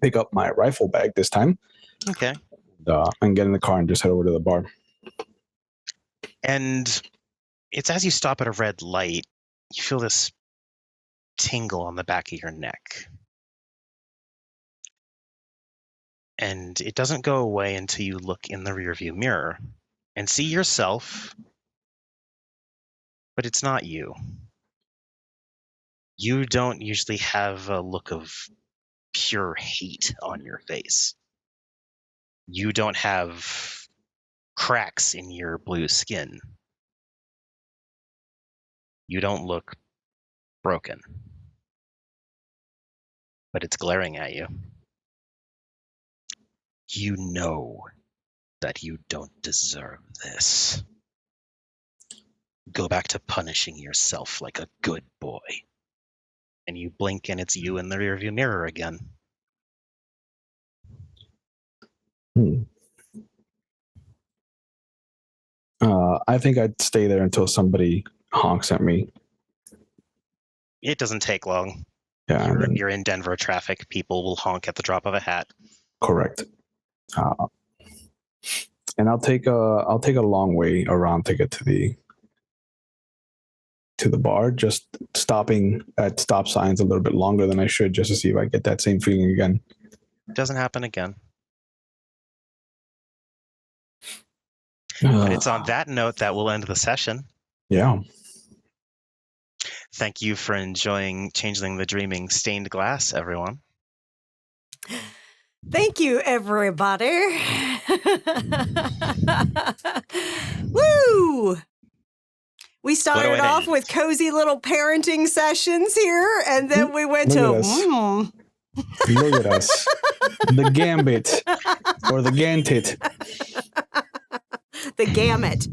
pick up my rifle bag this time. Okay. And get in the car and just head over to the bar. And it's as you stop at a red light, you feel this tingle on the back of your neck. And it doesn't go away until you look in the rearview mirror and see yourself, but it's not you. You don't usually have a look of pure hate on your face. You don't have cracks in your blue skin. You don't look broken. But it's glaring at you. You know that you don't deserve this. Go back to punishing yourself like a good boy. And you blink and it's you in the rearview mirror again. I think I'd stay there until somebody honks at me. It doesn't take long. Yeah, You're in Denver traffic. People will honk at the drop of a hat. correct. And I'll take a long way around to get to the bar, just stopping at stop signs a little bit longer than I should, just to see if I get that same feeling again. It doesn't happen again. And it's on that note that we'll end the session. Yeah. Thank you for enjoying Changeling the Dreaming Stained Glass, everyone. Thank you, everybody. Woo! We started off with cozy little parenting sessions here, and then we went Look at us. The gambit. Or the gantit. The gamut.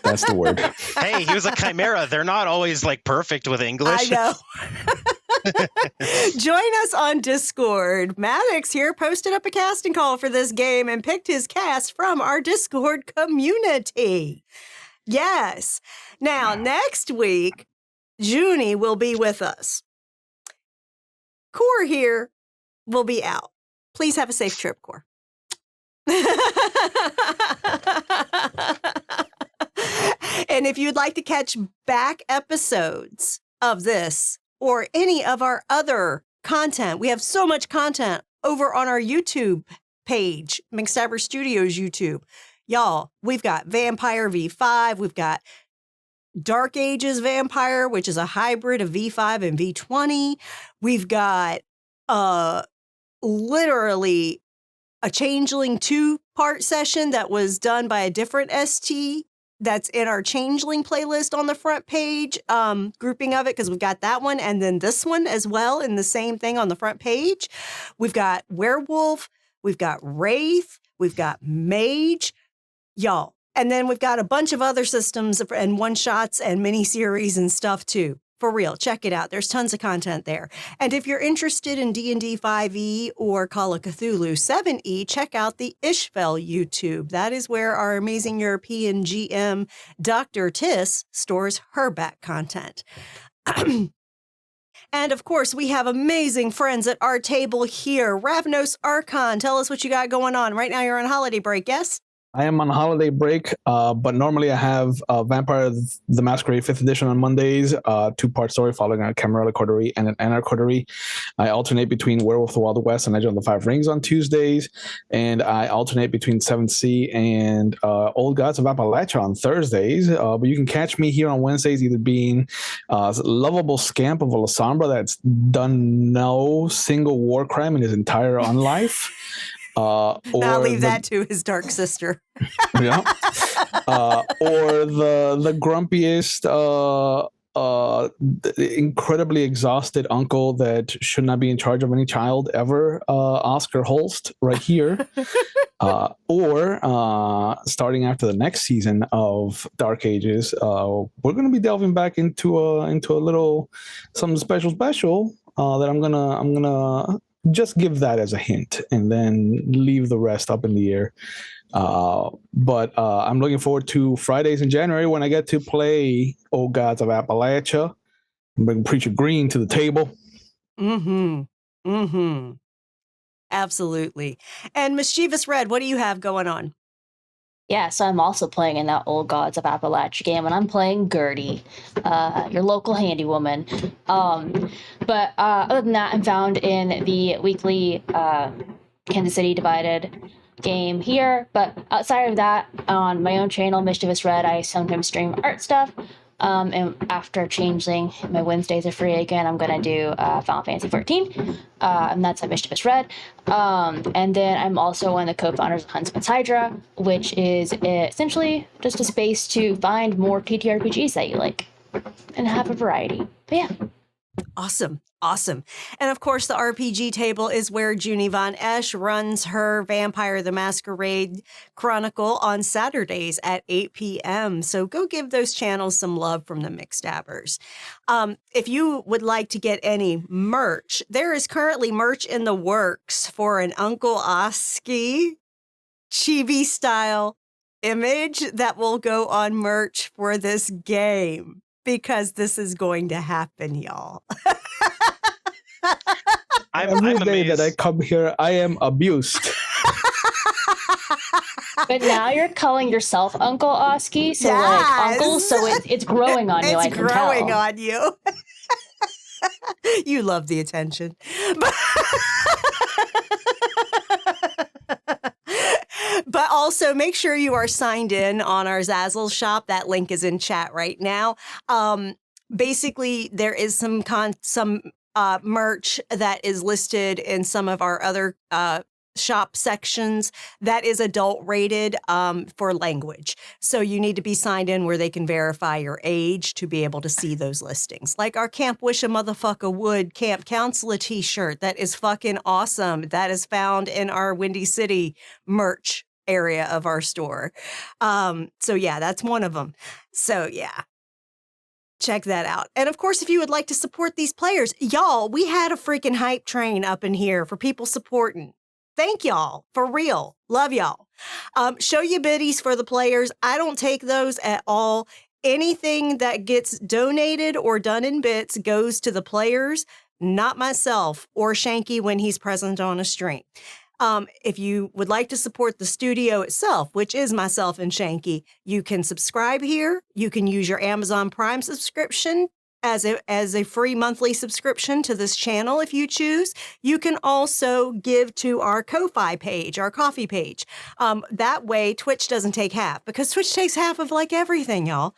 That's the word. Hey, he was a chimera. They're not always like perfect with English. I know. Join us on Discord. Maddox here posted up a casting call for this game and picked his cast from our Discord community. Yes. Now, next week, Junie will be with us. Core here will be out. Please have a safe trip, Core. And if you'd like to catch back episodes of this or any of our other content, we have so much content over on our YouTube page, McStabber Studios YouTube. Y'all, we've got Vampire V5, we've got Dark Ages Vampire, which is a hybrid of V5 and V20. We've got literally a Changeling 2-part session that was done by a different ST that's in our Changeling playlist on the front page, grouping of it, because we've got that one and then this one as well in the same thing on the front page. We've got Werewolf, we've got Wraith, we've got Mage, y'all. And then we've got a bunch of other systems and one-shots and mini-series and stuff too. For real, check it out. There's tons of content there. And if you're interested in D&D 5e or Call of Cthulhu 7e, check out the Ishvel YouTube. That is where our amazing European GM, Dr. Tiss, stores her back content. And of course, we have amazing friends at our table here. Ravnos Archon, tell us what you got going on. Right now you're on holiday break, yes? I am on holiday break, but normally I have Vampire the Masquerade 5th edition on Mondays, 2-part story following a Camarilla Coterie and an Anar Coterie. I alternate between Werewolf of the Wild West and Legend of the Five Rings on Tuesdays, and I alternate between 7th Sea and Old Gods of Appalachia on Thursdays. But you can catch me here on Wednesdays either being a lovable scamp of a Lasombra that's done no single war crime in his entire life. Or I'll leave that to his dark sister. Yeah. Or the grumpiest, incredibly exhausted uncle that should not be in charge of any child ever, Oscar Holst, right here. Or starting after the next season of Dark Ages, we're going to be delving back into a little something special that I'm gonna just give that as a hint and then leave the rest up in the air. But I'm looking forward to Fridays in January when I get to play Old Gods of Appalachia and bring Preacher Green to the table. Absolutely. And Mischievous Red, what do you have going on? Yeah, so I'm also playing in that Old Gods of Appalachia game, and I'm playing Gertie, your local handywoman. But other than that, I'm found in the weekly Kansas City Divided game here. But outside of that, on my own channel, Mischievous Red, I sometimes stream art stuff. And after Changeling, my Wednesdays are free again. I'm going to do Final Fantasy 14, and that's at Mischievous Red. And then I'm also one of the co-founders of Huntsman's Hydra, which is essentially just a space to find more TTRPGs that you like and have a variety. But yeah. Awesome. Awesome. And of course, the RPG table is where Junie Von Esch runs her Vampire the Masquerade Chronicle on Saturdays at 8 p.m. So go give those channels some love from the McStabbers. If you would like to get any merch, there is currently merch in the works for an Uncle Oski chibi style image that will go on merch for this game because this is going to happen, y'all. Every I'm day that I amazed. come here, I am abused. But now you're calling yourself Uncle Oski, so like uncle, Yes. so it's growing on you. I It's can growing tell. on you. You love the attention. But also make sure you are signed in on our Zazzle shop. That link is in chat right now. Basically, there is some merch that is listed in some of our other shop sections that is adult rated for language. So you need to be signed in where they can verify your age to be able to see those listings. Like our Camp Wish a Motherfucker Would Camp Counselor t-shirt. That is fucking awesome. That is found in our Windy City merch area of our store. So yeah, that's one of them. So yeah. Check that out. And of course, if you would like to support these players, y'all, we had a freaking hype train up in here for people supporting. Thank y'all. For real. Love y'all. Show your biddies for the players. I don't take those at all. Anything that gets donated or done in bits goes to the players, not myself or Shanky when he's present on a stream. If you would like to support the studio itself, which is myself and Shanky, you can subscribe here. You can use your Amazon Prime subscription as a free monthly subscription to this channel if you choose. You can also give to our KoFi page, our Ko-fi page. That way, Twitch doesn't take half because Twitch takes half of like everything, y'all.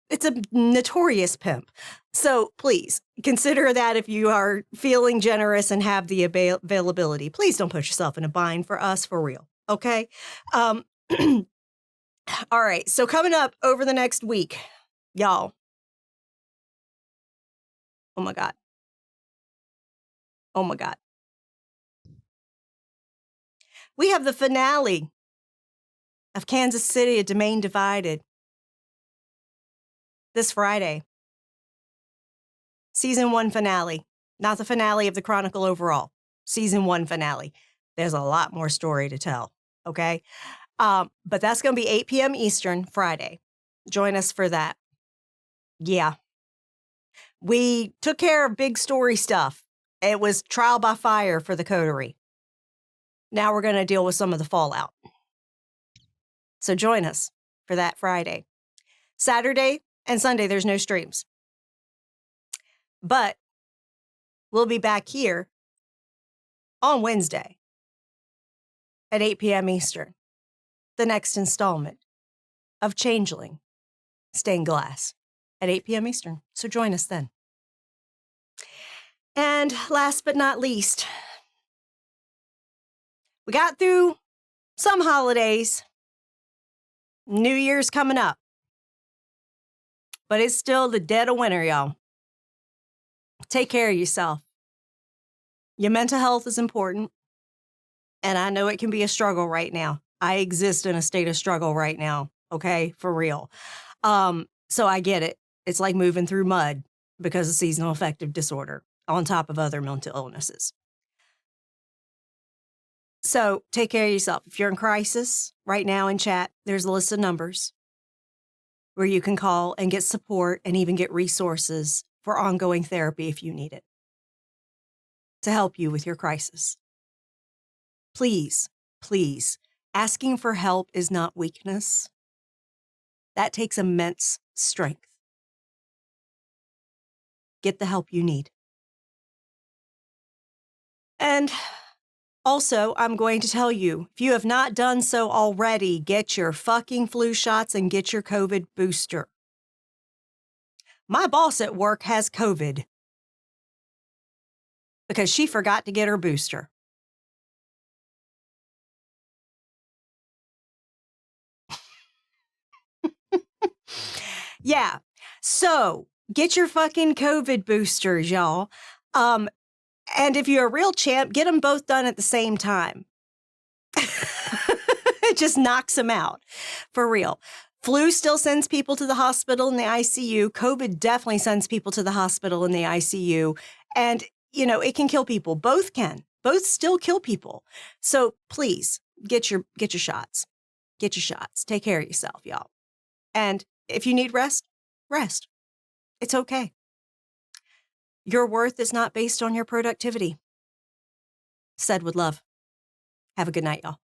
It's a notorious pimp. So please consider that if you are feeling generous and have the availability. Please don't put yourself in a bind for us, for real. Okay? All right. So coming up over the next week, y'all. Oh my God. Oh my God. We have the finale of Kansas City, A Domain Divided this Friday. Season 1 finale, not the finale of the Chronicle overall. Season 1 finale. There's a lot more story to tell, okay? But that's going to be 8 p.m. Eastern Friday. Join us for that. Yeah. We took care of big story stuff. It was trial by fire for the coterie. Now we're going to deal with some of the fallout. So join us for that Friday. Saturday and Sunday, there's no streams. But we'll be back here on Wednesday at 8 p.m. Eastern. The next installment of Changeling, Stained Glass at 8 p.m. Eastern. So join us then. And last but not least, we got through some holidays. New Year's coming up. But it's still the dead of winter, y'all. Take care of yourself. Your mental health is important. And I know it can be a struggle right now. I exist in a state of struggle right now. Okay? For real. So I get it. It's like moving through mud because of seasonal affective disorder on top of other mental illnesses. So take care of yourself. If you're in crisis right now in chat, there's a list of numbers where you can call and get support and even get resources for ongoing therapy if you need it to help you with your crisis. Please, please, asking for help is not weakness. That takes immense strength. Get the help you need. And also, I'm going to tell you, if you have not done so already, get your fucking flu shots and get your COVID booster. My boss at work has COVID because she forgot to get her booster. Yeah. So get your fucking COVID boosters, y'all. And if you're a real champ, get them both done at the same time. It just knocks them out, for real. Flu still sends people to the hospital and the ICU. COVID definitely sends people to the hospital and the ICU. And, it can kill people. Both can. Both still kill people. So please get your shots. Get your shots. Take care of yourself, y'all. And if you need rest, rest. It's okay. Your worth is not based on your productivity. Said with love. Have a good night, y'all.